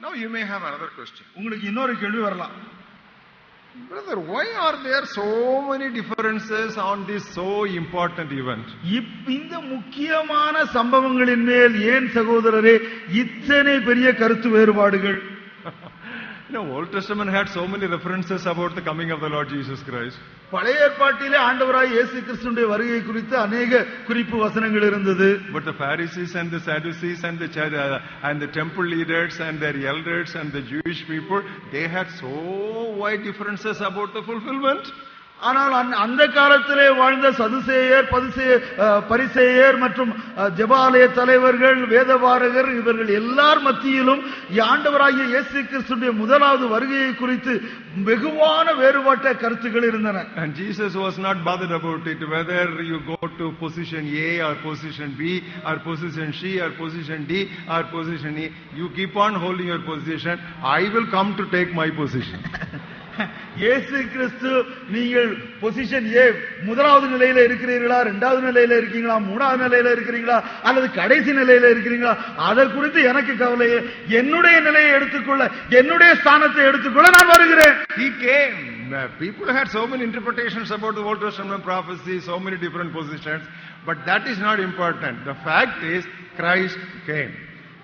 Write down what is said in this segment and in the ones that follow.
Now you may have another question. உங்களுக்கு இன்னொரு கேள்வி வரலாம். Brother, why are there so many differences on this so important event? இந்த முக்கியமான சம்பவங்களின் மேல் ஏன் சகோதரரே இத்தனை பெரிய கருத்து வேறுபாடுகள்? Old Testament had so many references about the coming of the Lord Jesus Christ. பழைய ஏற்பாட்டிலே ஆண்டவராய் இயேசு கிறிஸ்துவின் வருகை குறித்து अनेक குறிப்பு வசனங்கள் இருந்தது. But the Pharisees and the Sadducees and the temple leaders and their elders and the Jewish people, they had so wide differences about the fulfillment. ஆனால் அந்த காலத்திலே வாழ்ந்த சதுசேயர், பரிசேயர் மற்றும் ஜெபாலய தலைவர்கள், வேதபாரகர் இவர்கள் எல்லார் மத்தியிலும் ஆண்டவராகிய இயேசு கிறிஸ்துவின் முதலாவது வருகையை குறித்து வெகுவான வேறுபட்ட கருத்துக்கள் இருந்தன. And Jesus was not bothered about it, whether you go to position A or position B or position C or position D or position E. You keep on holding your position. I will come to take my position. இயேசு கிறிஸ்து நீங்கள் position ஏ முதலாவது நிலையில இருக்கிறீர்களா, இரண்டாவது நிலையில இருக்கீங்களா, மூணாவது நிலையில இருக்கிறீங்களா அல்லது கடைசி நிலையில இருக்கிறீங்களா, அதை குறித்து எனக்கு கவலையே. என்னுடைய நிலையை எடுத்துக்கொள்ள, என்னுடைய ஸ்தானத்தை எடுத்துக்கொள்ள நான் வருகிறேன். He came. People had so many interpretations about the Old Testament prophecy, so many different positions, but that is not important. The fact is Christ came.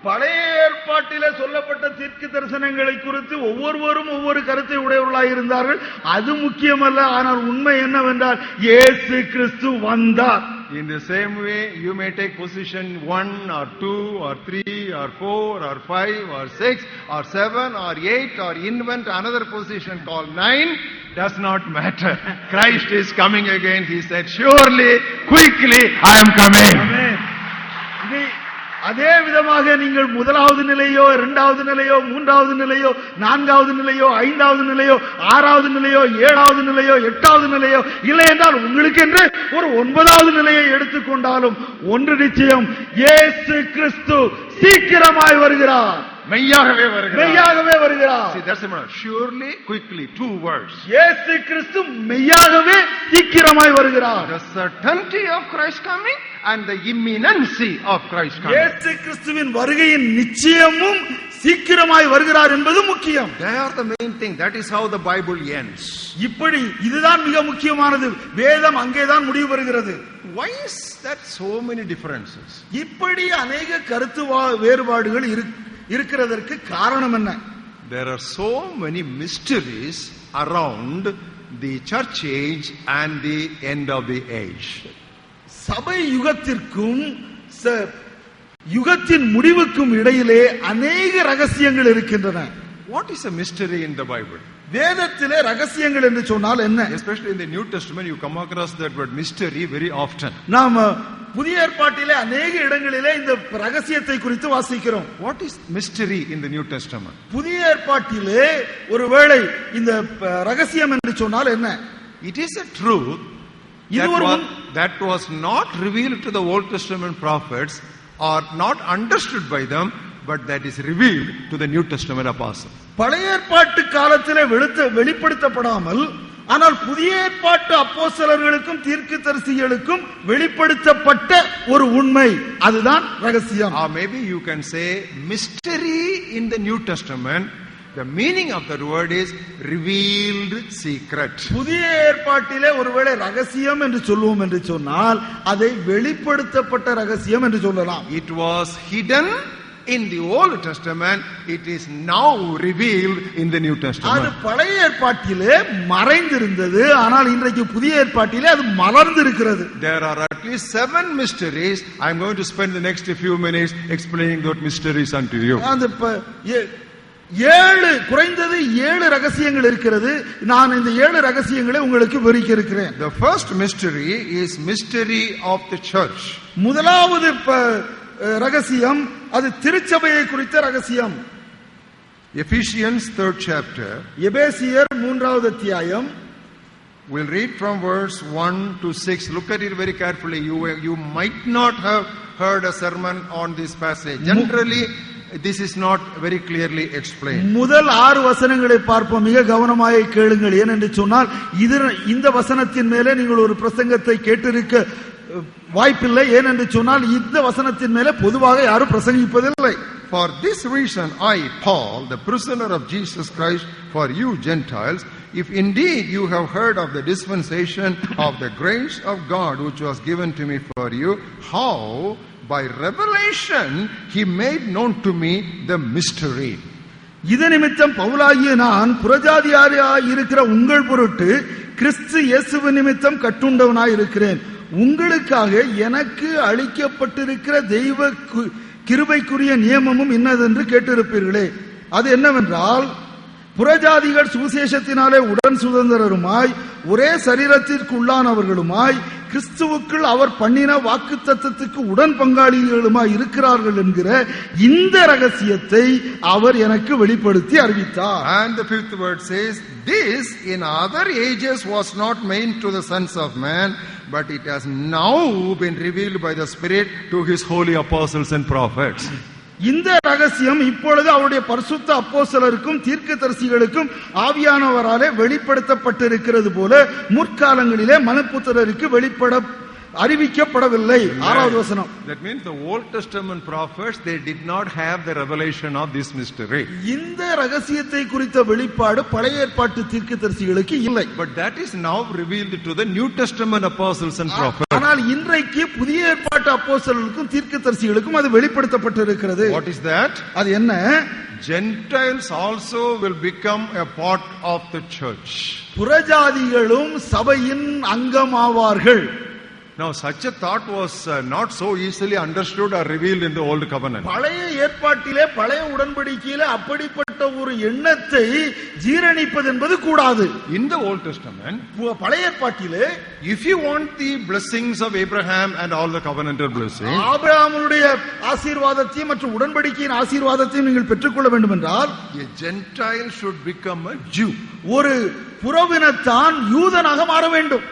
பழைய ஏற்பாட்டிலே சொல்லப்பட்ட தீர்க்க தரிசனங்களை குறித்து ஒவ்வொருவரும் ஒவ்வொரு கருத்தை உடையவர்களாக இருந்தார்கள். அது முக்கியமல்ல. ஆனால் உண்மை என்னவென்றால் இயேசு கிறிஸ்து வந்தார். In the same way, you may take position 1 or 2 or 3 or 4 or 5 or 6 or 7 or 8 or invent another position called 9. Does not matter. Christ is coming again. He said, surely, quickly, I am coming. Amen. அதே விதமாக நீங்கள் முதலாவது நிலையோ, இரண்டாவது நிலையோ, மூன்றாவது நிலையோ, நான்காவது நிலையோ, ஐந்தாவது நிலையோ, ஆறாவது நிலையோ, ஏழாவது நிலையோ, எட்டாவது நிலையோ இல்லை என்றால் உங்களுக்கு என்று ஒரு 9வது நிலையை எடுத்துக்கொண்டாலும் ஒன்று நிச்சயம், இயேசு கிறிஸ்து சீக்கிரமாய் வருகிறார். மெய்யாகவே வருகிறார். மெய்யாகவே வருகிறார். See, that's the surely, quickly, 2 words. இயேசு கிறிஸ்து மெய்யாகவே சீக்கிரமாய் வருகிறார். The certainty of Christ coming and the imminency of Christ coming. இயேசு கிறிஸ்துவின் வருகையின் நிச்சயமும் சீக்கிரமாய் வருகிறார் என்பது முக்கியம். They are the main thing. That is how the Bible ends. இப்படி இதுதான் மிக முக்கியமானது. வேதம் அங்கேதான் முடிவு பெறுகிறது. Why is that so many differences? இப்படி अनेक கருத்து வேறுபாடுகள் இருக்கிறதற்கு காரணம் என்ன? There are so many mysteries around the church age and the end of the age. சபை யுகத்திற்கும் யுகத்தின் முடிவுக்கும் இடையிலே अनेक ரகசியங்கள் இருக்கின்றன. What is a mystery in the Bible? வேதத்திலே ரகசியங்கள் என்று சொன்னால் என்ன? Especially in the New Testament you come across that word mystery very often. நாம் புதிய ஏற்பாட்டிலே अनेक இடங்களிலே இந்த ரகசியத்தை குறித்து வாசிக்கிறோம். What is mystery in the New Testament? புதிய ஏற்பாட்டிலே ஒருவேளை இந்த ரகசியம் என்று சொன்னால் என்ன? It is a truth that was not revealed to the Old Testament prophets or not understood by them, but that is revealed to the New Testament apostles. பழைய ஏற்பாட்டு காலத்திலே வெளிப்படுத்தப்படாமல் ஆனால் புதிய ஏற்பாட்டு அப்போஸ்தலர்களுக்கும் தீர்க்கதரிசிகளுக்கும் வெளிப்படுத்தப்பட்ட ஒரு உண்மை, அதுதான் ரகசியம். Or maybe you can say mystery in the New Testament. The meaning of that word is revealed secret. புதிய ஏற்பாட்டிலே ஒருவேளை ரகசியம் என்று சொல்லுவோம் என்று சொன்னால் அதை வெளிப்படுத்தப்பட்ட ரகசியம் என்று சொல்லலாம். It was hidden in the Old Testament, it is now revealed in the New Testament. அது பழைய ஏற்பாட்டிலே மறைந்திருந்தது, ஆனால் இன்றைக்கு புதிய ஏற்பாட்டிலே அது மலர்ந்திருக்கிறது. There are at least 7 mysteries. I am going to spend the next few minutes explaining those mysteries unto you. அந்த குறைந்தது 7 ரகசியங்கள் இருக்கிறது. நான் இந்த 7 ரகசியங்களை உங்களுக்கு விவரிக்க இருக்கிறேன். The first mystery is mystery of the church. முதலாவது ரகசியம் அது திருச்சபையை குறித்த ரகசியம். Ephesians 3rd chapter. எபேசியர் 3வது அத்தியாயம். We'll read from verse 1 to 6. Look at it very carefully. You might not have heard a sermon on this passage. Generally this is not very clearly explained. முதல் 6 வசனங்களை பார்ப்போம். மிக கவனமாக கேளுங்கள். ஏனென்று சொன்னால் இந்த வசனத்தின் மேலே நீங்கள் ஒரு பிரசங்கத்தை கேட்டிருக்க வாய்ப்பில்லை. ஏனென்று சொன்னால் இந்த வசனத்தின் மேலே பொதுவாக யாரும் பிரசங்கிப்பதில்லை. For this reason I, Paul, the prisoner of Jesus Christ for you Gentiles, if indeed you have heard of the dispensation of the grace of God which was given to me for you, how by revelation he made known to me the mystery. இது நிமித்தம் பவுலாகிய நான் புறஜாதியாராய் இருக்கிற உங்கள் பொருட்டு கிறிஸ்து இயேசு நிமித்தம் கட்டுண்டவனாய் இருக்கிறேன். உங்களுக்காக எனக்கு அளிக்கப்பட்டிருக்கிற தெய்வ கிருபைக்குரிய நியமமும் இன்னதென்று கேட்டிருப்பீர்களே. அது என்னவென்றால், புறஜாதிகள் சுவிசேஷத்தினாலே உடன் சுதந்திரருமாய் ஒரே சரீரத்திற்கு உள்ளானவர்களுமாய் கிறிஸ்துவுக்குள் அவர் பண்ணின வாக்குத்தத்தத்துக்கு உடன் பங்காளிகளுமாய் இருக்கிறார்கள் என்கிற இந்த ரகசியத்தை அவர் எனக்கு வெளிப்படுத்தி அறிவித்தார். And the fifth word says, this in other ages was not made to the sons of man, but it has now been revealed by the Spirit to his holy apostles and prophets. இந்த ரகசியம் இப்பொழுது அவருடைய பரிசுத்த அப்போஸ்தலருக்கும் தீர்க்கதரிசிகளுக்கும் ஆவியானவராலே வெளிப்படுத்தப்பட்டிருக்கிறது போல முற்காலங்களிலே மனுபுத்திரருக்கு அறிவிக்கப்படவில்லை. 6வது வசனம். That means the Old Testament prophets, they did not have the revelation of this mystery. இந்த ரகசியத்தை குறித்த வெளிப்பாடு பழைய ஏற்பாட்டு தீர்க்கதரிசிகளுக்கு இல்லை. But that is now revealed to the New Testament apostles and prophets. ஆனால் இன்றைக்கு புதிய ஏற்பாட்டு அப்போஸ்தலர்களுக்கும் தீர்க்கதரிசிகளுக்கும் அது வெளிப்படுத்தப்பட்டிருக்கிறது. What is that? அது என்ன? Gentiles also will become a part of the church. புறஜாதிகளும் சபையின் அங்கமாவார்கள். Now such a thought was not so easily understood or revealed in the old covenant. பழைய ஏற்பாட்டிலே பழைய உடன்படிக்கையிலே அப்படிப்பட்ட ஒரு எண்ணத்தை ஜீரணிப்பது என்பது கூடாது. In the Old Testament, பழைய ஏற்பாட்டிலே if you want the blessings of Abraham and all the covenantal blessings, ஆபிரகாமுடைய ஆசீர்வாதத்தையும் மற்றும் உடன்படிக்கையின் ஆசீர்வாதத்தையும் நீங்கள் பெற்றுக்கொள்ள வேண்டும் என்றால், a Gentile should become a Jew. ஒரு புறவினத்தான் யூதனாக மாற வேண்டும்.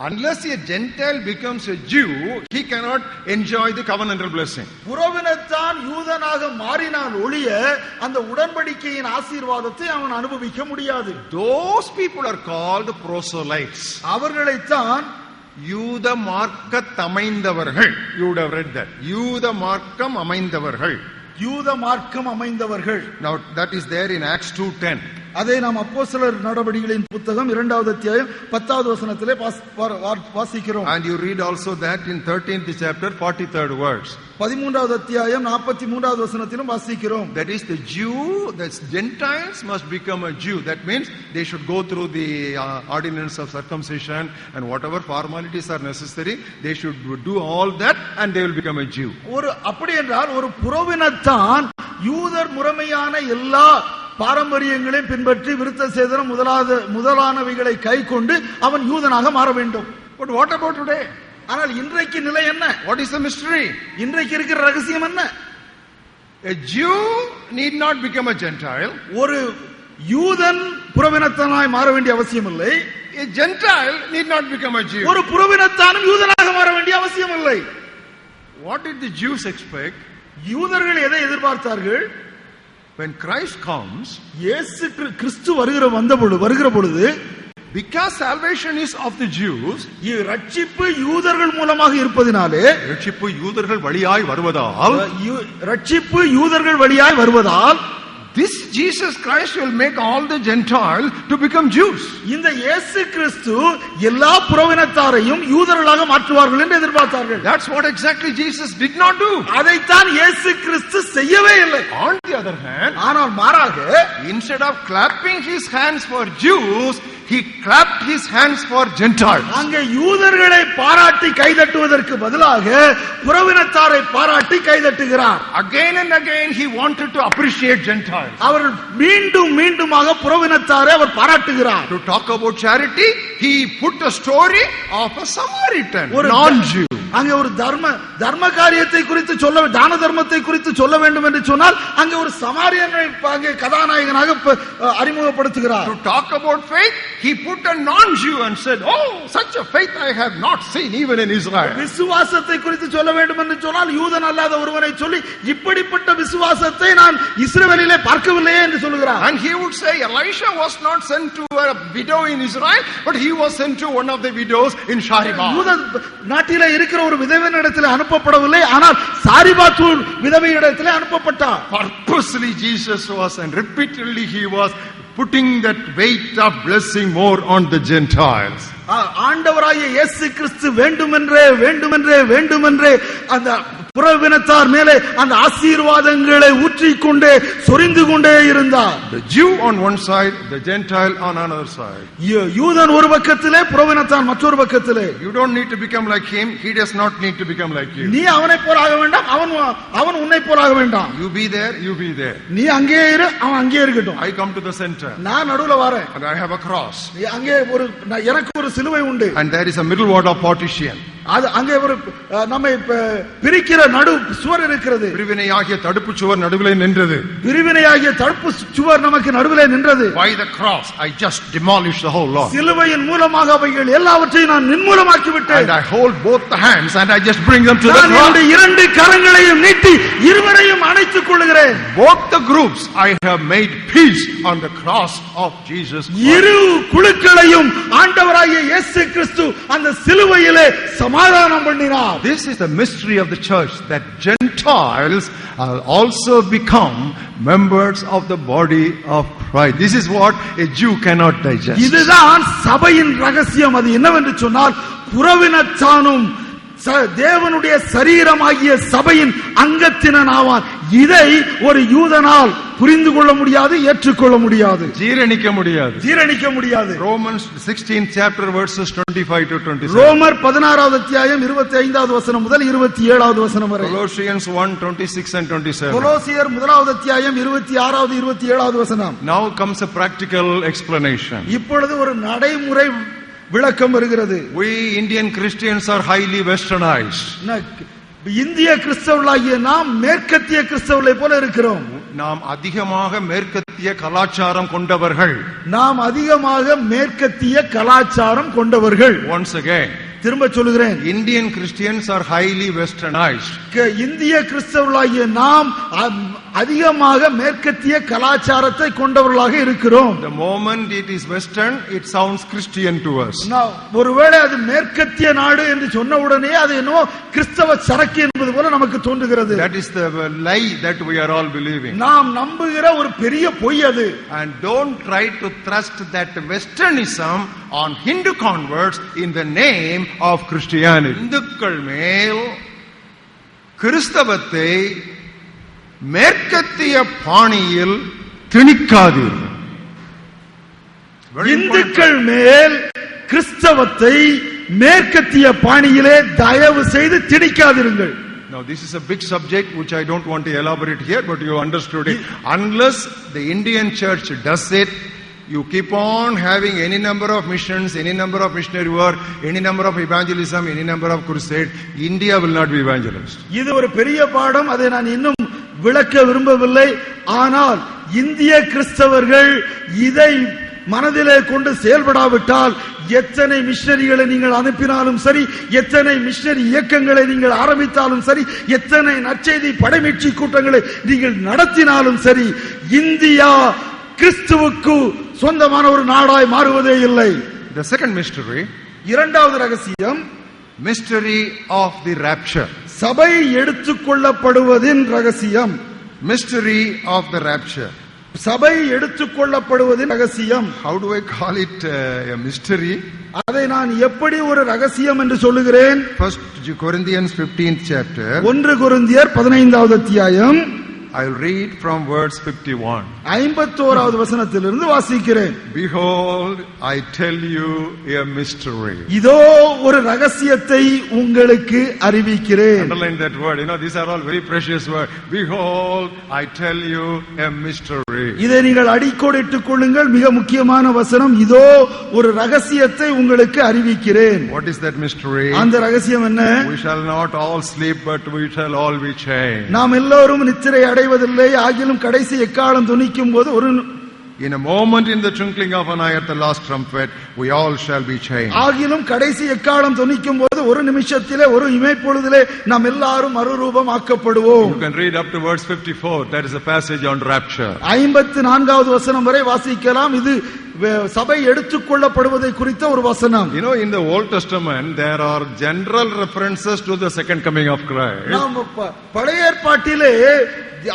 Unless a Gentile becomes a Jew, he cannot enjoy the covenantal blessing. புறவினத்தான் யூதனாக மாறினால் ஒழிய அந்த உடன்படிக்கையின் ஆசீர்வாதத்தை அவன் அனுபவிக்க முடியாது. Those people are called proselytes. அவர்களைத்தான் யூத மார்க்கம் அமைந்தவர்கள். You would have read that. யூத மார்க்கம் அமைந்தவர்கள். யூத மார்க்கம் அமைந்தவர்கள். Now that is there in Acts 2:10. அதை நாம் அப்போஸ்தலர் நடபடிகளின் புத்தகம் 2வது அத்தியாயம் 10வது வசனத்திலே வாசிக்கிறோம். And you read also that in 13th chapter 43rd verse. 13வது அத்தியாயம் 43வது வசனத்திலும் வாசிக்கிறோம். That is the Jew, the Gentiles must become a Jew. That means they should go through the ordinance of circumcision and whatever formalities are necessary, they should do all that and they will become a Jew. ஒரு அப்படி என்றால் ஒரு புறவினத்தான் யூதர் முறைமையான எல்லா பாரம்பரியங்களையும் பின்பற்றி விருத்த சேதனம் முதலானவைகளை கை கொண்டு அவன் யூதனாக மாற வேண்டும். But what about today? ஆனால் இன்றைக்கு நிலை என்ன? What is the mystery? இன்றைக்கு இருக்கிற ரகசியம் என்ன? A Jew need not become a Gentile. ஒரு யூதன் புறவினத்தானாய் மாற வேண்டிய அவசியம் இல்லை. A Gentile need not become a Jew. ஒரு புறவினத்தானும் யூதனாக மாற வேண்டிய அவசியம் இல்லை. What did the Jews expect? யூதர்கள் எதை எதிர்பார்த்தார்கள்? When Christ comes, இயேசு கிறிஸ்து வருகிற பொழுது, because salvation is of the Jews, ரட்சிப்பு யூதர்கள் மூலமாக இருப்பதினாலே, ரட்சிப்பு யூதர்கள் வழியாய் வருவதால், this Jesus Christ will make all the Gentiles to become Jews. இந்த இயேசு கிறிஸ்து எல்லா புறவினத்தாரையும் யூதர்களாக மாற்றுவார்கள் என்று எதிர்பார்த்தார்கள். That's what exactly Jesus did not do. அதைத்தான் இயேசு கிறிஸ்து செய்யவே இல்லை. On the other hand, ஆனால் மாறாக, instead of clapping his hands for Jews, he clapped his hands for Gentiles. அங்கே யூதர்களை பாராட்டி கைதட்டுவதற்கு பதிலாக புறவினத்தாரை பாராட்டி கைதட்டுகிறார். Again and again he wanted to appreciate Gentiles. அவர் மீண்டுமாக புறவினத்தாரை அவர் பாராட்டுகிறார். To talk about charity, he put a story of a Samaritan, non-Jew. அங்கே ஒரு தர்ம காரியத்தை குறித்து தான தர்மத்தை குறித்து சொல்ல வேண்டும் என்று சொன்னால் அங்கே ஒரு சமாரியனை அங்கே கதாநாயகனாக அறிமுகப்படுத்துகிறார். To talk about faith, he put a non-Jew and said, oh, such a faith I have not seen even in Israel. விசுவாசத்தை குறித்து சொல்ல வேண்டும் என்று சொன்னால் யூதன் அல்லாத ஒருவனை சொல்லி இப்படிப்பட்ட விசுவாசத்தை நான் இஸ்ரவேலிலே பார்க்கவில்லையே என்று சொல்கிறார். And he would say Elisha was not sent to a widow in Israel, but he was sent to one of the widows in Sharima. யூத நாட்டிலே இருக்கிற என்கிற ஒரு விதவையினிடத்தில் அனுப்பப்படவில்லை, ஆனால் சாரிபாத்து விதவையிடத்தில் அனுப்பப்பட்டார். Purposely Jesus was, and repeatedly he was putting that weight of blessing more on the Gentiles. ஆண்டவராகிய இயேசு கிறிஸ்து வேண்டுமென்றே வேண்டுமென்றே வேண்டுமென்றே அந்த புறவினத்தார் மேலே அந்த ஆசீர்வாதங்களை ஊற்றிக்கொண்டே சொரிந்து கொண்டே இருந்தார். The Jew on one side, the Gentile on another side. யூதன் ஒரு பக்கத்திலே, புறவினத்தார் மற்றொரு பக்கத்திலே. You don't need to become like him, he does not need to become like you. நீ அவனை போலாக வேண்டாம், அவன் உன்னை போலாக வேண்டாம். You be there, you be there. நீ அங்கே இரு, அவன் அங்கே இருக்கட்டும். I come to the center. நான் நடுவுல வரேன். And I have a cross. அங்கே எனக்கு ஒரு சிலுவை உண்டு. And there is a middle wall of partition. அது அங்கே ஒரு நம்மை பிரிக்கிற நடு சுவர் இருக்கிறது. பிரிவினையாகிய தடுப்பு சுவர் நடுவிலே நின்றது. பிரிவினையாகிய தடுப்பு சுவர் நமக்கு நடுவிலே நின்றது. By the cross I just demolished the whole law. சிலுவையின் மூலமாக அவைகள் எல்லாவற்றையும் நான் நிர்மூலமாக்கி விட்டேன். And I hold both the hands and I just bring them to the cross. நான் என்னுடைய இரண்டு கரங்களையும் நீட்டி இருவரையும் அணைத்துக் கொள்கிறேன். Both the groups I have made peace on the cross of Jesus Christ. இரு குழுக்களையும் ஆண்டவராகிய இயேசு கிறிஸ்து அந்த சிலுவையிலே சமாதானம் பண்ணினார். This is the mystery of the church, that Gentiles are also become members of the body of Christ. This is what a Jew cannot digest. இதுதான் சபையின் ரகசியம். அது என்னவென்று சொன்னால், புறவினத்தானும் தேவனுடைய சரீரமாகிய சபையின் அங்கத்தினனாவான். இதை ஒரு யூதனால் புரிந்து கொள்ள முடியாது, ஏற்றுக்கொள்ள முடியாது, ஜீரணிக்க முடியாது. Romans 16th chapter verses 25 to 27. ரோமர் 16வது அத்தியாயம் 25வது வசனம் முதல் 27வது வசனம் வரை. Colossians 1:26 and 27. கொலோசியர் 1வது அத்தியாயம் 26வது 27வது வசனம். Now comes a practical explanation. இப்பொழுது ஒரு நடைமுறை விளக்கம் வருகிறது. We Indian Christians are highly westernized. இந்திய கிறிஸ்தவர்களாகிய நாம் மேற்கத்திய கிறிஸ்தவர்களை போல இருக்கிறோம். நாம் அதிகமாக மேற்கத்திய கலாச்சாரம் கொண்டவர்கள். Once again, திரும்ப சொல்லுகிறேன், Indian Christians are highly westernized. இந்திய கிறிஸ்தவர்களாகிய நாம் அதிகமாக மேற்கத்திய கலாச்சாரத்தை கொண்டவர்களாக இருக்கிறோம். The moment it is western, it sounds Christian to us. ஒருவேளை அது மேற்கத்திய நாடு என்று சொன்ன உடனே அது என்னவோ கிறிஸ்தவ சரக்கு என்பது போல நமக்கு தோன்றுகிறது. That is the lie that we are all believing. நாம் நம்புகிற ஒரு பெரிய பொய் அது. And don't try to thrust that westernism on Hindu converts in the name of Christianity. இந்துக்கள் மேல் கிறிஸ்தவத்தை மேற்கத்திய பாணியில் திணிக்காதீர்கள். இந்துக்கள் மேல் கிறிஸ்தவத்தை மேற்கத்திய பாணியிலே தயவு செய்து திணிக்காதீர்கள். Now this is a big subject which I don't want to elaborate here, but you understood it. Unless the Indian church does it, you keep on having any number of missions, any number of missionary work, any number of evangelism, any number of crusade, India will not be evangelized. இது ஒரு பெரிய பாடம், அதை நான் இன்னும் விளக்க விரும்பவில்லை. ஆனால் இந்திய கிறிஸ்தவர்கள் இதை மனதிலே கொண்டு செயல்படாவிட்டால் எத்தனை மிஷனரிகளை நீங்கள் அனுப்பினாலும் சரி, எத்தனை மிஷனரி இயக்கங்களை நீங்கள் ஆரம்பித்தாலும் சரி, எத்தனை நற்செய்தி படைமீட்சி கூட்டங்களை நீங்கள் நடத்தினாலும் சரி, இந்தியா கிறிஸ்துவுக்கு சொந்தமான ஒரு நாடாய் மாறுவதே இல்லை. The second mystery, இரண்டாவது ரகசியம், mystery of the rapture. சபை எடுத்துக்கொள்ளப்படுவதின் ரகசியம். Mystery of the rapture. சபை எடுத்துக்கொள்ளப்படுவதின் ரகசியம். How do I call it a mystery? அதை நான் எப்படி ஒரு ரகசியம் என்று சொல்லுகிறேன்? 1 Corinthians 15th chapter. 1 கொரிந்தியர் 15வது அத்தியாயம். I will read from verse 51. 51வது வசனத்திலிருந்து வாசிக்கிறேன். Behold, I tell you a mystery. இதோ ஒரு ரகசியத்தை உங்களுக்கு அறிவிக்கிறேன். Underline that word. You know, these are all very precious words. Behold, I tell you a mystery. இதை நீங்கள் அடிக்கோடிட்டுக் கொள்ளுங்கள். மிக முக்கியமான வசனம். இதோ ஒரு ரகசியத்தை உங்களுக்கு அறிவிக்கிறேன். What is that mystery? அந்த ரகசியம் என்ன? We shall not all sleep, but we shall all be changed. நாம் எல்லோரும் நித்திரை அடைவதில்லை, ஆகிலும் கடைசி எக்காலம் துணிக்கும் போது ஒரு In a moment, in the twinkling of an eye at the last trumpet, we all shall be changed. ஆகிலும் கடைசி எக்காலம் துணிக்கும் போது ஒரு நிமிஷத்திலே ஒரு இமைப்பொழுதிலே நாம் எல்லாரும் மறுரூபம் ஆக்கப்படுவோம். You can read up to verse 54. That is a passage on rapture. 54வது வசனம் வரை வாசிக்கலாம். இது சபை எடுத்துக்கொள்ளப்படுவதை குறித்த ஒரு வசனம். You know, in the Old Testament, there are general references to the second coming of Christ. நாம் பழைய ஏற்பாட்டிலே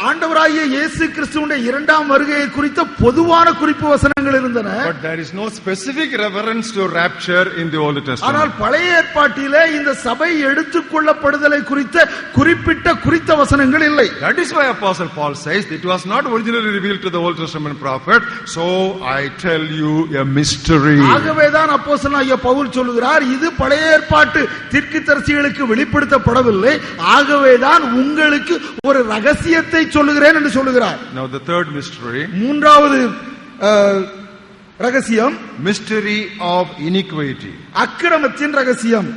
ஆண்டவராகிய இயேசு கிறிஸ்துவின் இரண்டாம் வருகையை குறித்த பொதுவான குறிப்பு வசனங்கள் இருந்தன. But there is no specific reference to rapture in the Old Testament. ஆனால் பழைய ஏற்பாட்டிலே இந்த சபை எடுத்துக்கொள்ளப்படுதலை குறித்த குறித்த வசனங்கள் இல்லை. That is why Apostle Paul says it was not originally revealed to the Old Testament prophet, so I tell you a mystery. ஆகவேதான் அப்போஸ்தலனாகிய பவுல் சொல்கிறார், இது பழைய ஏற்பாட்டு தீர்க்கதரிசிகளுக்கு வெளிப்படுத்தப்படவில்லை, ஆகவேதான் உங்களுக்கு ஒரு ரகசியத்தை சொல்லுகிறேன் என்று சொல்லுகிறார். Now the third mystery, மூன்றாவது ரகசியம், mystery of iniquity. அக்கிரமத்தின் ரகசியம்.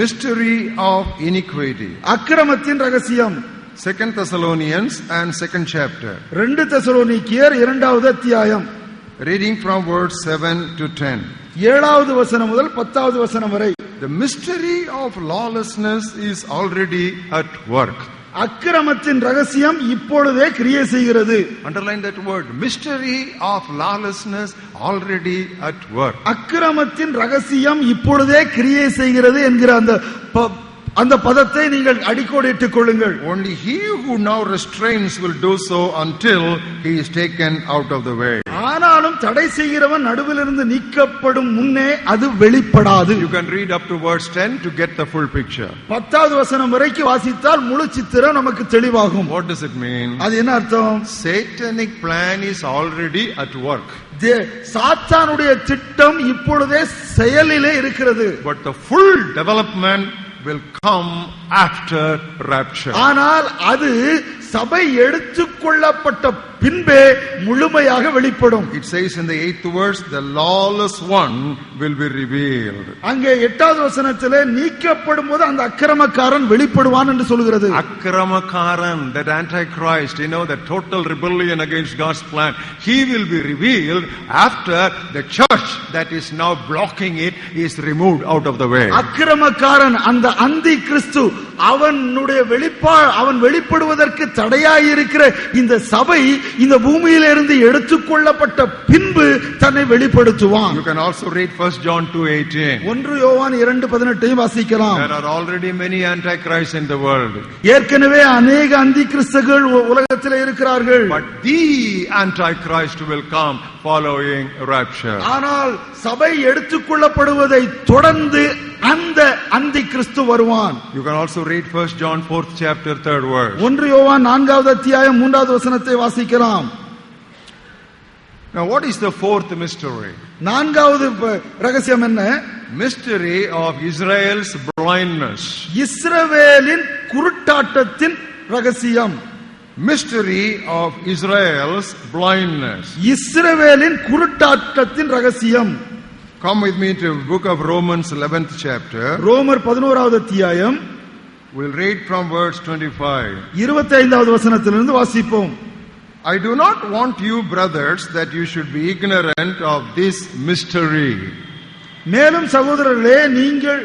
Mystery of iniquity. அக்கிரமத்தின் ரகசியம். 2 Thessalonians and 2nd chapter. 2 தெசலோனிக்கேயர் 2வது அத்தியாயம். Reading from verse 7 to 10. 7வது வசனம் முதல் 10வது வசனம் வரை. The mystery of lawlessness is already at work. அக்கிரமத்தின் ரகசியம் இப்பொழுதே கிரியை செய்கிறது. Underline that word. Mystery of lawlessness already at work. அக்கிரமத்தின் ரகசியம் இப்பொழுதே கிரியை செய்கிறது என்கிற அந்த பதத்தை நீங்கள் அடிக்கோடிட்டுக் கொள்ளுங்கள். Only he who now restrains will do so until he is taken out of the way. ஆனாலும் தடை செய்கிறவன் நடுவிலிருந்து நீக்கப்படும் முன்னே அது வெளிப்படாது. You can read up to verse 10 to get the full picture. 10வது வசனம் வரைக்கும் வாசித்தால் முழு சித்திரம் நமக்கு தெளிவாகும். What does it mean? அது என்ன அர்த்தம்? Satanic plan is already at work. சாத்தானுடைய திட்டம் இப்பொழுதே செயலிலே இருக்கிறது. But the full development will come after rapture. ஆனால் அது சபை எடுத்துக்கொள்ளப்பட்ட பின்பே முழுமையாக வெளிப்படும். It says in the 8th verse, the lawless one will be revealed. அங்கே 8வது வசனத்திலே நீக்கப்படும் போது அந்த அக்கிரமக்காரன் வெளிப்படுவான் என்று சொல்கிறது. அக்கிரமக்காரன், that antichrist, you know, the total rebellion against God's plan, he will be revealed after the church that is now blocking it is removed out of the way. அக்கிரமக்காரன், அந்த அந்தி கிறிஸ்து, அவன் வெளிப்படுவதற்கு தடையாயிருக்கிற இந்த சபை இந்த பூமியிலிருந்து எடுத்துக்கொள்ளப்பட்ட பின்பு தன்னை வெளிப்படுத்துவான். You can also read 1 John 2:18. 1 யோவான் 2:18 வாசிக்கலாம். There are already many antichrists in the world. ஏற்கனவே अनेक அந்தி கிறிஸ்துகள் உலகத்தில் இருக்கிறார்கள். But the antichrist will come following rapture. ஆனால் சபை எடுத்துக்கொள்ளப்படுவதை தொடர்ந்து அந்த அந்தி கிறிஸ்து வருவான். You can also read 1 John 4th chapter 3rd verse. 1 யோவான் 4வது அத்தியாயம் 3வது வசனத்தை வாசிக்கலாம். Now what is the fourth mystery? 4வது ரகசியம் என்ன? Mystery of Israel's blindness. இஸ்ரவேலின் குருட்டாட்டத்தின் ரகசியம். Mystery of Israel's blindness. இஸ்ரவேலின் குருட்டாட்டத்தின் ரகசியம். Come with me to the book of Romans 11th chapter. ரோமர் 11வது அத்தியாயம். We'll read from verse 25. 25வது வசனத்திலிருந்து வாசிப்போம். I do not want you, brothers, that you should be ignorant of this mystery. மேலும் சகோதரர்களே, நீங்கள்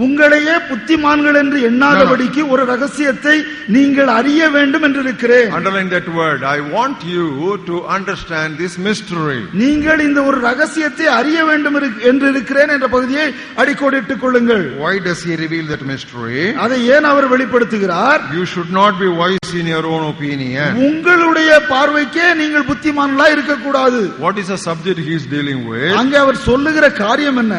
உங்களையே புத்திமான்கள் என்று எண்ணாதபடிக்கு ஒரு ரகசியத்தை நீங்கள் அறிய வேண்டும் என்று இருக்கிறேன். Underline that word. I want you to understand this mystery. நீங்கள் இந்த ஒரு ரகசியத்தை அறிய வேண்டும் என்று இருக்கிறேன் என்ற பகுதியை அடிக்கோடிட்டுக் கொள்ளுங்கள். Why does he reveal that mystery? அதை ஏன் அவர் வெளிப்படுத்துகிறார்? You should not be wise in your own opinion. உங்களுடைய பார்வைக்கே நீங்கள் புத்திமான்களா இருக்க கூடாது. What is the subject he is dealing with? அங்கே அவர் சொல்லுகிற காரியம் என்ன?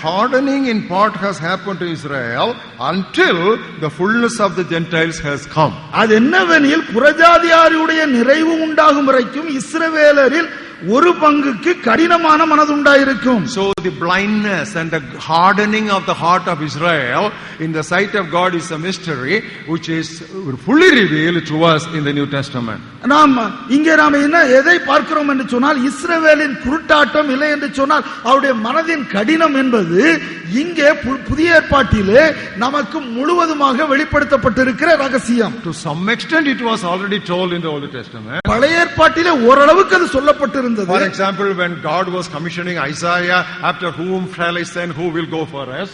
Hardening in part has happened to Israel until the fullness of the Gentiles has come. அது என்னவெனில் புறஜாதியாருடைய நிறைவு உண்டாகும் வரைக்கும் இஸ்ரவேலரில் ஒரு பங்குக்கு கடினமான மனது உண்டாயிருக்கும். So the blindness and the hardening of the heart of Israel in the sight of God is a mystery which is fully revealed to us in the New Testament. இங்கே நாம் எதை பார்க்கிறோம் என்று சொன்னால், இஸ்ரவேலின் குருட்டாட்டம் இல்லை என்று சொன்னால் அவருடைய மனதின் கடினம் என்பது இங்கே புதிய ஏற்பாட்டிலே நமக்கு முழுவதுமாக வெளிப்படுத்தப்பட்டிருக்கிற ரகசியம். To some extent it was already told in the Old Testament. பழைய ஏற்பாட்டிலே ஓரளவுக்கு அது சொல்லப்பட்டிருந்தது. For example, when God was commissioning Isaiah, after whom shall I send, who will go for us?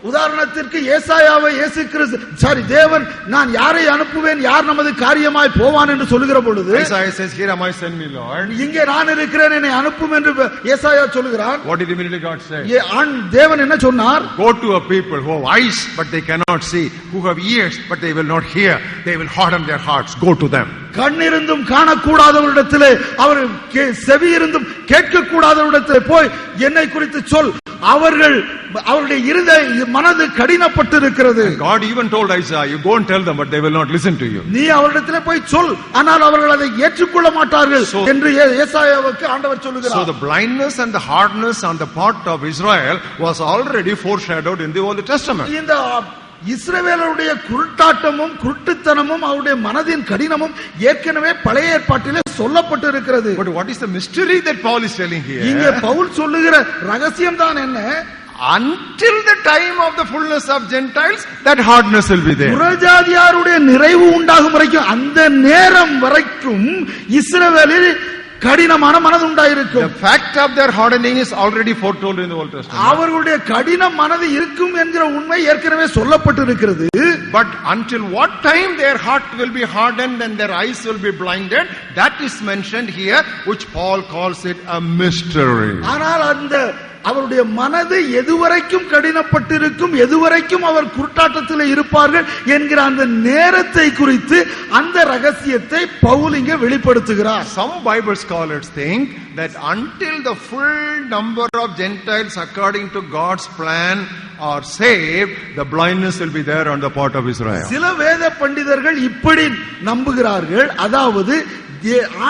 உதாரணத்திற்கு ஏசாயாவை இயேசு கிறிஸ்து தேவன் நான் யாரை அனுப்புவேன், யார் நமது காரியமாய் போவான் என்று சொல்லுகிற பொழுது Isaiah says, "Here am I, send me, Lord." இங்கே நான் இருக்கிறேன், என்னை அனுப்பும் என்று ஏசாயா சொல்லுகிறான். What did immediately God say? தேவன் என்ன சொன்னார்? Go to a people who have eyes but they cannot see, who have ears but they will not hear, they will harden their hearts. Go to them. கண்ணிருந்தும் காணக்கூடாதவரிடத்திலே, அவர் செவி இருந்தும் கேட்கக்கூடாதவரிடத்திலே போய் என்னை குறித்து சொல், அவருடைய இருதய மனது கடினப்பட்டிருக்கிறது. God even told Isaiah, you go and tell them, but they will not listen to you. நீ அவரிடத்திலே போய் சொல், ஆனால் அவர்கள் அதை ஏற்றுக்கொள்ள மாட்டார்கள் என்று ஏசாயாவுக்கு ஆண்டவர் சொல்லுகிறார். So the blindness and the hardness on the part of Israel was already foreshadowed in the Old Testament. இந்த இஸ்ரவேலருடைய குருட்டாட்டமும் குருட்டுத்தனமும் அவருடைய மனதின் கடினமும் ஏற்கனவே பழைய ஏற்பாட்டிலே சொல்லப்பட்டிருக்கிறது. But what is the mystery that Paul is telling here? இங்கே பவுல் சொல்லுகிற ரகசியம் தான் என்ன? Until the time of the fullness of Gentiles, that hardness will be there. புறஜாதியாருடைய நிறைவு உண்டாகும் வரைக்கும், அந்த நேரம் வரைக்கும் இஸ்ரவேலில் கடினமான மனது உண்டாயிருக்கும். The fact of their hardening is already foretold in the Old Testament. அவர்களுடைய கடின மனது இருக்கும் என்கிற உண்மை ஏற்கனவே சொல்லப்பட்டிருக்கிறது. But until what time their heart will be hardened and their eyes will be blinded, that is mentioned here, which Paul calls it a mystery. ஆனால் அந்த அவருடைய மனது எதுவரைக்கும் கடினப்பட்டிருக்கும், எதுவரைக்கும் அவர் குருட்டாட்டத்தில் இருப்பார்கள் என்கிற அந்த நேரத்தை குறித்து அந்த ரகசியத்தை பவுல் இங்கே வெளிப்படுத்துகிறார். Some Bible scholars think that until the full number of Gentiles according to God's plan are saved, the blindness will be there on the part of Israel. சில வேத பண்டிதர்கள் இப்படி நம்புகிறார்கள், அதாவது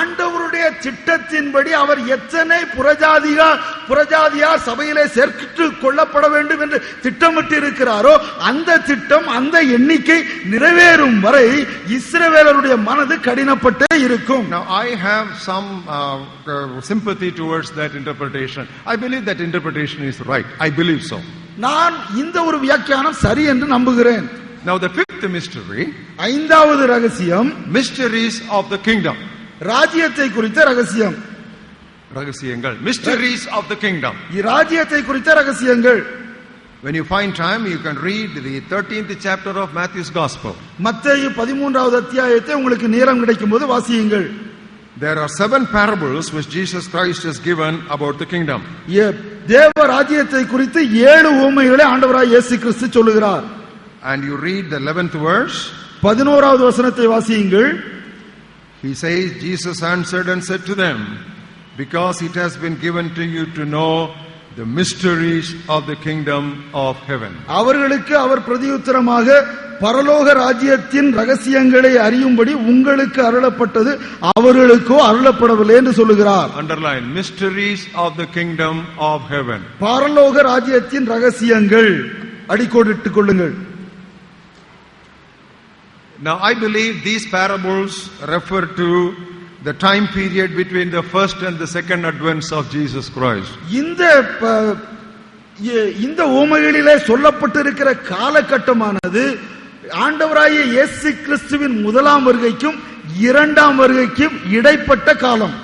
ஆண்டவருடைய திட்டத்தின்படி அவர் எத்தனை புறஜாதியார் சபையிலே சேர்த்துக் கொள்ளப்பட வேண்டும் என்று திட்டமிட்டு இருக்கிறாரோ அந்த திட்டம், அந்த எண்ணிக்கை நிறைவேறும் வரை இஸ்ரவேலருடைய மனது கடினப்பட்டே இருக்கும். Now I have some sympathy towards that interpretation. I believe that interpretation is right. I believe so. நான் இந்த ஒரு வியாக்கியானம் சரி என்று நம்புகிறேன். Now the fifth mystery, ஐந்தாவது ரகசியம், mysteries of the kingdom. ராஜ்யத்தை குறித்த ரகசியம். ரகசியங்கள், mysteries of the kingdom. ராஜ்யத்தை குறித்த ரகசியங்கள். When you find time, you can read the 13th chapter of Matthew's Gospel. மத்தேயு 13வது அத்தியாயத்தை உங்களுக்கு நேரம் கிடைக்கும்போது வாசியுங்கள். There are 7 parables which Jesus Christ has given about the kingdom. தேவ ராஜ்யத்தை குறித்து 7 உவமைகளை ஆண்டவராய் இயேசு கிறிஸ்து சொல்லுகிறார். And you read the 11th verse. 11வது வசனத்தை வாசியுங்கள். He says, Jesus answered and said to them, because it has been given to you to know the mysteries of the kingdom of heaven. அவர்களுக்கு அவர் பிரதியுத்தரமாக, பரலோக ராஜ்யத்தின் ரகசியங்களை அறியும்படி உங்களுக்கு அருளப்பட்டது, அவர்களுக்கோ அருளப்படவில்லை என்று சொல்லுகிறார். Underline, mysteries of the kingdom of heaven. பரலோக ராஜ்யத்தின் ரகசியங்கள், அடிக்கோடிட்டுக் கொள்ளுங்கள். Now I believe these parables refer to the time period between the first and the second advents of Jesus Christ. இந்த உவமைகளிலே சொல்லப்பட்டிருக்கிற காலகட்டமானது ஆண்டவராகிய இயேசு கிறிஸ்துவின் முதலாம் வருகைக்கும் இரண்டாம் வருகைக்கும் இடைப்பட்ட காலம்.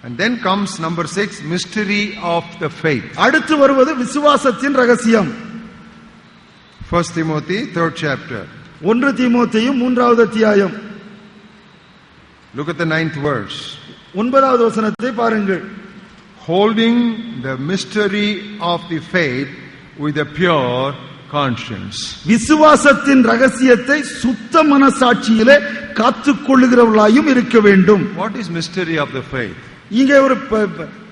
And then comes number 6, mystery of the faith. அடுத்து வருவது விசுவாசத்தின் ரகசியம். 1 Timothy 3rd chapter. 1 தீமோத்தேயு 3வது அத்தியாயம். Look at the 9th verse. 9வது வசனத்தை பாருங்கள். Holding the mystery of the faith with a pure conscience. விசுவாசத்தின் ரகசியத்தை சுத்த மனசாட்சியிலே காத்துக்கொள்ளுகிறவர்களாயும் இருக்க வேண்டும். What is mystery of the faith? இங்கே ஒரு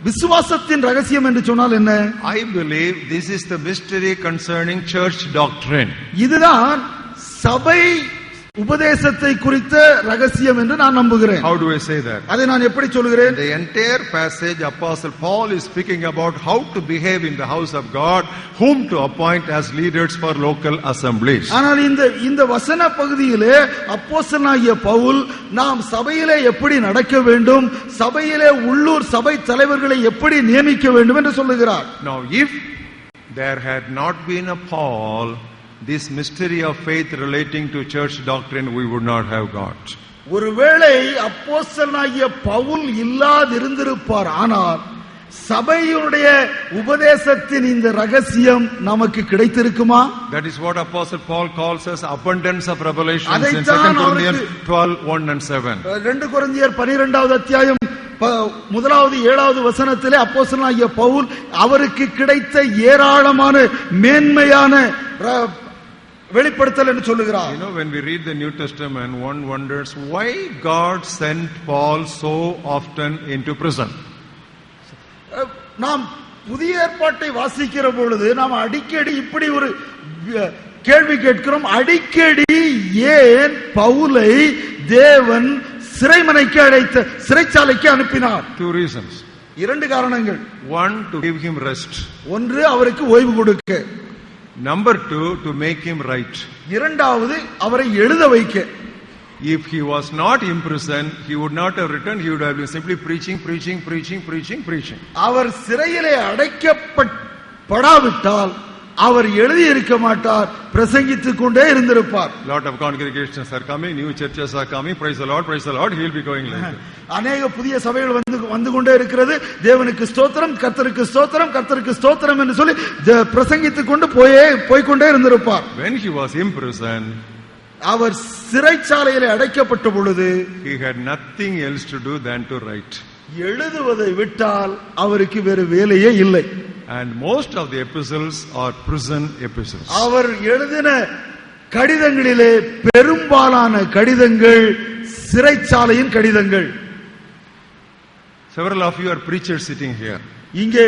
விசுவாசத்தின் ரகசியம் என்று சொன்னால் என்ன? I believe this is the mystery concerning church doctrine. இதுதான் சபை உபதேசத்தை குறித்த ரகசியம் என்று நான் நம்புகிறேன். How do I say that? அதை நான் எப்படி சொல்கிறேன்? The entire passage Apostle Paul is speaking about how to behave in the house of God, whom to appoint as leaders for local assemblies. ஆனால் இந்த வசன பகுதியிலே அப்போஸ்தலனாகிய பவுல் நாம் சபையிலே எப்படி நடக்க வேண்டும், சபையிலே உள்ளூர் சபை தலைவர்களை எப்படி நியமிக்க வேண்டும் என்று சொல்லுகிறார். Now if there had not been a Paul, this mystery of faith relating to church doctrine we would not have got. ஒருவேளை அப்போஸ்தலனாகிய பவுல் இல்லாதிருந்திருப்பார், ஆனால் சபையுடைய உபதேசத்தின் இந்த ரகசியம் நமக்கு கிடைத்திருக்குமா? That is what Apostle Paul calls as abundance of revelations in 2 Corinthians 12:1 and 7. 2 கொரிந்தியர் 12வது அத்தியாயம் 1வது 7வது வசனத்திலே அப்போஸ்தலனாகிய பவுல் அவருக்கு கிடைத்த ஏராளமான மேன்மையான வெளிப்படுத்தல் என்று சொல்லுகிறார். You know, when we read the New Testament, one wonders why God sent Paul so often into prison. நாம் புதிய ஏற்பாட்டை வாசிக்கிற பொழுது நாம் அடிக்கடி இப்படி ஒரு கேள்வி கேட்கிறோம், அடிக்கடி ஏன் பவுலை தேவன் சிறைமனைக்கு அழைத்த சிறைச்சாலைக்கு அனுப்பினார்? 2 reasons. 2 காரணங்கள். One, to give him rest. ஒன்று, அவருக்கு ஓய்வு கொடுக்க. Number 2, to make him right. இரண்டாவது, அவரை எழுத வைக்க. If he was not imprisoned, he would not have returned. He would have been simply preaching. அவர் சிறையிலே அடைக்கப்படாவிட்டால் அவர் எழுதி இருக்க மாட்டார், பிரசங்கித்துக் கொண்டே இருந்திருப்பார். Lot of congregations are coming, new churches are coming. Praise the Lord, he will be going like that. அநேக புதிய சபைகள் வந்து கொண்டே இருக்கிறது. தேவனுக்கு ஸ்தோத்திரம், கர்த்தருக்கு ஸ்தோத்திரம் என்று சொல்லி பிரசங்கித்துக் கொண்டு போய்கொண்டே இருந்திருப்பார். When he was imprisoned, அவர் சிறைச்சாலையிலே அடைக்கப்பட்ட பொழுது he had nothing else to do than to write. எழுதுவதை விட்டால் அவருக்கு வேறு வேலையே இல்லை. And most of the epistles are prison epistles. அவர் எழுதின கடிதங்களிலே பெரும்பாலான கடிதங்கள் சிறைச்சாலையின் கடிதங்கள். Several of you are preachers sitting here. இங்கே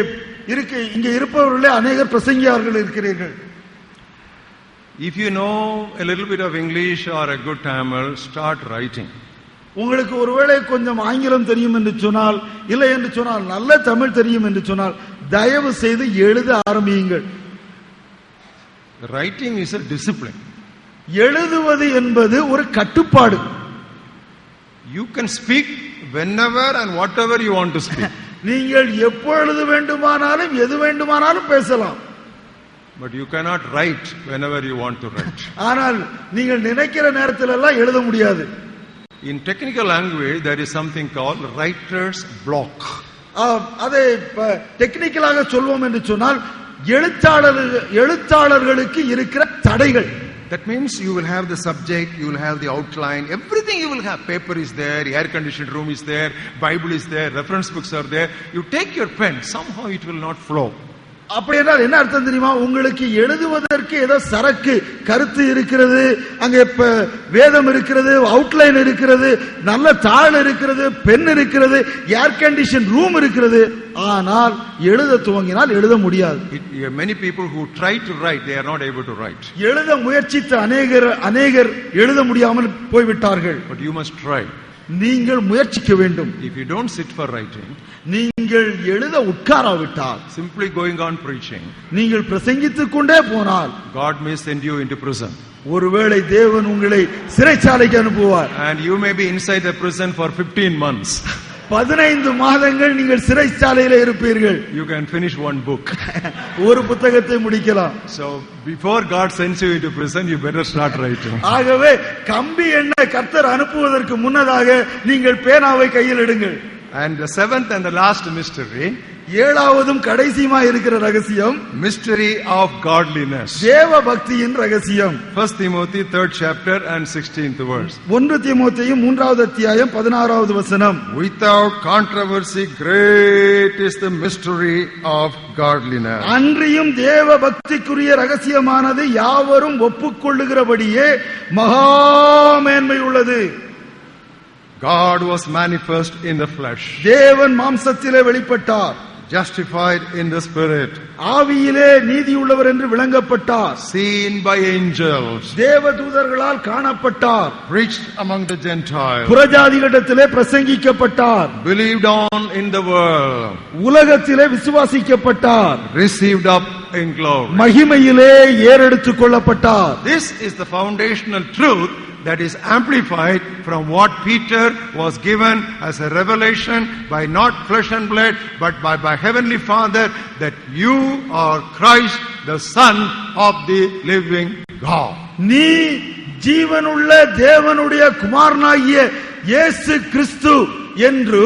இருப்பவர்களே அநேகர் பிரசங்கியார்கள் இருக்கிறீர்கள். If you know a little bit of English or a good Tamil, start writing. உங்களுக்கு ஒருவேளை கொஞ்சம் ஆங்கிலம் தெரியும் என்று சொன்னால், இல்லை என்று சொன்னால் நல்ல தமிழ் தெரியும் என்று சொன்னால் தயவு செய்து எழுத ஆரம்பியுங்கள். Writing is a discipline. எழுதுவது என்பது ஒரு கட்டுப்பாடு. You can speak whenever and whatever you want to speak. நீங்கள் எப்பொழுது வேண்டுமானாலும் எது வேண்டுமானாலும் பேசலாம். But you cannot write whenever you want to write. ஆனால் நீங்கள் நினைக்கிற நேரத்தில் எல்லாம் எழுத முடியாது. In technical language there is something called writer's block. அதை டெக்னிக்கலாக சொல்வோம் என்று சொன்னால் எழுத்தாளர்களுக்கு இருக்கிற தடைகள். That means you will have the subject, you will have the outline, everything you will have. Paper is there, air conditioned room is there, Bible is there, reference books are there. You take your pen, somehow it will not flow. அப்படி என்றால் என்ன அர்த்தம் தெரியுமா? உங்களுக்கு எழுதுவதற்கு ஏதோ சரக்கு கருத்து இருக்கிறது, அங்க வேதம் இருக்கிறது, அவுட்லைன் இருக்கிறது, நல்ல தாள் இருக்கிறது, பென் இருக்கிறது, ஏர் கண்டிஷன் ரூம் இருக்கிறது. ஆனால் எழுத துவங்கினால் எழுத முடியாது. Many people who try to write, they are not able to write. எழுத முயற்சித்த அநேகர் எழுத முடியாமல் போய்விட்டார்கள். But you must try. நீங்கள் முயற்சிக்க வேண்டும். If you don't sit for writing, நீங்கள் எழுத உட்காராவிட்டால், simply going on preaching, நீங்கள் பிரசங்கித்துக் கொண்டே போனால், God may send you into prison. ஒருவேளை தேவன் உங்களை சிறைச்சாலைக்கு அனுப்புவார். And you may be inside the prison for 15 months. 15 மாதங்கள் நீங்கள் சிறைச்சாலையில இருப்பீர்கள். You can finish one book. ஒரு புத்தகத்தை முடிக்கலாம். So before God sends you into prison, you better start writing. ஆகவே கம்பி என்ன கர்த்தர் அனுப்புவதற்கு முன்னதாக நீங்கள் பேனாவை கையில் எடுங்கள். And the 7th and the last mystery, ஏழாவதும் கடைசியுமா இருக்கிற ரகசியம், mystery of godliness. தேவ பக்தியின் ரகசியம். 1 Timothy 3rd chapter and 16th verse. 1 தீமோத்தேயு 3வது அத்தியாயம் 16வது வசனம். Without controversy, great is the mystery of godliness. அன்றியும் தேவ பக்திக்குரிய ரகசியமானது யாவரும் ஒப்புக்கொள்ளுகிறபடியே மகா மேன்மை உள்ளது. God was manifest in the flesh. தேவன் மாம்சத்திலே வெளிப்பட்டார். Justified in the spirit. ஆவியிலே நீதியுள்ளவர் என்று விளங்கப்பட்டார். Seen by angels. தேவதூதர்களால் காணப்பட்டார். Preached among the Gentiles. புறஜாதிகளிடத்திலே பிரசங்கிக்கப்பட்டார். Believed on in the world. உலகத்திலே விசுவாசிக்கப்பட்டார். Received up in glory. மகிமையிலே ஏறெடுத்துக் கொள்ளப்பட்டார். This is the foundational truth that is amplified from what Peter was given as a revelation by not flesh and blood but by Heavenly Father, that you are Christ, the Son of the living God. நீ ஜீவனுள்ள தேவனுடைய குமாரனாகிய இயேசு கிறிஸ்து என்று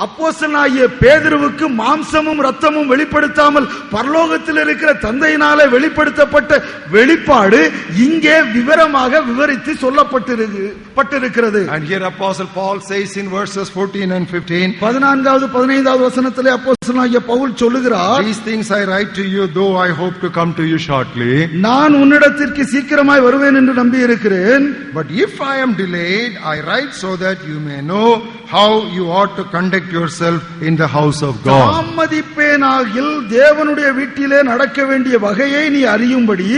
அப்போஸ்தலனாகிய பேதுருவுக்கு மாம்சமும் இரத்தமும் வெளிப்படுத்தாமல் பரலோகத்தில் இருக்கிற தந்தையினாலே வெளிப்படுத்தப்பட்ட வெளிப்பாடு இங்கே விவரமாக விவரித்து சொல்லப்பட்டிருக்கிறது. And here Apostle Paul says in verses 14 and 15, 14வது 15வது வசனத்திலே அப்போஸ்தலனாகிய பவுல் சொல்லுகிறார், these things I write to you, though I hope to come to you shortly. நான் உன்னிடத்திற்கு சீக்கிரமாய் வருவேன் என்று நம்பி இருக்கிறேன். But if I am delayed, I write so that you may know how you ought to conduct yourself in the house of God. தாமதிப்பேனாகில் தேவனுடைய வீட்டிலே நடக்க வேண்டிய வகையை நீ அறியும்படி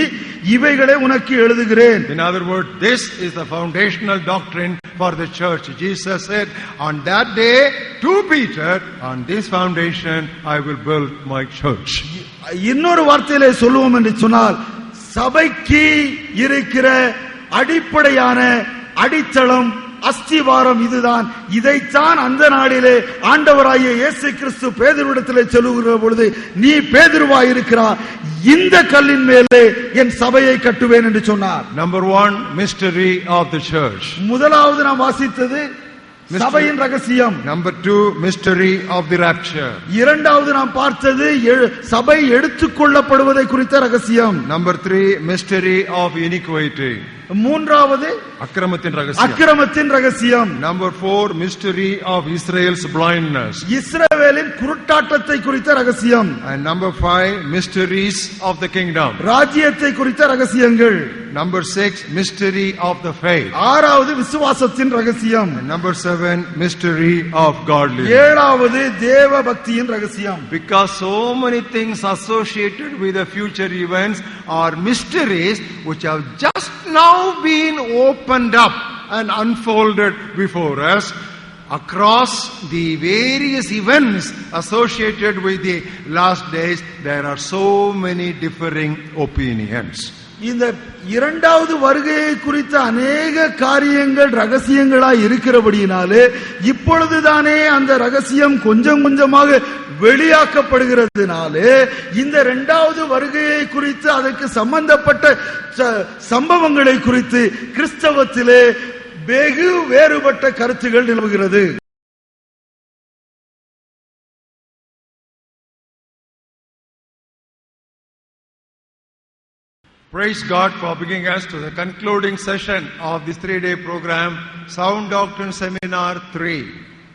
இவைகளை உனக்கு எழுதுகிறேன். In other words, this is the foundational doctrine for the church. Jesus said, on that day to Peter, on this foundation I will build my church. இன்னொரு வார்த்தையிலே சொல்லுவோம் என்று சொன்னால், சபைக்கு இருக்கிற அடிப்படையான அடித்தளம் அஸ்திவாரம் இதுதான். இதைத்தான் அந்த நாளிலே ஆண்டவராகிய இயேசு கிறிஸ்து பேதுருவிடத்திலே சொல்லுகிற பொழுது, நீ பேதுருவாய் இருக்கிறாய், இந்த கல்லின் மேலே என் சபையை கட்டுவேன் என்று சொன்னார். Number 1, mystery of the church. முதலாவது நாம் வாசித்தது சபையின் ரகசியம். Number 2, mystery of the rapture. இரண்டாவது நாம் பார்த்தது சபை எடுத்துக்கொள்ளப்படுவதை குறித்த ரகசியம். Number 3, mystery of iniquity. மூன்றாவது அக்கிரமத்தின் ரகசியம். Number 4, mystery of Israel's blindness. இஸ்ரவேலின் குருட்டாட்டத்தை குறித்த ரகசியம். And number 5, mysteries of the kingdom. ராஜ்யத்தை குறித்த ரகசியங்கள். Number 6, mystery of the faith. ஆறாவது விசுவாசத்தின் ரகசியம். And number 7, mystery of godliness. ஏழாவது தேவ பக்தியின் ரகசியம். Because so many things associated with the future events are mysteries which have just now been opened up and unfolded before us. Across the various events associated with the last days, there are so many differing opinions. இந்த இரண்டாவது வருகையை குறித்த அநேக காரியங்கள் ரகசியங்களாய் இருக்கிறபடியினாலே இப்பொழுதுதானே அந்த ரகசியம் கொஞ்சம் கொஞ்சமாக வெளியாக்கப்படுகிறதுனாலே இந்த இரண்டாவது வருகையை குறித்து அதற்கு சம்பந்தப்பட்ட சம்பவங்களை குறித்து கிறிஸ்தவத்திலே வெகு வேறுபட்ட கருத்துகள் நிலவுகிறது. Praise God for bringing us to the concluding session of this 3-day program, Sound Doctrine Seminar 3.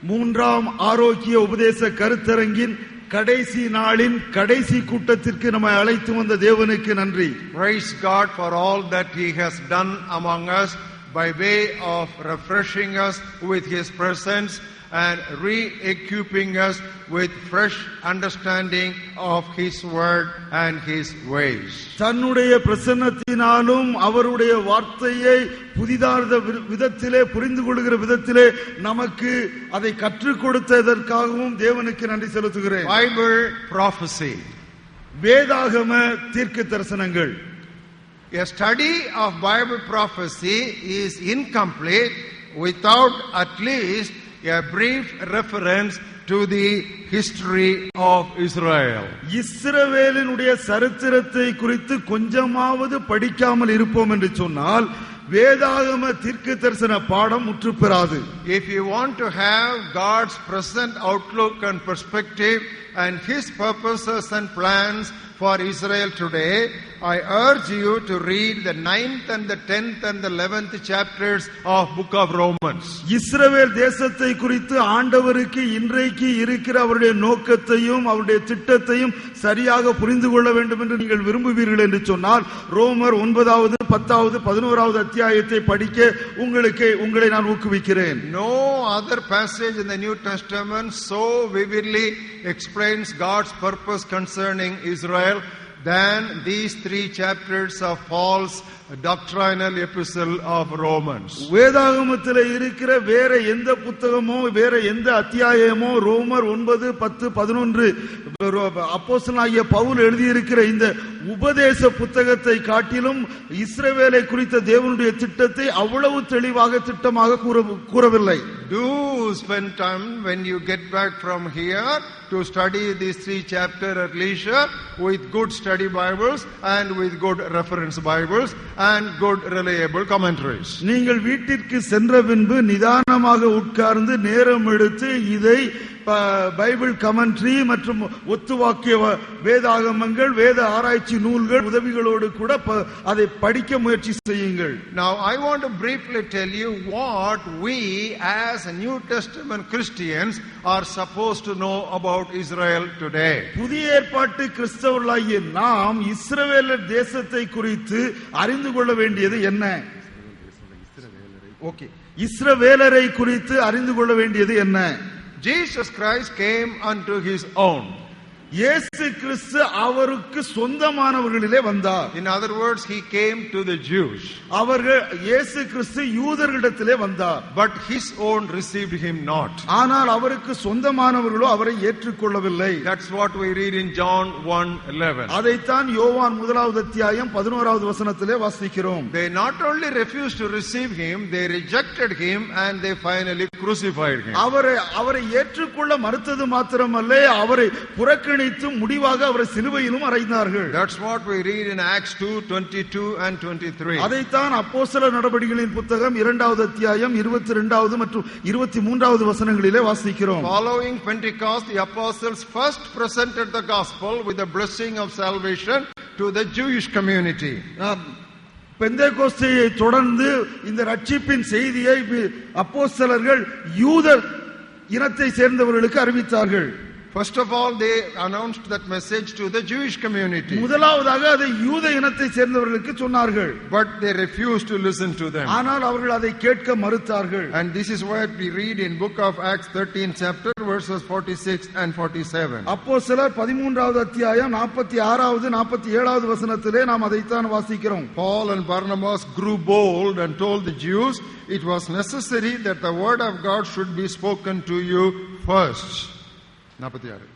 மூன்றாம் ஆரோக்கிய உபதேச கருத்தரங்கின் கடைசி நாளின் கடைசி கூட்டத்திற்கு நம்மை அழைத்து வந்த தேவனுக்கு நன்றி. Praise God for all that He has done among us by way of refreshing us with His presence and re-equipping us with fresh understanding of His word and His ways. தன்னுடைய பிரசன்னத்தினாலும் அவருடைய வார்த்தையை புதிதான விதத்திலே புரிந்து கொள்கிற விதத்திலே நமக்கு அதை கற்றுக் கொடுத்ததற்காகவும் தேவனுக்கு நன்றி செலுத்துகிறேன். Bible prophecy. வேதாகம தீர்க்க தரிசனங்கள். A study of Bible prophecy is incomplete without at least a brief reference to the history of Israel. இஸ்ரவேலினுடைய சரித்திரத்தை குறித்து கொஞ்சமாவது படிக்காமல் இருப்போம் என்று சொன்னால் வேதாகம தீர்க்க தரிசன பாடம் முற்றுப்பெறாது. If you want to have God's present outlook and perspective and His purposes and plans for Israel today, I urge you to read the 9th and the 10th and the 11th chapters of book of Romans. இஸ்ரவேல் தேசத்தை குறித்து ஆண்டவருக்கு இன்றைக்கு இருக்கிற அவருடைய நோக்கத்தையும் அவருடைய திட்டத்தையும் சரியாக புரிந்து கொள்ள வேண்டும் என்று நீங்கள் விரும்புவீர்கள் என்று சொன்னால் ரோமர் 9வது 10வது 11வது அத்தியாயத்தை படிக்க உங்களை நான் ஊக்குவிக்கிறேன். No other passage in the New Testament so vividly explains God's purpose concerning Israel than these 3 chapters of Paul's doctrinal epistle of Romans. வேதாகமத்தில் இருக்கிற வேற எந்த புத்தகமோ வேற எந்த அத்தியாயமோ ரோமர் 9, 10, 11 அப்போஸ்தலனாகிய பவுல் எழுதியிருக்கிற இந்த உபதேச புத்தகத்தை காட்டிலும் இஸ்ரவேலை குறித்த தேவனுடைய திட்டத்தை அவ்வளவு தெளிவாக திட்டமாக கூறவில்லை. do spend time when you get back from here to study these 3 chapters at leisure with good study Bibles and with good reference Bibles and good reliable commentaries. நீங்கள் வீட்டிற்கு சென்ற பின்பு நிதானமாக உட்கார்ந்து நேரம் எடுத்து இதை பைபிள் கமெண்ட்ரி மற்றும் ஒத்துவாக்கிய வேதாகமங்கள் வேத ஆராய்ச்சி நூல்கள் உதவிகளோடு கூட அதை படிக்க முயற்சி செய்யுங்கள். Now I want to briefly tell you what we as New Testament Christians are supposed to know about Israel today. புதிய ஏற்பாட்டு கிறிஸ்தவர்களாகிய நாம் இஸ்ரவேலர் தேசத்தை குறித்து அறிந்து கொள்ள வேண்டியது என்ன? ஓகே, இஸ்ரவேலரை குறித்து அறிந்து கொள்ள வேண்டியது என்ன? Jesus Christ came unto his own. இயேசு கிறிஸ்து அவருக்கு சொந்தமானவர்களிலே வந்தார். In other words, he came to the Jews. அவர்கள் இயேசு கிறிஸ்து யூதர்களிடத்திலே வந்தார். But his own received him not. ஆனால் அவருக்கு சொந்தமானவர்களோ அவரை ஏற்றுக்கொள்ளவில்லை. That's what we read in John 1:11. அதைத்தான் யோவான் 1வது அத்தியாயம் 11வது வசனத்திலே வாசிக்கிறோம். They not only refused to receive him, they rejected him and they finally crucified him. அவரை ஏற்றுக்கொள்ள மறுத்தது மாத்திரமல்ல, அவரை புறக்கணி முடிவாக அவரை சிலுவையிலும் அறைந்தார்கள். That's what we read in Acts 2:22 and 23. அதைத்தான் அப்போஸ்தலர் நடபடிகளின் புத்தகம் 2வது அத்தியாயம் 22வது மற்றும் 23வது வசனங்களிலே வாசிக்கிறோம். Following Pentecost, the apostles first presented the gospel with the blessing of salvation to the Jewish community. பெந்தேகோஸ்தையை தொடர்ந்து இந்த ரட்சிப்பின் செய்தியை அப்போஸ்தலர்கள் யூத இனத்தை சேர்ந்தவர்களுக்கு அறிவித்தார்கள். First of all, they announced that message to the Jewish community. முதலாவதாக அதை யூத இனத்தை சேர்ந்தவர்களுக்கு சொன்னார்கள். But they refused to listen to them. ஆனால் அவர்கள் அதை கேட்க மறுத்தார்கள். And this is what we read in book of Acts 13 chapter verses 46 and 47. அப்போஸ்தலர் 13வது அத்தியாயம் 46வது 47வது வசனத்திலே நாம் அதைத்தான் வாசிக்கிறோம். Paul and Barnabas grew bold and told the Jews it was necessary that the word of God should be spoken to you first. 46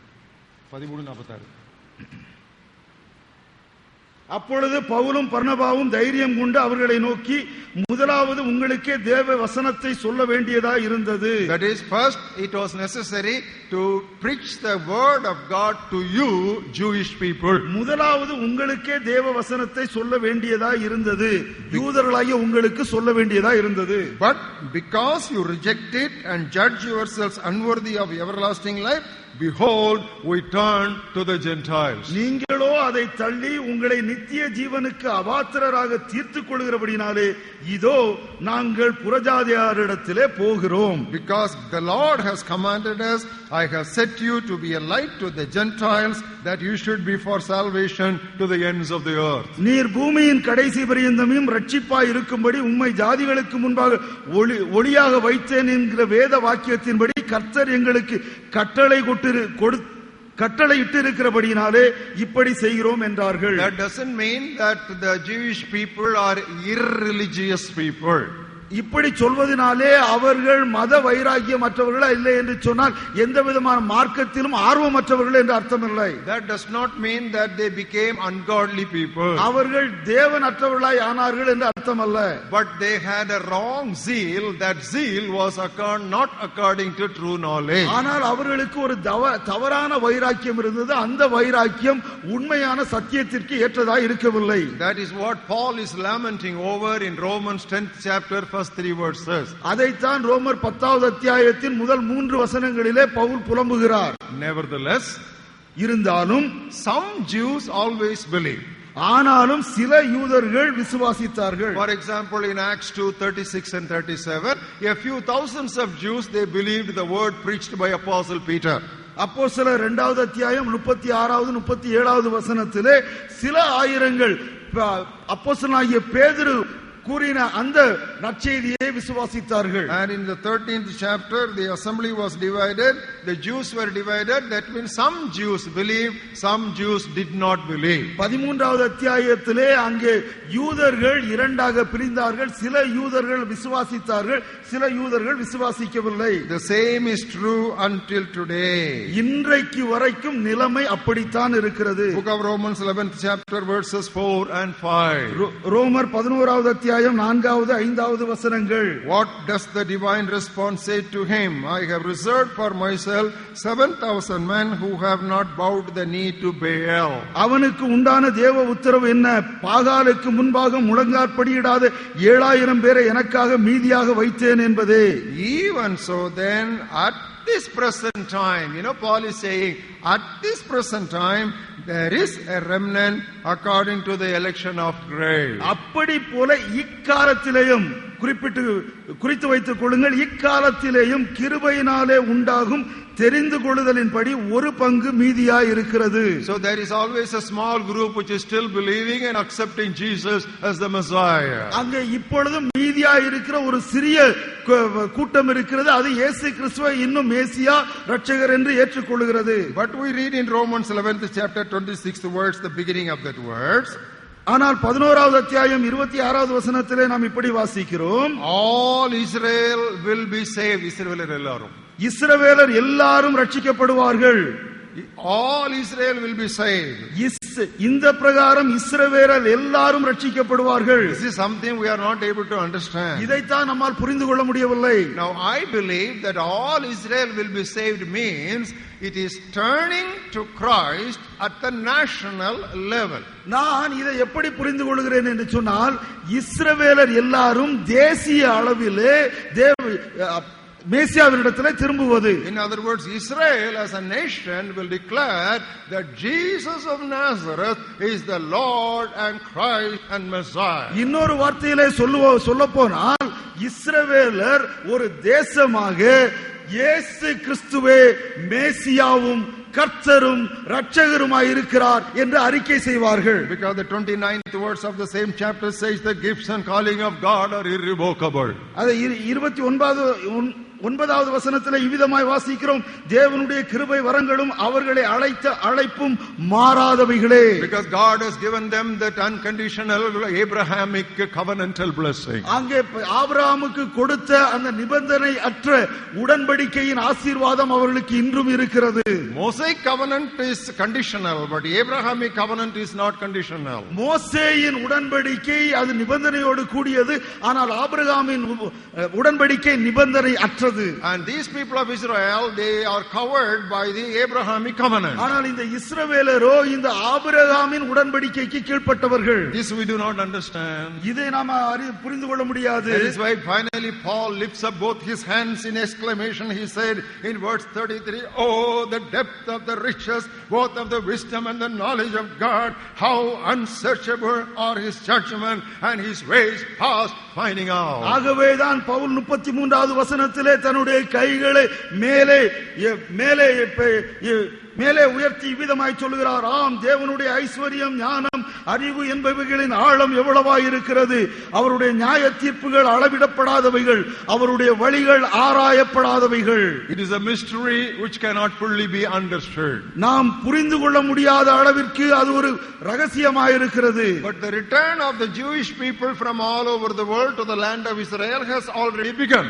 அப்பொழுது பவுலும் பர்னபாவும் தைரியம் கொண்டு அவர்களை நோக்கி முதலாவது உங்களுக்கே தேவ வசனத்தை சொல்ல வேண்டியதா இருந்தது. That is, first it was necessary to preach the word of God to you Jewish people. முதலாவது உங்களுக்கே தேவ வசனத்தை சொல்ல வேண்டியதா இருந்தது, யூதர்களாகிய உங்களுக்கு சொல்ல வேண்டியதா இருந்தது. But because you reject it and judge yourselves unworthy of everlasting life, behold, we turn to the Gentiles. நீங்களோ அதை தள்ளி உங்களை நித்திய ஜீவனுக்கு அபாத்திரராக தீர்த்துக் கொள்கிறபடினாலே இதோ நாங்கள் புறஜாதியாரிடத்திலே போகிறோம். Because the Lord has commanded us, I have set you to be a light to the Gentiles, that you should be for salvation to the ends of the earth. நீர் பூமியின் கடைசி பரியந்தமும் ரட்சிப்பாய் இருக்கும்படி உம்மை ஜாதிகளுக்கு முன்பாக ஒளியாக வைத்தேன் என்கிற வேத வாக்கியத்தின்படி கர்த்தர் எங்களுக்கு கட்டளையிட்டு இருக்கிறபடினாலே இப்படி செய்கிறோம் என்றார்கள். That doesn't mean that the Jewish people are irreligious people. இப்படி சொல்வதனாலே அவர்கள் மத வைராகியமற்றவர்களா இல்லை என்று சொன்னால் எந்த விதமான மார்க்கத்திலும் ஆர்வமற்றவர்கள் என்று அர்த்தம் இல்லை. That does not mean that they became ungodly people. அவர்கள் தேவனற்றவர்களாய் ஆனார்கள் என்று அர்த்தம் அல்ல. But they had a wrong zeal. That zeal was not according to true knowledge. ஆனால் அவர்களுக்கு ஒரு தவறான வைராக்கியம் இருந்தது. அந்த வைராக்கியம் உண்மையான சத்தியத்திற்கு ஏற்றதாய் இருக்கவில்லை. That is what Paul is lamenting over in Romans 10th chapter first 3 verses. அதைத்தான் ரோமர் 10வது அத்தியாயத்தின் முதல் 3 வசனங்களிலே பவுல் புலம்புகிறார். Nevertheless, இருந்தாலும் some Jews always believe. ஆனாலும் சில யூதர்கள் விசுவாசித்தார்கள். For example, in Acts 2:36 and 37, a few thousands of Jews, they believed the word preached by Apostle Peter. அப்போஸ்தலர் 2வது அத்தியாயம் 36வது 37வது வசனத்திலே சில ஆயிரங்கள் அப்போஸ்தலனாகிய பேதுரு கூறின அந்த நற்செய்தியை விசுவாசித்தார்கள். And in the 13th chapter, the assembly was divided. The Jews were divided. That means some Jews believed, some Jews did not believe. 13வது அத்தியாயத்திலே அங்கே யூதர்கள் இரண்டாக பிரிந்தார்கள். சில யூதர்கள் விசுவாசித்தார்கள், சில யூதர்கள் விசுவாசிக்கவில்லை. The same is true until today. இன்றைக்கு வரைக்கும் நிலைமை அப்படித்தான் இருக்கிறது. Book of Romans 11th chapter verses 4 and 5. ரோமர் 11வது அத்தியாயம் அத்தியாயம் 4வது 5வது வசனங்கள். What does the divine response say to him? I have reserved for myself 7,000 men who have not bowed the knee to Baal. அவனுக்கு உண்டான தேவ உத்தரவு என்ன? பாகாலுக்கு முன்பாக முழங்காற்படியிடாத 7,000 பேரை எனக்காக மீதியாக வைத்தேன் என்பதே. Even so then, at this present time, Paul is saying, at this present time, there is a remnant according to the election of grace. அப்படி போல இக்காலத்திலேயும் குறித்து வைத்துக் கொள்ளுங்கள், இக்காலத்திலேயும் கிருபையினாலே உண்டாகும் தெரிந்து கொள்ளுதலின்படி ஒரு பங்கு மீதியாய் இருக்கிறது. So there is always a small group which is still believing and accepting Jesus as the Messiah. அங்கே இப்பொழுதும் மீதியாய் இருக்கிற ஒரு சிறிய கூட்டம் இருக்கிறது. அது இயேசு கிறிஸ்துவை இன்னும் மேசியா இரட்சகர் என்று ஏற்றுக்கொள்கிறது. But we read in Romans 11th chapter 26th verse, the beginning of that verse. ஆனால் 11வது அத்தியாயம் 26வது வசனத்திலே நாம் இப்படி வாசிக்கிறோம், all Israel will be saved. இஸ்ரவேலர் எல்லாரும் ரட்சிக்கப்படுவார்கள். all Israel will be saved. இந்த பிரகாரம் இஸ்ரவேலர் எல்லாரும் ரட்சிக்கப்படுவார்கள். This is something we are not able to understand. இதைத்தான் நம்மால் புரிந்து கொள்ள முடியவில்லை. Now I believe that all Israel will be saved means it is turning to Christ at the national level. நான் இதை எப்படி புரிந்து கொள்கிறேன் என்று சொன்னால், இஸ்ரவேலர் எல்லாரும் தேசிய அளவிலே மேசியாவினிடத்திலே திரும்புவது. In other words, Israel as a nation will declare that Jesus of Nazareth is the Lord and Christ and Messiah. இன்னொரு வார்த்தையிலே சொல்ல போனால், இஸ்ரவேலர் ஒரு தேசமாக இயேசு கிறிஸ்துவே மேசியாவும் கர்த்தரும் இரட்சகருமாய் இருக்கிறார் என்று அறிக்கை செய்வார்கள். Because the 29th verse of the same chapter says the gifts and calling of God are irrevocable. அது 29வது வசனத்திலே இவ்விதமாய் வாசிக்கிறோம், தேவனுடைய கிருபை வரங்களும் அவர்களை அழைத்த அழைப்பும் மாறாதவைகளே. Because God has given them that unconditional Abrahamic covenantal blessing. அங்கே ஆபிரகாமுக்கு கொடுத்த அந்த நிபந்தனை அற்ற உடன்படிக்கையின் ஆசீர்வாதம் அவர்களுக்கு இன்றும் இருக்கிறது. Mosaic covenant is conditional, but Abrahamic covenant is not conditional. மோசேயின் உடன்படிக்கை அது நிபந்தனையோடு கூடியது, ஆனால் ஆபிரகாமின் உடன்படிக்கை நிபந்தனை அற்றது. And these people of Israel, they are covered by the Abrahamic covenant. ஆனால் இந்த இஸ்ரவேலரோ இந்த ஆபிரகாமின் உடன்படிக்கைக்கு கீழ்ப்பட்டவர்கள். This we do not understand. இதை நாம் புரிந்து கொள்ள முடியாது. That is why finally Paul lifts up both his hands in exclamation. He said in verse 33, oh, the depth of the riches, both of the wisdom and the knowledge of God, how unsearchable are his judgment and his ways past finding out. ஆகவேதான் பவுல் 33வது வசனத்திலே தன்னுடைய கைகளை மேலே மேலே உயர்த்தி விதமாய் சொல்கிறார், ஆம், தேவனுடைய ஐஸ்வர்யம், ஞானம், அறிவு என்பவைகளின் ஆழம் எவ்வளவாய் இருக்கிறது. அவருடைய நியாய தீர்ப்புகள் அளவிடப்படாதவைகள், அவருடைய வழிகள் ஆராயப்படாதவைகள். It is a mystery which cannot fully be understood. நாம் புரிந்து கொள்ள முடியாத அளவிற்கு அது ஒரு ரகசியமாய் இருக்கிறது. But the return of the Jewish people from all over the world to the land of Israel has already begun.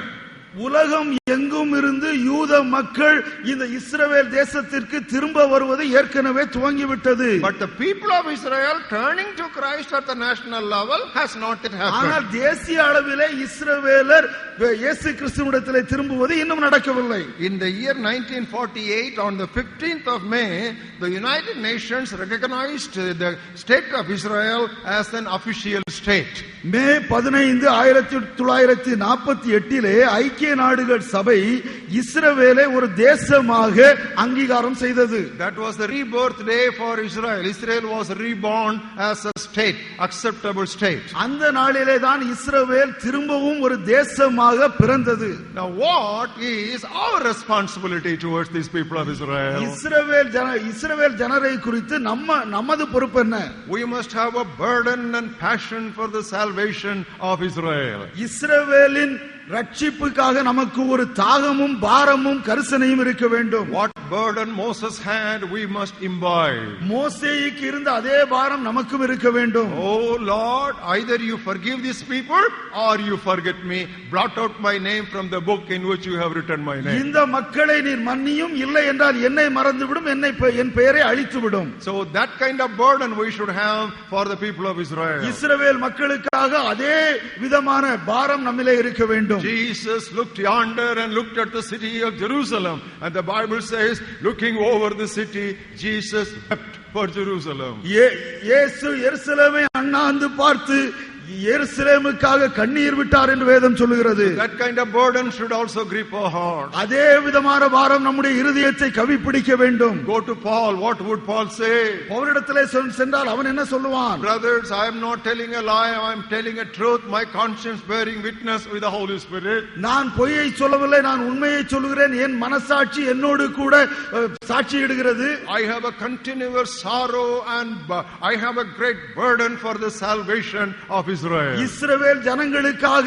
உலகம் எங்கும் இருந்து யூத மக்கள் இந்த இஸ்ரவேல் தேசத்திற்கு திரும்ப வருவது ஏற்கனவே துவங்கிவிட்டது. But the people of Israel turning to Christ at the national level has not yet happened. ஆனால் தேசிய அளவிலே இஸ்ரவேலர் இயேசு கிறிஸ்துவிடத்திலே திரும்புவது இன்னும் நடக்கவில்லை. In the year 1948, on the 15th of May, the United Nations recognized the state of Israel as an official state. மே 15 1948 ஐக்கிய நாடுகள் சபை இஸ்ரவேலை ஒரு தேசமாக அங்கீகாரம் செய்தது. That was the rebirth day for Israel. Israel was reborn as a state, acceptable state. அந்த நாளிலே தான் இஸ்ரவேல் திரும்பவும் ஒரு தேசமாக பிறந்தது. Now what is our responsibility towards these people of Israel? இஸ்ரவேல் ஜனரை குறித்து நமது பொறுப்பு என்ன? We must have a burden and passion for the salvation of Israel. இஸ்ரவேலின் ரட்சிப்புக்காக நமக்கு ஒரு தாகமும் பாரமும் கரிசனையும் இருக்க வேண்டும். What burden Moses had, we must imbibe. மோசேக்கு இருந்த அதே பாரம் நமக்கும் இருக்க வேண்டும். Oh Lord, either you forgive these people or you forget me. Blot out my name from the book in which you have written my name. இந்த மக்களை நீர் மன்னியும், இல்லை என்றால் என்னை மறந்துவிடும், என் பெயரை அழித்துவிடும். So that kind of burden we should have for the people of Israel. இஸ்ரவேல் மக்களுக்காக அதே விதமான பாரம் நம்மிலே இருக்க வேண்டும். Jesus looked yonder and looked at the city of Jerusalem, and the Bible says, looking over the city, Jesus wept for Jerusalem. இயேசு எருசலேமை அண்ணாந்து பார்த்து எருசலேமுக்காக கண்ணீர் விட்டார் என்று வேதம் சொல்லுகிறது. That kind of burden should also grip our heart. அதே விதமான பாரம் நம்முடைய இருதயத்தை கவிப்பிடிக்க வேண்டும். Go to Paul. What would Paul say? பவுலிடத்திலே சென்றால் அவன் என்ன சொல்லுவான்? Brothers, I am not telling a lie, I am telling a truth. My conscience bearing witness with the Holy Spirit. நான் பொய்யை சொல்லவில்லை, நான் உண்மையை சொல்கிறேன். என் மனசாட்சி என்னோடு கூட சாட்சியிடுகிறது. I have a continuous sorrow and I have a great burden for the salvation of Israel. இஸ்ரவேல் ஜனங்களுக்காக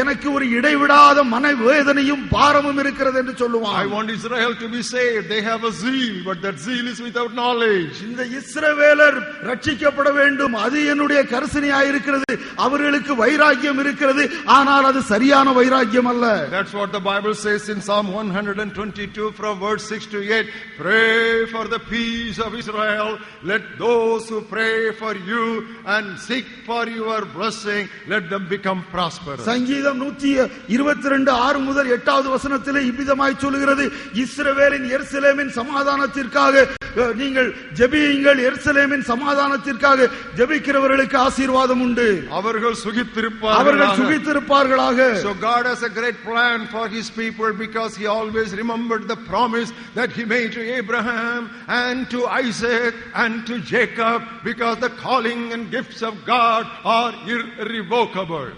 எனக்கு ஒரு இடைவிடாத மனவேதனையும் பாரமும் இருக்கிறது என்று சொல்லுவான். I want Israel to be saved. They have a zeal, but that zeal is without knowledge. இந்த இஸ்ரவேலர் ரட்சிக்கப்பட வேண்டும், அது என்னுடைய கரிசனையாய் இருக்கிறது. அவர்களுக்கு வைராக்கியம் இருக்கிறது, ஆனால் அது சரியான வைராக்கியம் அல்ல. That's what the Bible says in Psalm 122 from verse 6 to 8. Pray for the peace of Israel. Let those who pray for you and seek for your blessing, let them become prosperous. சங்கீதம் 122 6 முதல் 8வது வசனத்திலே இவ்விதமாய் சொல்கிறது, இஸ்ரவேலின் எருசலேமின் சமாதானத்திற்காக நீங்கள் ஜெபியுங்கள், எருசலேமின் சமாதானத்திற்காக ஜெபிக்கிறவர்களுக்கு ஆசீர்வாதம் உண்டு. அவர்கள் சுகித்திருப்பார்களாக. So God has a great plan for his people because he always remembered the promise that he made to Abraham and to Isaac and to Jacob, because the calling and gifts of God are irrevocable.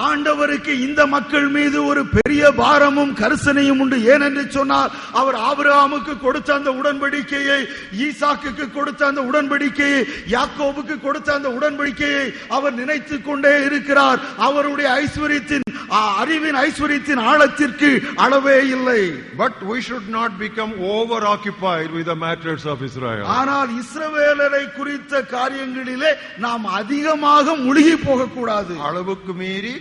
ஆண்டவருக்கு இந்த மக்கள் மீது ஒரு பெரிய பாரமும் கரிசனையும் உண்டு. ஏனென்று சொன்னால், அவர் ஆபிரகாமுக்கு கொடுத்த அந்த உடன்படிக்கையை, ஈசாக்குக்கு கொடுத்த அந்த உடன்படிக்கையை, யாக்கோபுக்கு கொடுத்த அந்த உடன்படிக்கையை அவர் நினைத்துக் கொண்டே இருக்கிறார். அவருடைய ஐஸ்வரியத்தின் அறிவின் ஐஸ்வரியத்தின் ஆழத்திற்கு அளவே இல்லை. But we should not become over occupied with the matters of Israel. ஆனால் இஸ்ரவேலரை குறித்த காரியங்களிலே நாம் அதிகமாக முழுகி போகக்கூடாது. அளவுக்கு மீறி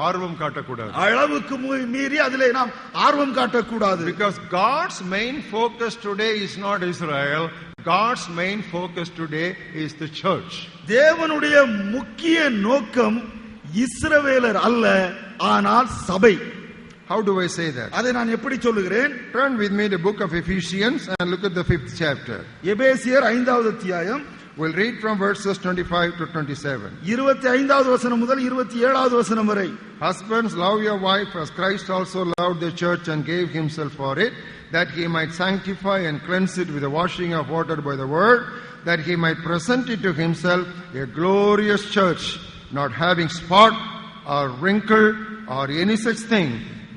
ஆர்வம் காட்டக்கூடாது. அளவுக்கு மீறி அதிலே நாம் ஆர்வம் காட்டக்கூடாது. Because God's main focus today is not Israel. God's main focus today is the church. தேவனுடைய முக்கிய நோக்கம் இஸ்ரவேலர் அல்ல, ஆனால் சபை. How do I say that? அதை நான் எப்படி சொல்லுகிறேன்? Turn with me to the book of Ephesians and look at the 5th chapter. எபேசியர் 5வது அத்தியாயம். We'll read from verses 25 to 27. 25வது வசனம் முதல் 27வது வசனம் வரை. Husbands, love your wife as Christ also loved the church and gave himself for it, that he might sanctify and cleanse it with the washing of water by the word, that he might present it to himself a glorious church, not having spot or wrinkle or any such thing,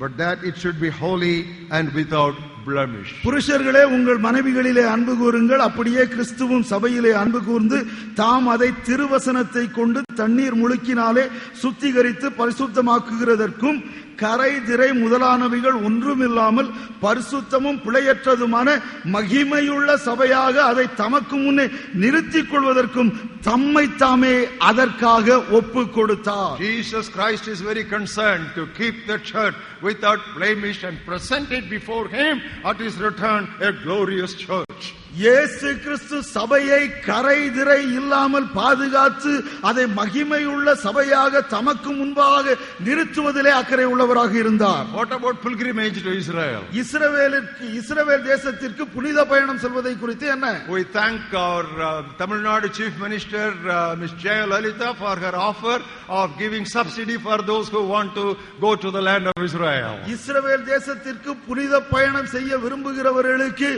but that it should be holy and without blemish. புருஷர்களே, உங்கள் மனைவிகளிலே அன்பு கூறுங்கள், அப்படியே கிறிஸ்துவும் சபையிலே அன்பு கூர்ந்து தாம் அதை திருவசனத்தை கொண்டு தண்ணீர் முழுக்கினாலே சுத்திகரித்து பரிசுத்தமாக்குகிறதற்கும் கரை திரை முதலானவைகள் ஒன்றுமில்லாமல் பரிசுத்தமும் பிழையற்றதுமான மகிமையுள்ள சபையாக அதை தமக்கு முன்னே நிறுத்திக் கொள்வதற்கும் தம்மை தாமே அதற்காக ஒப்பு கொடுத்தார். Jesus Christ is very concerned to keep the church without blemish and present it before him at his return a glorious church. இயேசு கிறிஸ்து சபையை கரை திரை இல்லாமல் பாதுகாத்து அதை மகிமையுள்ள சபையாக தமக்கு முன்பாக நிறுத்துவதிலே அக்கறை உள்ளவராக இருந்தார். What about pilgrimage to Israel? இஸ்ரவேல் தேசத்திற்கு புனித பயணம் செல்வதை குறித்து என்ன? We thank our Tamil Nadu Chief Minister Ms. Jayalalitha for her offer of giving subsidy for those who want to go to the land of Israel. இஸ்ரவேல் தேசத்திற்கு புனித பயணம் செய்ய விரும்புகிறவர்களுக்கு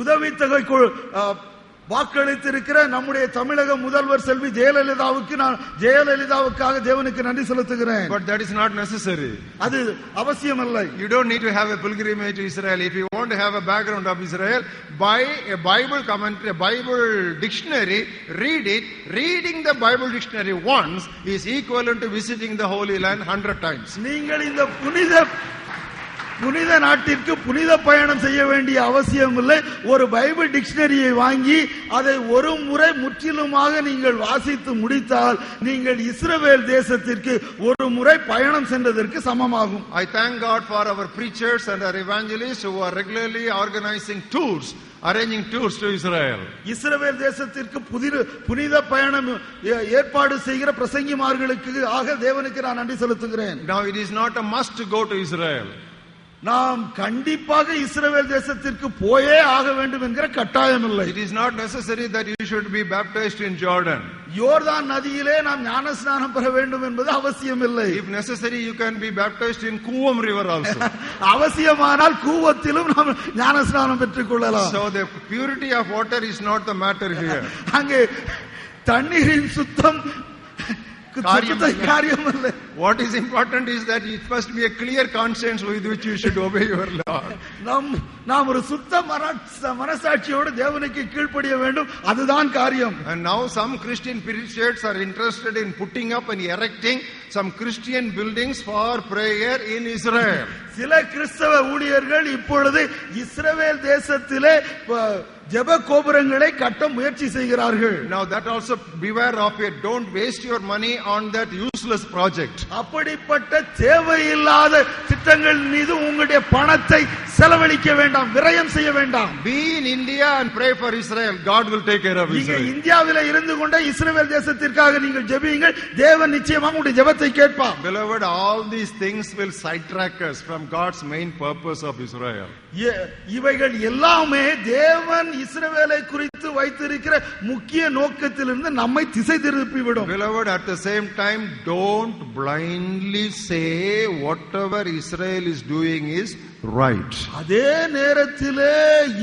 உதவித்தொகை வாக்களித்திருக்கிற நம்முடைய தமிழக முதல்வர் செல்வி ஜெயலலிதாவுக்கு நான் ஜெயலலிதாவுக்காக தேவனுக்கு நன்றி செலுத்துகிறேன். But that is not necessary. அது அவசியமில்லை. You don't need to have a pilgrimage to Israel. If you want to have a background of Israel, buy a Bible commentary, a Bible dictionary, read it. Reading the Bible dictionary once is equivalent to visiting the Holy Land 100 times. நீங்கள் இந்த புனித நாட்டிற்கு புனித பயணம் செய்ய வேண்டிய அவசியம் இல்லை. ஒரு பைபிள் டிக்ஷனரியை வாங்கி அதை ஒரு முறை முற்றிலுமாக நீங்கள் வாசித்து முடித்தால் நீங்கள் இஸ்ரவேல் தேசத்திற்கு ஒரு முறை பயணம் சென்றதற்கு சமமாகும். I thank God for our preachers and our evangelists who are regularly arranging tours to Israel. இஸ்ரவேல் தேசத்திற்கு புனித பயணம் ஏற்பாடு செய்கிற பிரசங்கிமார்களுக்கு ஆக தேவனுக்கு நான் நன்றி செலுத்துகிறேன். Now it is not a must to go to Israel. நாம் கண்டிப்பாக இஸ்ரவேல் தேசத்திற்கு போயே ஆக வேண்டும் என்கிற கட்டாயம் இல்லை. It is not necessary that you should be baptized in Jordan. யோர்தான் நதியிலே நாம் ஞானஸ்நானம் பெற வேண்டும் என்பது அவசியம் இல்லை. If necessary you can be baptized in Kuvam river also. அவசியமானால் கூவத்திலும் நாம் ஞானஸ்நானம் பெற்றுக் கொள்ளலாம். So the purity of water is not the matter here. அங்கே தண்ணீரின் சுத்தம் காரியம் அல்ல. What is important is that it must be a clear conscience with which you should obey your Lord. நாம் ஒரு சுத்த மனசாட்சியோடு தேவனுக்கு கீழ்ப்படிய வேண்டும். அதுதான் காரியம். And now some Christian preachers are interested in putting up and erecting some Christian buildings for prayer in Israel. சில கிறிஸ்தவ ஊழியர்கள் இப்பொழுது இஸ்ரவேல் தேசத்திலே ஜெப கோபுரங்களை கட்ட முயற்சி செய்கிறார்கள். Now that also beware of it. Don't waste your money on that useless project. அப்படிப்பட்ட தேவையில்லாத திட்டங்கள் மீது உங்களுடைய பணத்தை செலவழிக்க வேண்டாம், விரயம் செய்ய வேண்டாம். Be in India and pray for Israel. God will take care of Israel. நீங்க இந்தியாவிலே இருந்து கொண்ட இஸ்ரவேல் தேசத்திற்காக நீங்கள் ஜெபியுங்கள், தேவன் நிச்சயமாக உங்களுடைய ஜெபத்தை கேட்பார். Beloved, all these things will sidetrack us from God's main purpose of Israel. இவைகள் எல்லாமே தேவன் இஸ்ரவேலை குறித்து வைத்திருக்கிற முக்கிய நோக்கத்திலிருந்து நம்மை திசை திருப்பிவிடும். Beloved, at the same time, don't blindly say whatever Israel is doing is right. அதே நேரத்திலே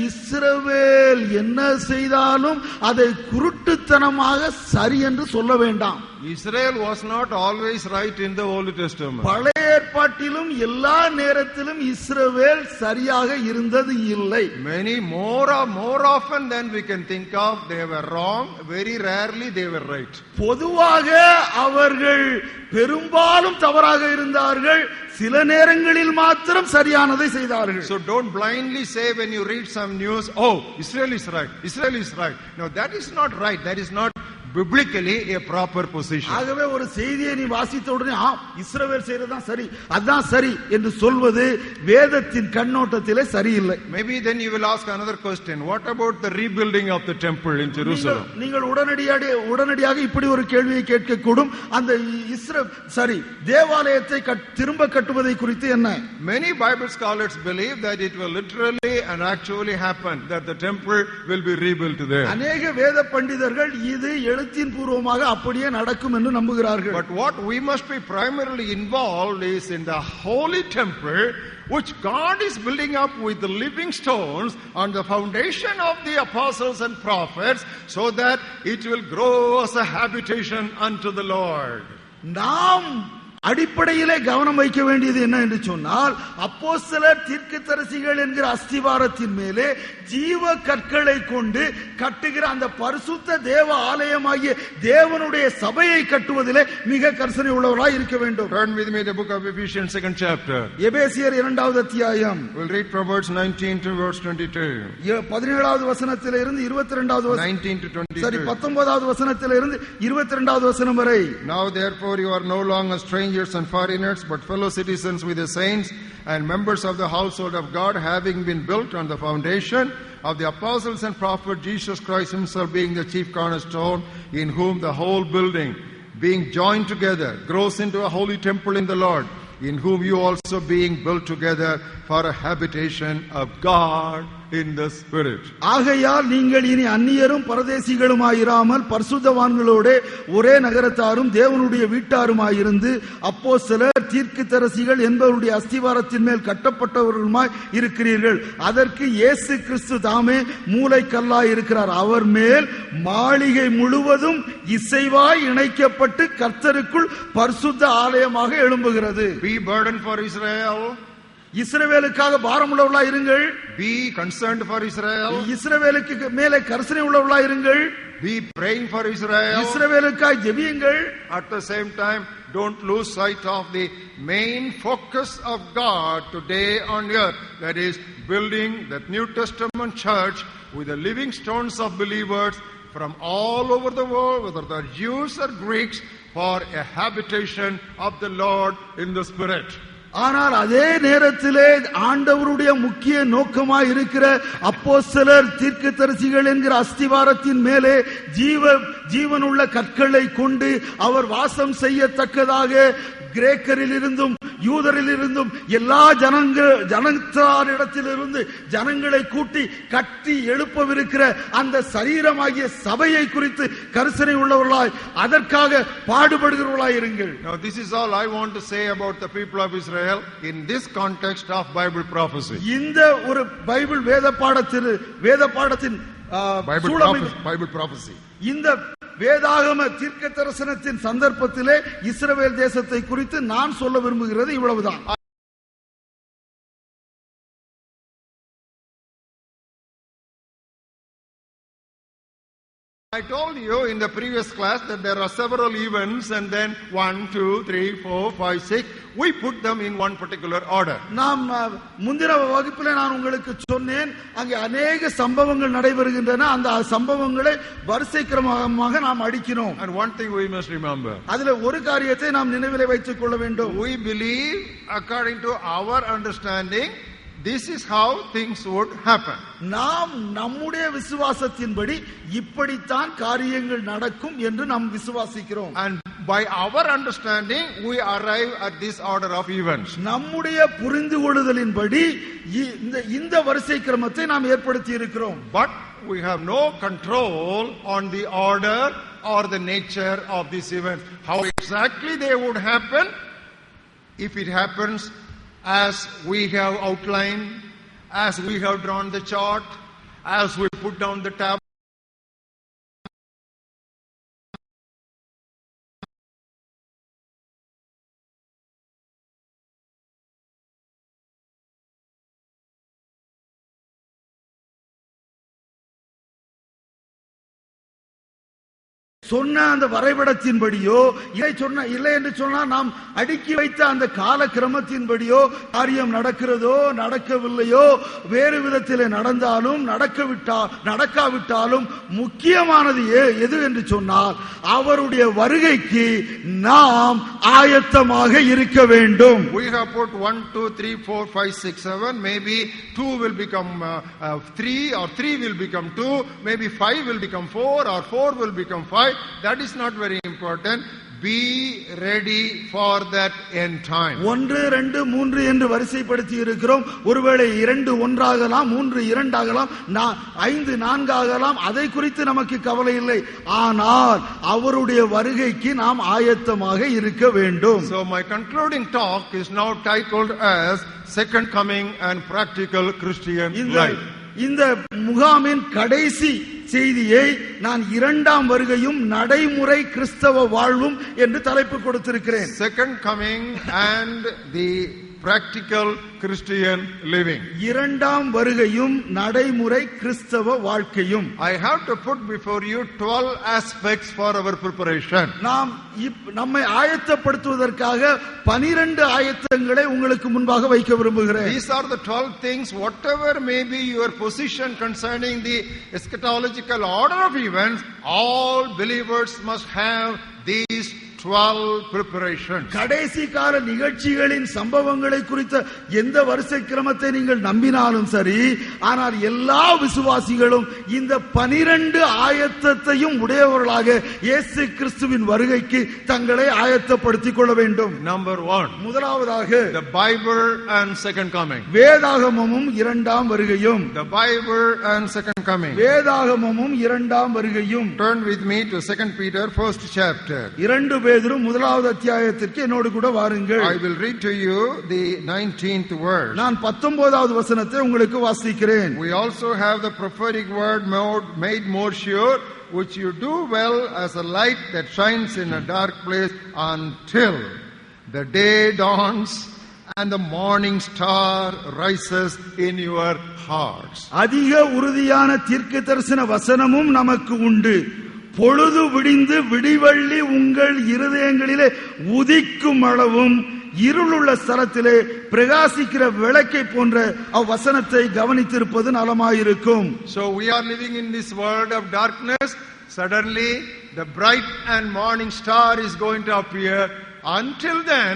இஸ்ரவேல் என்ன செய்தாலும் அதை குருட்டுத்தனமாக சரி என்று சொல்ல வேண்டாம். Israel was not always right in the Old Testament. பழைய ஏற்பாட்டிலும் எல்லா நேரத்திலும் இஸ்ரவேல் சரியாக இருந்தது இல்லை. Many more often than we can think of, they were wrong. Very rarely they were right. பொதுவாக அவர்கள் பெரும்பாலும் தவறாக இருந்தார்கள், சில நேரங்களில் மாத்திரம் சரியானதை செய்தார்கள். So don't blindly say when you read some news, oh, Israel is right, Israel is right. No, that is not right. That is not biblically a proper position. ஆகவே ஒரு செய்தியை நீ வாசித்த உடனே இஸ்ரவேல் செய்யறதுதான் சரி, அதான் சரி என்று சொல்வது வேதத்தின் கண்ணோட்டத்திலே சரியில்லை. Maybe then you will ask another question. What about the rebuilding of the temple in Jerusalem? நீங்கள் உடனடியாக இப்படி ஒரு கேள்வியை கேட்கக்கூடும். அந்த தேவாலயத்தை திரும்ப கட்டுவதை குறித்து என்ன? Many Bible scholars believe that it will literally and actually happen, that the temple will be rebuilt there. அநேக வேத பண்டிதர்கள் இது எழுத்தின் பூர்வமாக அப்படியே நடக்கும் என்று நம்புகிறார்கள். But what we must be primarily involved is in the holy temple which God is building up with the living stones on the foundation of the apostles and prophets, so that it will grow as a habitation unto the Lord. நாம் அடிப்படையிலே கவனம் வைக்க வேண்டியது என்ன என்று சொன்னால், அப்போஸ்தலர் தீர்க்கதரிசிகள் என்கிற அஸ்திவாரத்தின் மேலே ஜீவ கற்களை கொண்டு கட்டுகிற அந்த பரிசுத்த தேவ ஆலயமாகிய தேவனுடைய சபையை கட்டுவதிலே மிக கரிசனை உள்ளவராய் இருக்க வேண்டும். Turn with me the book of Ephesians 2nd chapter. எபேசியர் 2வது அத்தியாயம். We'll read from verse 19 to verse 22. 17வது வசனத்திலே இருந்து 22வது 19 to 22. சரி 19வது வசனத்திலே இருந்து 22வது வசனம் வரை. Now therefore you are no longer strangers and foreigners, but fellow citizens with the saints and members of the household of God, having been built on the foundation of the apostles and prophets, Jesus Christ himself being the chief cornerstone, in whom the whole building, being joined together, grows into a holy temple in the Lord, in whom you also being built together for a habitation of God in the Spirit. ஆகையால் நீங்கள் இனி அந்நியரும் பரதேசிகளுமாயிராமல் பரிசுத்தவான்களோடு ஒரே நகரத்தாரும் தேவனுடைய வீட்டாருமாயிருந்து அப்போஸ்தலர் தீர்க்கதரிசிகள் என்பவருடைய அஸ்திவாரத்தின் மேல் கட்டப்பட்டவர்களுமாய் இருக்கிறீர்கள். அதற்கு இயேசு கிறிஸ்து தாமே மூலைக்கல்லாய் இருக்கிறார். அவர் மேல் மாளிகை முழுவதும் இசைவாய் இணைக்கப்பட்டு கர்த்தருக்குள் பரிசுத்த ஆலயமாக எழும்புகிறது. Be burdened for Israel. இஸ்ரவேலுக்காக பாரமுள்ளவர்களாய் இருங்கள். Be concerned for Israel. இஸ்ரவேலுக்கு மேலே கரிசனை உள்ளவர்களாய் இருங்கள். Be praying for Israel. இஸ்ரவேலுக்காய் ஜெபியுங்கள். At the same time, don't lose sight of the main focus of God today on earth. That is building that New Testament church with the living stones of believers from all over the world, whether they're Jews or Greeks, for a habitation of the Lord in the Spirit. ஆனால் அதே நேரத்திலே ஆண்டவருடைய முக்கிய நோக்கமாய் இருக்கிற அப்போஸ்தலர் தீர்க்கதரிசிகள் என்கிற அஸ்திவாரத்தின் மேலே ஜீவனுள்ள கற்களை கொண்டு அவர் வாசம் செய்யத்தக்கதாக கிரேக்கரில் இருந்தும் யூதரில் இருந்தும் எல்லா ஜனத்தாரிடத்திலிருந்து ஜனங்களை கூட்டி கட்டி எழுப்பவிருக்கிற அந்த சரீரமாகிய சபையை குறித்து கரிசனை உள்ளவர்களாய் அதற்காக பாடுபடுகிறவர்களாய் இருங்கள். Now this is all I want to say about the people of Israel in this context of Bible prophecy. இந்த ஒரு பைபிள் வேத பாடத்தின் Bible prophecy. இந்த வேதாகம தீர்க்க தரிசனத்தின் சந்தர்ப்பத்திலே இஸ்ரவேல் தேசத்தை குறித்து நான் சொல்ல விரும்புகிறது இவ்வளவுதான். I told you in the previous class that there are several events and then 1, 2, 3, 4, 5, 6. We put them in one particular order. நாம் முந்தின வகுப்பிலே நான் உங்களுக்கு சொன்னேன் அங்கே अनेक சம்பவங்கள் நடைபெறுகின்றன. அந்த சம்பவங்களை வரிசை கிரமமாக நாம் அடிக்கிறோம். And one thing we must remember. அதிலே ஒரு காரியத்தை நாம் நினைவிலே வைத்துக் கொள்ள வேண்டும். We believe according to our understanding this is how things would happen. நாம் நம்முடைய விசுவாசத்தின்படி இப்படித்தான் காரியங்கள் நடக்கும் என்று நாம் விசுவாசிக்கிறோம். And by our understanding we arrive at this order of events. நம்முடைய புரிந்து கொள்ளுதலின்படி இந்த வரிசை கிரமத்தை நாம் ஏற்படுத்தி இருக்கிறோம். But we have no control on the order or the nature of these events. How exactly they would happen, if it happens as we have outlined, as we have drawn the chart, as we put down the tab. சொன்ன அந்த வரைபடத்தின்படியோ இல்லை என்று சொன்னால் நாம் அடுக்கி வைத்த அந்த கால கிரமத்தின்படியோ காரியம் நடக்கிறதோ நடக்கவில்லையோ வேறு விதத்தில் நடந்தாலும் நடக்காவிட்டாலும் முக்கியமானது எது என்று சொன்னால் அவருடைய வருகைக்கு நாம் ஆயத்தமாக இருக்க வேண்டும். We have put 1, 2, 3, 4, 5, 6, 7. Maybe 2 will become 3 or 3 will become 2. Maybe 5 will become 4 or 4 will become 5. That is not very important. Be ready for that end time. 1, 2, 3 என்று வரிசைப்படுத்தி இருக்கிறோம். ஒருவேளை 2 1 ஆகலாம், 3 2 ஆகலாம், 5 4 ஆகலாம். அதை குறித்து நமக்கு கவலை இல்லை. ஆனால் அவருடைய வருகைக்கு நாம் ஆயத்தமாக இருக்க வேண்டும். So my concluding talk is now titled as Second Coming and Practical Christian Life. இந்த முகாமின் கடைசி செய்தியை நான் இரண்டாம் வருகையும் நடைமுறை கிறிஸ்தவ வாழ்வும் என்று தலைப்பு கொடுத்திருக்கிறேன். Second coming and the practical Christian living. இரண்டாம் வருகையும் நடைமுறை கிறிஸ்தவ வாழ்க்கையும். I have to put before you 12 aspects for our preparation. நாம் நம்மை ஆயத்தப்படுத்துவதற்காக 12 ஆயத்தங்களை உங்களுக்கு முன்பாக வைக்க விரும்புகிறேன். These are the 12 things. Whatever may be your position concerning the eschatological order of events, all believers must have these 12 preparations. கடைசி கால நிகழ்ச்சிகளின் சம்பவங்களை குறித்த எந்த வரிசை கிரமத்தை நீங்கள் நம்பினாலும் சரி, ஆனால் எல்லா விசுவாசிகளும் இந்த 12 ஆயத்தத்தையும் உடையவர்களாக இயேசு கிறிஸ்துவின் வருகைக்கு தங்களை ஆயத்தப்படுத்திக் கொள்ள வேண்டும். Number 1, முதலாவதாக the Bible and second coming. வேதாகமமும் இரண்டாம் வருகையும். The Bible and second coming. வேதாகமமும் இரண்டாம் வருகையும். Turn with me to 2 Peter, first chapter. 2 பேதுரு முதலாவது அத்தியாயத்திற்கு என்னோடு கூட வாருங்கள். I will read to you the 19th verse. நான் 19வது வசனத்தை உங்களுக்கு வாசிக்கிறேன். We also have the prophetic word made more sure, which you do well as a light that shines in a dark place until the day dawns and the morning star rises in your hearts. அதிக உறுதியான தீர்க்க தரிசன வசனமும் நமக்கு உண்டு. பொழுது விடிந்து விடிவள்ளி உங்கள் இருதயங்களிலே உதிக்கும் அளவும் இருளுள்ள ஸ்தலத்திலே பிரகாசிக்கிற விளக்கை போன்ற அவ்வசனத்தை கவனித்திருப்பது நலமாயிருக்கும். So we are living in this world of darkness. Suddenly the bright and morning star is going to appear. Until then,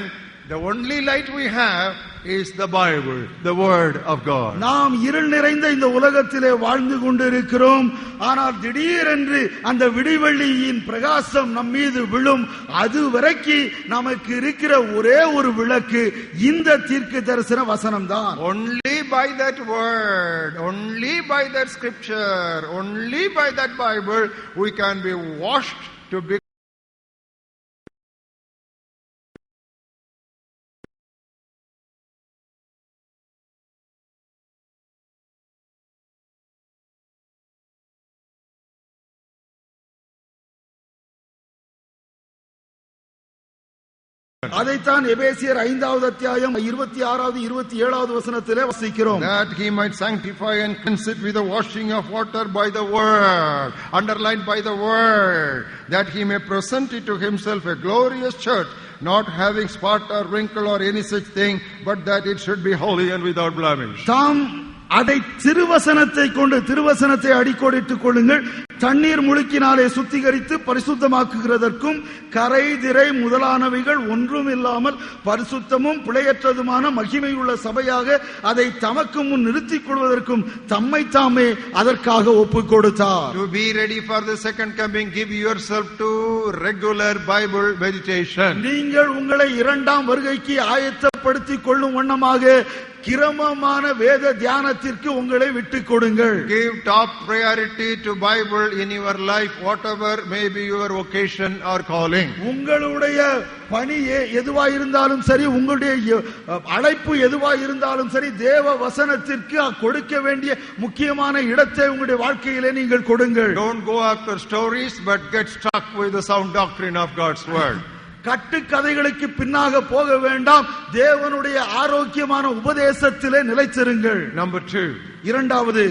the only light we have is the Bible, the word of God. நாம் இருள் நிறைந்த இந்த உலகத்திலே வாழ்ந்து கொண்டிருக்கிறோம். ஆனால் திடீரென்று அந்த விடிவெள்ளியின் பிரகாசம் நம் மீது விழும். அது வரைக்கும் நமக்கு இருக்கிற ஒரே ஒரு விளக்கு இந்த தீர்க்க தரிசன வசனம் தான். Only by that word, only by that scripture, only by that Bible we can be washed to be அதைத்தான் எபேசியர் 5வது அத்தியாயம் 26வது 27வது வசனத்திலே வாசிக்கிறோம். that he might sanctify and cleanse it with the washing of water by the word, underlined by the word, that he may present it to himself a glorious church, not having spot or wrinkle or any such thing, but that it should be holy and without blemish. தாம் அதை திருவசனத்தை கொண்டு திருவசனத்தை அடிக்கோடிட்டுக் கொள்ளுங்கள். தண்ணீர் முழுக்கினாலே சுத்திகரித்து பரிசுத்தமாக்குகிறதற்கும் கரை திரை முதலானவைகள் ஒன்றும் இல்லாமல் பரிசுத்தமும் பிழையற்றதுமான மகிமையுள்ள சபையாக அதை தமக்கு முன் நிறுத்திக் கொள்வதற்கும் தம்மை தாமே அதற்காக ஒப்புக் கொடுத்தார். To be ready for the second coming, give yourself to regular Bible meditation. நீங்கள் உங்களை இரண்டாம் வருகைக்கு ஆயத்தப்படுத்திக் கொள்ளும் வண்ணமாக கிரமமான வேத தியானத்திற்கு உங்களை விட்டுக் கொடுங்கள். Give top priority to Bible in your life, whatever may be your vocation or calling. உங்களுடைய பணி எதுவாயிருந்தாலும் சரி, உங்களுடைய அழைப்பு எதுவாயிருந்தாலும் சரி, தேவ வசனத்திற்கு கொடுக்க வேண்டிய முக்கியமான இடத்தை உங்களுடைய வாழ்க்கையிலே நீங்கள் கொடுங்கள். Don't go after stories, but get stuck with the sound doctrine of God's word. கட்டுக்கதைகளுக்கு பின்னாக போக வேண்டாம். தேவனுடைய ஆரோக்கியமான உபதேசத்திலே நிலைத்திருங்கள். Number 2, இரண்டாவது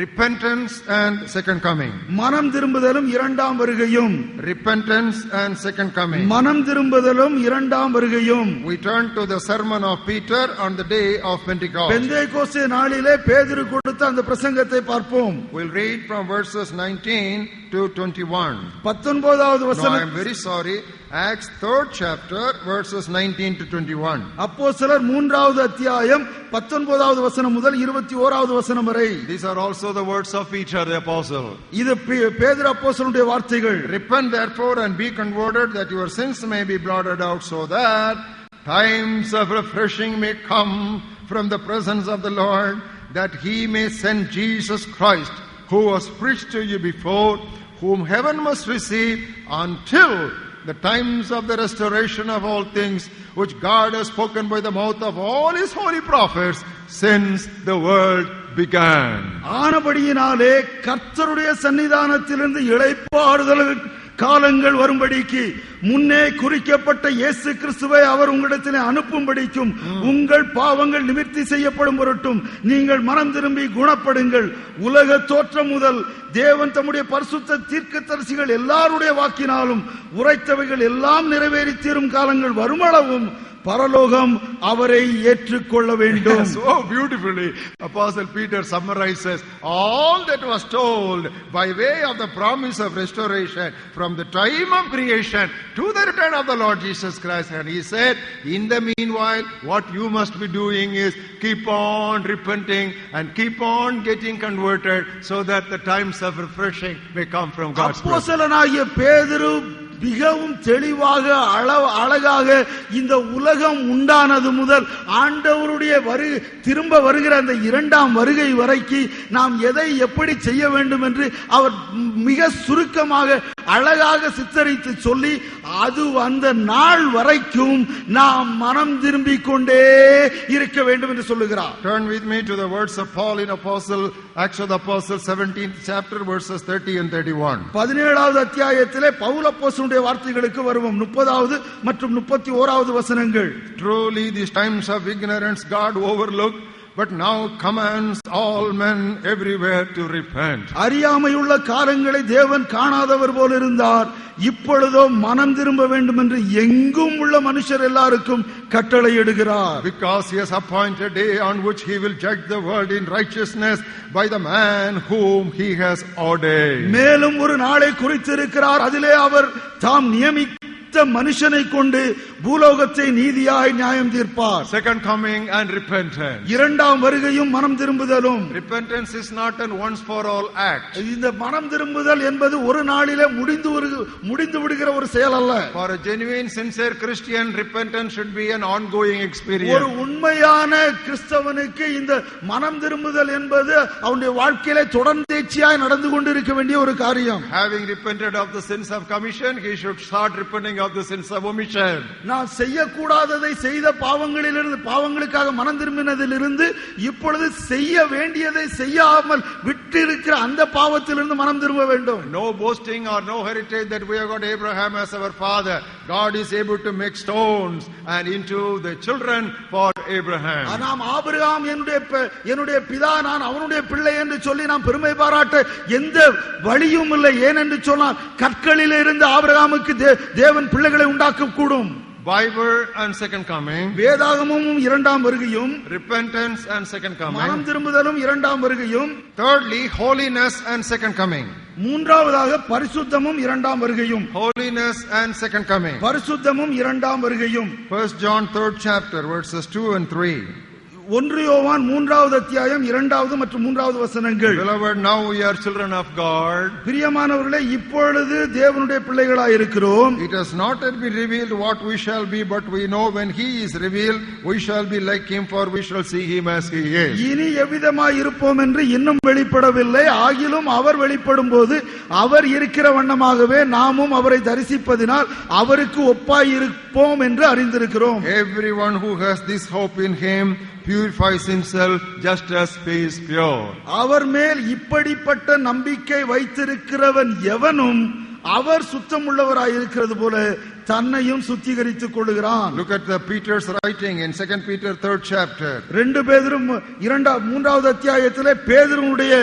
repentance and second coming. மனம் திரும்புதலும் இரண்டாம் வருகையும். Repentance and second coming. மனம் திரும்புதலும் இரண்டாம் வருகையும். We turn to the sermon of Peter on the day of Pentecost. Pentecost நாளிலே பேதுரு கொடுத்த அந்த பிரசங்கத்தை பார்ப்போம். We'll read from verses 19 to 21. 19வது No, I வசனம். am very sorry. Acts 3rd chapter verses 19 to 21. அப்போஸ்தலர் 3வது அத்தியாயம் 19வது வசனம் முதல் 21வது வசனம் வரை. These are also the words of Peter the apostle. இது பேதுரு அப்போஸ்தலனுடைய வார்த்தைகள். Repent therefore and be converted, that your sins may be blotted out, so that times of refreshing may come from the presence of the Lord, that he may send Jesus Christ, who was preached to you before, whom heaven must receive until the times of the restoration of all things, which God has spoken by the mouth of all his holy prophets since the world began. ஆனபடியினாலே கர்த்தருடைய சன்னிதானத்திலிருந்து இளைப்பாறுதல் காலங்கள் வரும்படிக்கு முன்னே குறிக்கப்பட்ட இயேசு கிறிஸ்துவை அவர் உங்களிடத்தில் அனுப்பும்படிக்கும் உங்கள் பாவங்கள் நிவர்த்தி செய்யப்படும் பொருட்டும் நீங்கள் மனம் திரும்பி குணப்படுங்கள். உலக தோற்றம் முதல் தேவன் தம்முடைய பரிசுத்த தீர்க்கதரிசிகள் எல்லாருடைய வாக்கினாலும் உரைத்தவைகள் எல்லாம் நிறைவேறி தீரும் காலங்கள் வருமளவும் பரலோகம் அவரை ஏற்றுக்கொள்ள வேண்டும். So beautifully Apostle Peter summarizes all that was told by way of the promise of restoration from the time of creation to the return of the Lord Jesus Christ. And he said, in the meanwhile, what you must be doing is keep on repenting and keep on getting converted so that the times of refreshing may come from God's presence. அப்போஸ்தலனாகிய பேதுரு மிகவும் தெளிவாக அழகாக இந்த உலகம் உண்டானது முதல் ஆண்டவருடைய திரும்ப வருகிற அந்த இரண்டாம் வருகை வரைக்கும் நாம் எதை எப்படி செய்ய வேண்டும் என்று அவர் மிக சுருக்கமாக அழகாக சித்தரித்து சொல்லி அது அந்த நாள் வரைக்கும் நாம் மனம் திரும்பிக் கொண்டே இருக்க வேண்டும் என்று சொல்லுகிறார். Turn with me to the words of Paul in Acts of the Apostles 17th chapter verses 30 and 31. 17வது அத்தியாயத்திலே பவுல் அப்போஸ்தலனுடைய வார்த்தைகளுக்கு வருவோம். 30வது மற்றும் 31வது வசனங்கள். Truly these times of ignorance God overlooked, but now commands all men everywhere to repent. அறியாமையுள்ள காலங்களை தேவன் காணாதவர் போல இருந்தார், இப்பொழுதோ மனம் திரும்ப வேண்டும் என்று எங்கும் உள்ள மனுஷர் எல்லாருக்கும் கட்டளையிடுகிறார். Because he has appointed a day on which he will judge the world in righteousness by the man whom he has ordained. மேலும் ஒரு நாளை குறித்திருக்கிறார், அதிலே அவர் தாம் நியமித்த மனுஷனை கொண்டு பூலோகத்தை நீதியாய் நியாயம் தீர்ப்பார். Second coming and repentance. இரண்டாம் வருகையும் மனம் திரும்புதலும். Repentance is not an once for all act. இந்த மனம் திரும்புதல் என்பது ஒரு நாளிலே முடிந்து விடுகிற ஒரு செயல் அல்ல. For a genuine sincere Christian, repentance should be an ongoing experience. ஒரு உண்மையான கிறிஸ்தவனுக்கு இந்த மனம் திரும்புதல் என்பது அவனுடைய வாழ்க்கையிலே தொடர்ந்தேர்ச்சியாய் நடந்து கொண்டிருக்க வேண்டிய ஒரு காரியம். Having repented of the sins of commission, he should start repenting of the sins of omission. நான் செய்யக்கூடாததை செய்த பாவங்களுக்காக மனம் திரும்பினதிலிருந்து இப்பொழுது செய்ய வேண்டியதை செய்யாமல் விட்டிருக்கிற அந்த பாவத்திலிருந்து மனம் திரும்ப வேண்டும். No boasting or no heritage that we have got Abraham as our father. God is able to make stones and into the children for Abraham. நாம் ஆபிரகாம் என்னுடைய பிதா, நான் அவனுடைய பிள்ளை என்று சொல்லி நாம் பெருமை பாராட்ட எந்த வழியும் இல்லை. ஏனென்று சொன்னால் கற்களில் இருந்து ஆபிரகாமுக்கு தேவன் பிள்ளைகளை உண்டாக்க கூடும். Bible and second coming. வேதாகமும் இரண்டாம் வருகையும். Repentance and second coming. மனம் திரும்புதலும் இரண்டாம் வருகையும். Thirdly, holiness and second coming. மூன்றாவதாக பரிசுத்தமும் இரண்டாம் வருகையும். Holiness and second coming. பரிசுத்தமும் இரண்டாம் வருகையும். 1 John 3rd chapter verses 2 and 3. 1 யோவான் 3வது அத்தியாயம் 2வது மற்றும் 3வது வசனங்கள். Beloved, now we are children of God. பிரியமானவர்களே, இப்பொழுது தேவனுடைய பிள்ளைகளாய் இருக்கிறோம். It has not yet been revealed what we shall be, but we know when he is revealed we shall be like him, for we shall see him as he is. இனி எவ்விதமாய் இருப்போம் என்று இன்னும் வெளிப்படவில்லை, ஆகிலும் அவர் வெளிப்படும் போது அவர் இருக்கிற வண்ணமாகவே நாமும் அவரை தரிசிப்பதினால் அவருக்கு ஒப்பாய் இருப்போம் என்று அறிந்திருக்கிறோம். Everyone who has this hope in him purifies himself just as he is pure. அவர் மேல் இப்படிப்பட்ட நம்பிக்கை வைத்திருக்கிறவன் எவனும் அவர் சுத்தம் உள்ளவராய் இருக்கிறது போல தன்னையும் சுத்திகரித்துக் கொள்கிறான். Look at the Peter's writing in 2 Peter 3rd chapter. 2 பேதுரு 3வது அத்தியாயத்திலே பேதுருவுடைய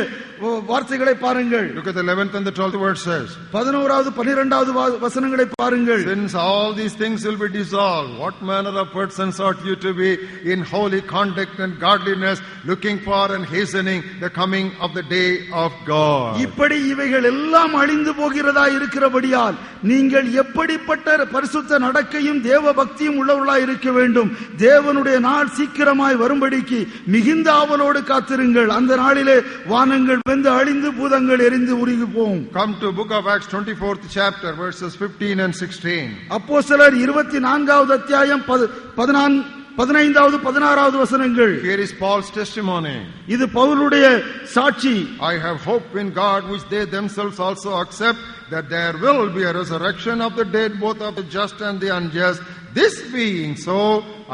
வார்த்தைகளை பாருங்கள். Look at the 11th and the 12th verses. 11வது 12வது வசனங்களை பாருங்கள். Since all these things will be dissolved, what manner of persons ought you to be in holy conduct and godliness, looking for and hastening the coming of the day of God. இப்படி இவைகள் எல்லாம் அழிந்து போகிறதா இருக்கிறபடியால் நீங்கள் எப்படிப்பட்ட பரிசுத்த நடக்கையும் தேவ பக்தியும் உள்ளவர்களாய் இருக்க வேண்டும். தேவனுடைய நாள் சீக்கிரமாய் வரும்படிக்கு மிகுந்த ஆவலோடு காத்திருங்கள். அந்த நாளிலே வானங்கள் வெந்து அழிந்து பூதங்கள் எரிந்து உருகி போகும். Come to book of Acts 24th chapter verses 15 and 16. அப்போஸ்தலர் 24வது அத்தியாயம் 15வது 16வது வசனங்கள். Here is Paul's testimony. இது பவுலுடைய சாட்சி. I have hope in God which they themselves also accept, that there will be a resurrection of the dead, both of the just and the unjust. This being so,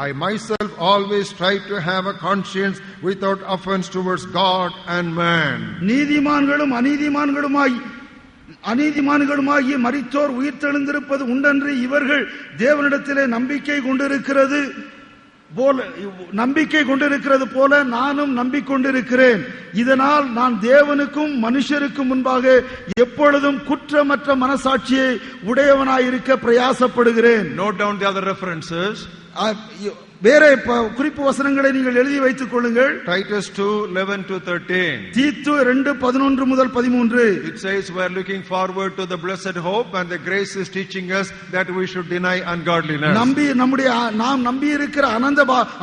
I myself always try to have a conscience without offense towards God and man. நீதிமான்களும் அநீதிமான்களுமாகிய மரித்தோர் உயிர்த்தெழுந்திருப்பது உண்டென்று இவர்கள் தேவனிடத்திலே நம்பிக்கை கொண்டிருக்கிறது போல நானும் நம்பிக்கொண்டிருக்கிறேன். இதனால் நான் தேவனுக்கும் மனுஷருக்கும் முன்பாக எப்பொழுதும் குற்றமற்ற மனசாட்சியை உடையவனாயிருக்க பிரயாசப்படுகிறேன். Note down the other references. வேற குறிப்பு வசனங்களை நீங்கள் எழுதி வைத்துக் கொள்ளுங்கள். Titus 2:11-13. தீத்து 2:11 முதல் 13. It says we are looking forward to the blessed hope, and the grace is teaching us that we should deny ungodliness. நாம் நம்பி இருக்கிற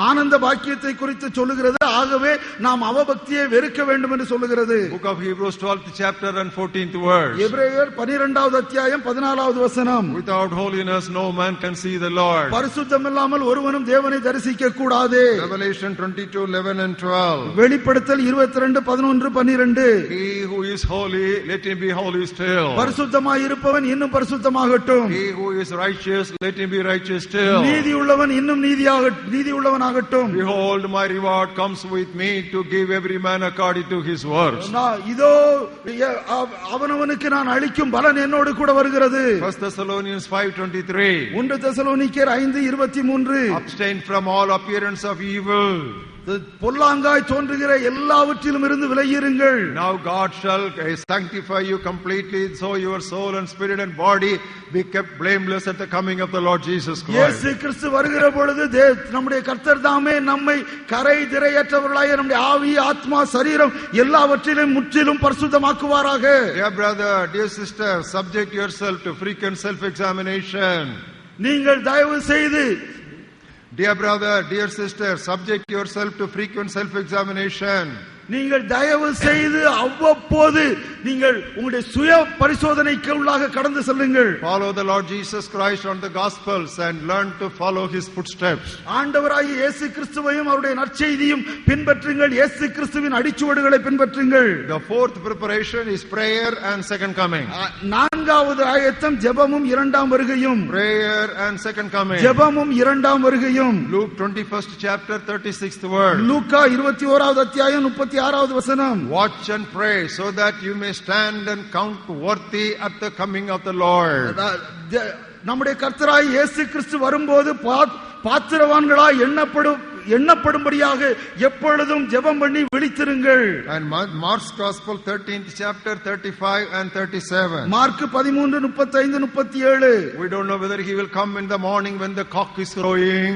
ஆனந்த பாக்கியத்தை குறித்து சொல்லுகிறது. ஆகவே நாம் அவபக்தியை வெறுக்க வேண்டும் என்று சொல்லுகிறது. Book of Hebrews 12th chapter and 14th verse. எபிரேயர் 12வது அத்தியாயம் 14வது வசனம். Without holiness no man can see the Lord. பரிசுத்தம் இல்லாமல் ஒருவனும் தேவனை தரிசிக்க கூடாது. Revelation 22:11 and 12. வெளிப்படுத்தல் 22:11-12. He who is holy, let him be holy still. பரிசுத்தமாய் இருப்பவன் இன்னும் பரிசுத்தமாகட்டும். He who is righteous, let him be righteous still. நீதி உள்ளவன் இன்னும் நீதி உள்ளவனாகட்டும். Behold, my reward comes with me to give every man according to his works. இதோ அவனவனுக்கு நான் அளிக்கும் பலன் என்னோடு கூட வருகிறது. 1 Thessalonians 5:23. 1 தெசலோனிக்கேயர் 5:23. Abstain from all appearance of evil. பொல்லாங்காய் தோன்றுகிற எல்லாவற்றிலும் இருந்து விலகியிருங்கள். Now God shall sanctify you completely, so your soul and spirit and body be kept blameless at the coming of the Lord Jesus Christ. இயேசு கிறிஸ்து வருகிற பொழுது நம்முடைய கர்த்தர் தாமே நம்மை கரை திரையற்றவர்களாய் நம்முடைய ஆவி ஆத்மா சரீரம் எல்லாவற்றிலும் முற்றிலும் பரிசுத்தமாக்குவாராக. Dear brother, dear sister, subject yourself to frequent self examination. நீங்கள் தயவு செய்து Dear brother, dear sister, subject yourself to frequent self-examination. நீங்கள் தயவு செய்து அவ்வப்போது நீங்கள் உங்களுடைய சுய பரிசோதனைக்கு உள்ளாக கடந்து செல்லுங்கள். Follow the Lord Jesus Christ on the Gospels and learn to follow His footsteps. ஆண்டவராகிய இயேசு கிறிஸ்துவையும் அவருடைய நற்செய்தியும் பின்பற்றுங்கள். இயேசு கிறிஸ்துவின் அடிச்சுவடுகளை பின்பற்றுங்கள். The fourth preparation is prayer and second coming. நான்காவது ஆயத்தம் ஜெபமும் இரண்டாம் வருகையும். Prayer and second coming. ஜெபமும் இரண்டாம் வருகையும். Luke 21st chapter 36th verse. லூக்கா 21வது அத்தியாயம் 36வது வசனம். Watch and pray so that you may stand and count worthy at the coming of the Lord. நம்முடைய கர்த்தராகிய இயேசு கிறிஸ்து வரும்போது பாத்திரவான்களாய் எண்ணப்படும்படியாக எப்பொழுதும் ஜெபம் பண்ணி விழித்திருங்கள். And Mark's Gospel 13th chapter 35 and 37. Mark 13:35-37. We don't know whether he will come in the morning when the cock is crowing.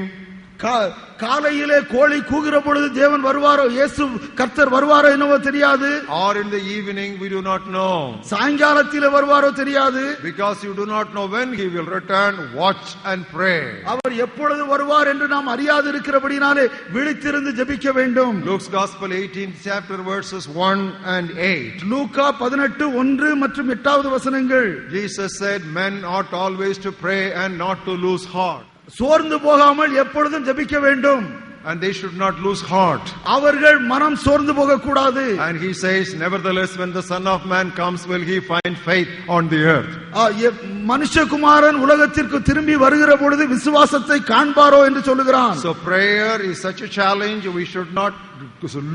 காலையிலே கோழி கூகுற பொழுது தேவன் வருவாரோ, இயேசு கர்த்தர் வருவாரோ என்னவோ தெரியாது. Or in the evening, we do not know. சாயங்காலத்திலே வருவாரோ தெரியாது. Because you do not know when he will return, watch and pray. அவர் எப்பொழுது வருவார் என்று நாம் அறியாது இருக்கிறபடினாலே விழித்திருந்து ஜெபிக்க வேண்டும். Luke's Gospel 18th chapter verses 1 and 8. லூக்கா 18:1 மற்றும் 8வது வசனங்கள். Jesus said, men ought always to pray and not to lose heart. சோர்ந்து போகாமல் எப்பொழுதும் ஜெபிக்க வேண்டும். And they should not lose heart. அவர்கள் மனம் சோர்ந்து போக கூடாது. And he says, nevertheless, when the Son of Man comes, will he find faith on the earth? மனுஷகுமாரன் உலகத்திற்கு திரும்பி வருகிற பொழுது விசுவாசத்தை காண்பாரோ என்று சொல்லுகிறான். So prayer is such a challenge. We should not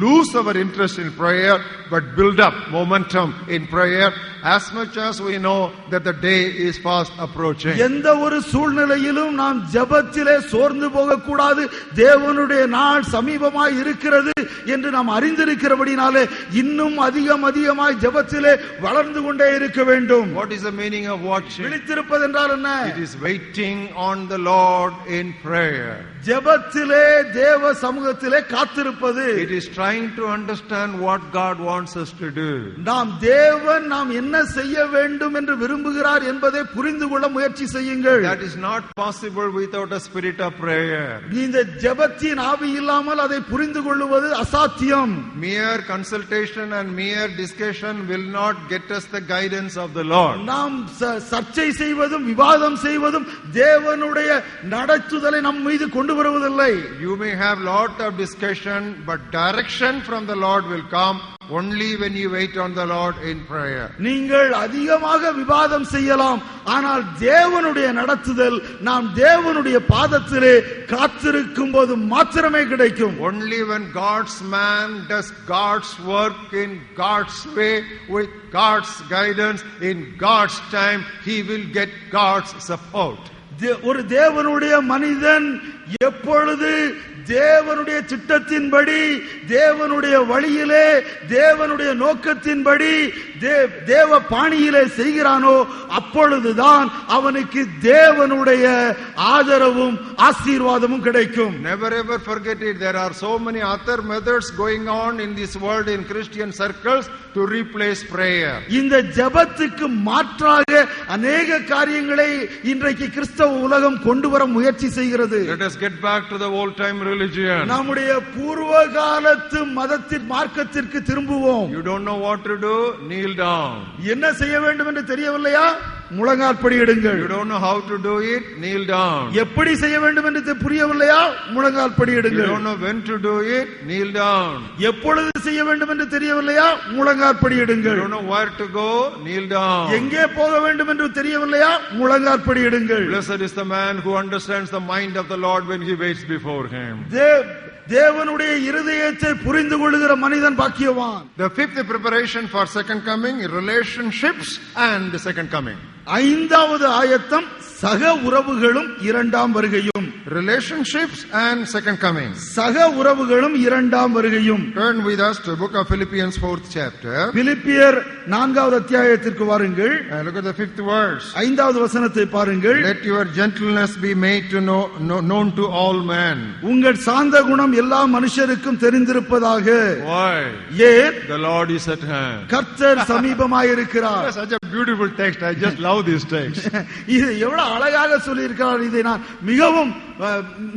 lose our interest in prayer, but build up momentum in prayer as much as we know that the day is fast approaching. எந்த ஒரு சூழ்நிலையிலும் நாம் ஜெபத்திலே சோர்ந்து போக கூடாது. தேவனுடைய நாள் சமீபமாய் இருக்கிறது என்று நாம் அறிந்திருக்கிறபடினாலே இன்னும் அதிகமாய் ஜெபத்திலே வளர்ந்து கொண்டே இருக்க வேண்டும். What is the meaning of watching? விழித்திருப்பது என்றால் என்ன? It is waiting on the Lord in prayer. ஜெபத்திலே தேவ சமூகத்திலே காத்திருப்பது. It is trying to understand what God wants us to do. தேவன் நாம் என்ன செய்ய வேண்டும் என்று விரும்புகிறார் என்பதை புரிந்து கொள்ள முயற்சி செய்யுங்கள். That is not possible without a spirit of prayer. இந்த ஜெபத்தின் ஆவி இல்லாமல் அதை புரிந்து கொள்வது அசாத்தியம். Mere consultation and mere discussion will not get us the guidance of the Lord. நாம் சர்ச்சை செய்வதும் விவாதம் செய்வதும் தேவனுடைய நடத்துதலை நம் மீது கொண்டு வருவதில்லை. You may have lot of discussion, but direction from the Lord will come only when you wait on the Lord in prayer. நீங்கள் அதிகமாக விவாதம் செய்யலாம், ஆனால் தேவனுடைய நடத்துதல் நாம் தேவனுடைய பாதத்திலே காத்திருக்கும் போது மாத்திரமே கிடைக்கும். Only when God's man does God's work in God's way with God's guidance in God's time, he will get God's support. ஒரு தேவனுடைய மனிதன் எப்பொழுது தேவனுடைய திட்டத்தின்படி, தேவனுடைய வழியிலே, தேவனுடைய நோக்கத்தின்படி, தேவ பாணியிலே செய்கிறானோ அப்பொழுதுதான் அவனுக்கு தேவனுடைய ஆதரவும் ஆசீர்வாதமும் கிடைக்கும். Never ever forget it. There are so many other methods going on in this world in Christian circles to replace prayer. இந்த ஜெபத்துக்கு மாற்றாக அநேக காரியங்களை இன்றைக்கு கிறிஸ்தவ உலகம் கொண்டு வர முயற்சி செய்கிறது. Let us get back to the old time religion. நம்முடைய பூர்வ காலத்து மதத்தின் மார்க்கத்திற்கு திரும்புவோம். You don't know what to do, kneel down. என்ன செய்ய வேண்டும் என்று தெரியவில்லையா? முழங்காற்படியிடுங்கள். You don't know how to do it, kneel down. எப்படி செய்ய வேண்டும் என்று புரியவில்லையா? முழங்காற்படியிடுங்கள். You don't know when to do it, kneel down. எப்பொழுது செய்ய வேண்டும் என்று தெரியவில்லையா? முழங்காற்படியிடுங்கள். You don't know where to go, kneel down. எங்கே போக வேண்டும் என்று தெரியவில்லையா? முழங்காற்படியிடுங்கள். Blessed is the man who understands the mind of the Lord when he waits before him. தேவனுடைய இருதயத்தை புரிந்து கொள்ளுகிற மனிதன் பாக்கியவான். The fifth preparation for second coming, relationships and the second coming. ஐந்தாவது ஆயத்தம் சக உறவுகளும் இரண்டாம் வருகையும். Relationships and second coming. சக உறவுகளும் இரண்டாம் வருகையும். Turn with us to book of Philippians 4th chapter. பிலிப்பியர் 4வது அத்தியாயத்திற்கு வாருங்கள். Look at the 5th verse. 5வது வசனத்தை பாருங்கள். Let your gentleness be made to known to all men. உங்கள் சாந்த குணம் எல்லா மனுஷருக்கும் தெரிந்திருப்பதாக. Why? ஏன்? The Lord is at hand. கர்த்தர் சமீபமாயிருக்கிறார். Such a beautiful text. I just love this text. இது எவ்வளவு அழகாக சொல்லி இருக்கிறார். இதை நான் மிகவும்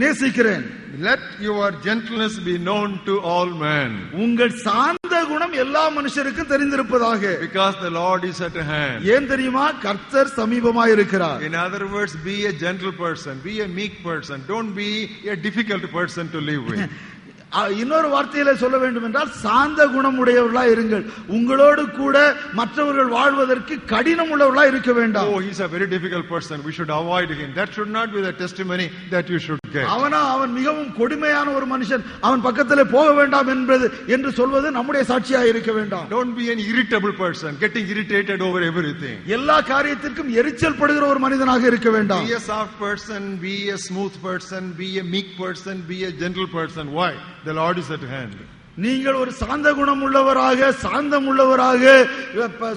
நேசிக்கிறேன். Let your gentleness be known to all men. உங்கள் சாந்த குணம் எல்லா மனுஷருக்கும் தெரிந்திருப்பதாக. Because the Lord is at hand. ஏன் தெரியுமா? கர்த்தர் சமீபமாயிருக்கிறார். In other words, be a gentle person, be a meek person. Don't be a difficult person to live with. இன்னொரு வார்த்தையில சொல்ல வேண்டும் என்றால் சாந்த குணம் உடையவர்களாய் இருங்கள். உங்களோடு கூட மற்றவர்கள் வாழ்வதற்கு கடினம் உள்ளவர்களாய் இருக்க வேண்டாம். Oh, he's a very difficult person, we should avoid him. That should not be the testimony that you should get. அவன் மிகவும் கொடுமையான ஒரு மனுஷன், அவன் பக்கத்திலே போக வேண்டாம் என்று சொல்வது நம்முடைய சாட்சியாக இருக்க வேண்டாம். Don't be an irritable person, getting irritated over everything. எல்லா காரியத்திற்கும் எரிச்சல் படுகிற ஒரு மனிதனாக இருக்க வேண்டாம். Be a soft person, be a smooth person, be a meek person, be a gentle person. Why? The Lord is at hand. நீங்கள் ஒரு சாந்த குணம் உள்ளவராக, சாந்தம் உள்ளவராக,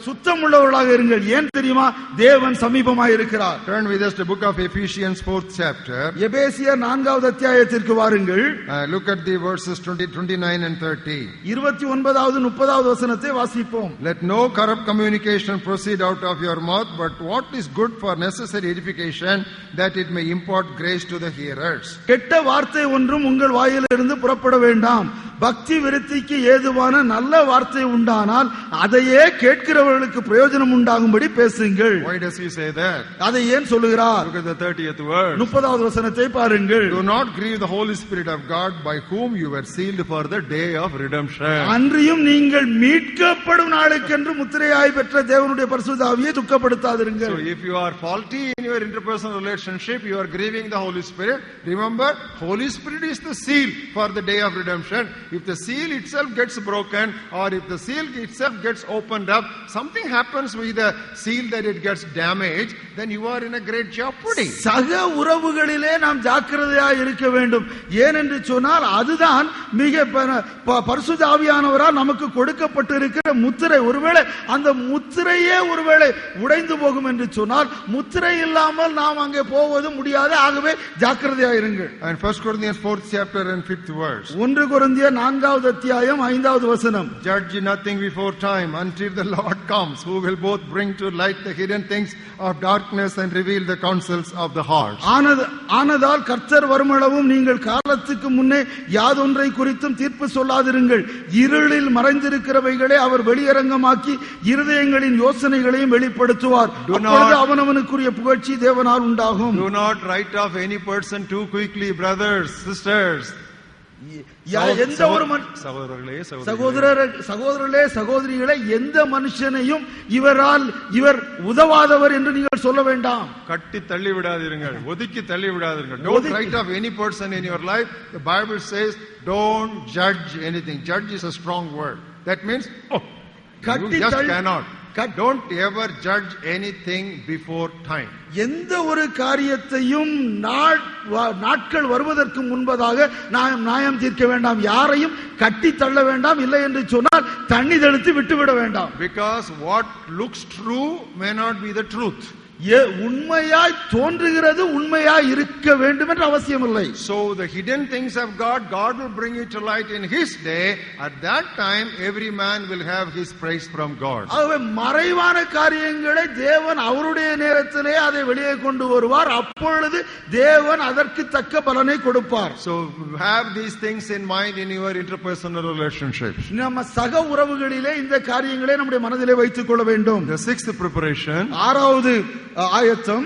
சுத்தம் உள்ளவர்களாக இருங்கள். ஏன் தெரியுமா? தேவன் சமீபமாய் இருக்கிறார். Turn with us to book of Ephesians 4th chapter. எபேசியர் 4வது அத்தியாயத்திற்கு வாருங்கள். Look at the verses 20, 29 and 30. 29வது 30வது வசனத்தை வாசிப்போம். Let no corrupt communication proceed out of your mouth, but what is good for necessary edification, that it may impart grace to the hearers. கெட்ட வார்த்தை ஒன்றும் உங்கள் வாயிலிருந்து புறப்பட வேண்டாம். பக்தி விருத்திக்கு ஏதுவான நல்ல வார்த்தை உண்டானால் அதையே கேட்கிறவர்களுக்கு பிரயோஜனம் உண்டாகும்படி பேசுங்கள். Why does he say that? அதை ஏன் சொல்லுகிறார்? Look at the 30th verse. 30வது வசனத்தை பாருங்கள். Do not grieve the Holy Spirit of God, by whom you were sealed for the day of redemption. அன்றியும் நீங்கள் மீட்கப்படும் நாளுக்கென்று முத்திரையாய் பெற்ற தேவனுடைய பரிசுத்த ஆவியை துக்கப்படுத்தாதிருங்கள். So if you are faulty in your interpersonal relationship, you are grieving the Holy Spirit. Remember, Holy Spirit is the seal for the day of redemption. If the seal itself gets broken, or if the seal itself gets opened up, something happens with the seal that it gets damaged, then you are in a great jeopardy. சக உறவுகளிலே நாம் ஜாக்கிரதையாய் இருக்க வேண்டும். ஏனென்று சொன்னால் அதுதான் மிக பரிசுத்த ஆவியானவரால் நமக்கு கொடுக்கப்பட்டிருக்கிற முத்திரை. ஒருவேளை அந்த முத்திரையே ஒருவேளை உடைந்து போகும் என்று சொன்னால் முத்திரை இல்லாமல் நாம் அங்கே போவது முடியாது. ஆகவே ஜாக்கிரதையாய் இருங்கள். And 1 Corinthians 4th chapter and 5th verse. 1 கொரிந்தியர் 4வது அத்தியாயம் 5வது வசனம். Judge nothing before time until the Lord comes, who will both bring to light the hidden things of darkness and reveal the counsels of the heart. ஆனதால் கர்த்தர் வருமளவும் நீங்கள் காலத்துக்கு முன்னே யாதொன்றை குறித்தும் தீர்ப்பு சொல்லாதிருங்கள். இருளில் மறைந்திருக்கிறவைகளை அவர் வெளியரங்கமாக்கி இருதயங்களின் யோசனைகளையும் வெளிப்படுத்துவார். அப்பொழுது அவனவனுக்குரிய புகழ்ச்சி தேவனால் உண்டாகும். Do not write off any person too quickly, brothers, sisters. எந்த ஒரு சகோதரர்களே சகோதரிகளே, எந்த மனுஷனையும் இவர் உதவாதவர் என்று நீங்கள் சொல்ல வேண்டாம். கட்டி தள்ளி விடாதீர்கள், ஒதுக்கி தள்ளி விடாதீர்கள். Don't write off any person in your life. The Bible says don't judge anything. Judge is a strong word. That means you just cannot. Don't ever judge anything before time. எந்த ஒரு காரியத்தையும் நாட்கள் வருவதற்கு முன்பதாக நியாயம் தீர்க்க வேண்டாம். யாரையும் கட்டி தள்ள வேண்டாம். இல்லை என்று சொன்னால் தண்ணி தெளித்து விட்டுவிட வேண்டாம். Because what looks true may not be the truth. உண்மையாய் தோன்றுகிறது உண்மையாய் இருக்க வேண்டும் என்ற அவசியம் இல்லை. So the hidden things of God will bring it to light in His day. At that time every man will have his praise from God. ஆகவே மறைவான காரியங்களை தேவன் அவருடைய நேரத்திலே அதை வெளியே கொண்டு வருவார். அப்பொழுது தேவன் அதற்கு தக்க பலனை கொடுப்பார். So have these things in mind in your interpersonal relationships. நம்ம சக உறவுகளிலே இந்த காரியங்களை நம்முடைய மனதிலே வைத்துக் கொள்ள வேண்டும். The sixth preparation, ஆறாவது ஆயத்தம்,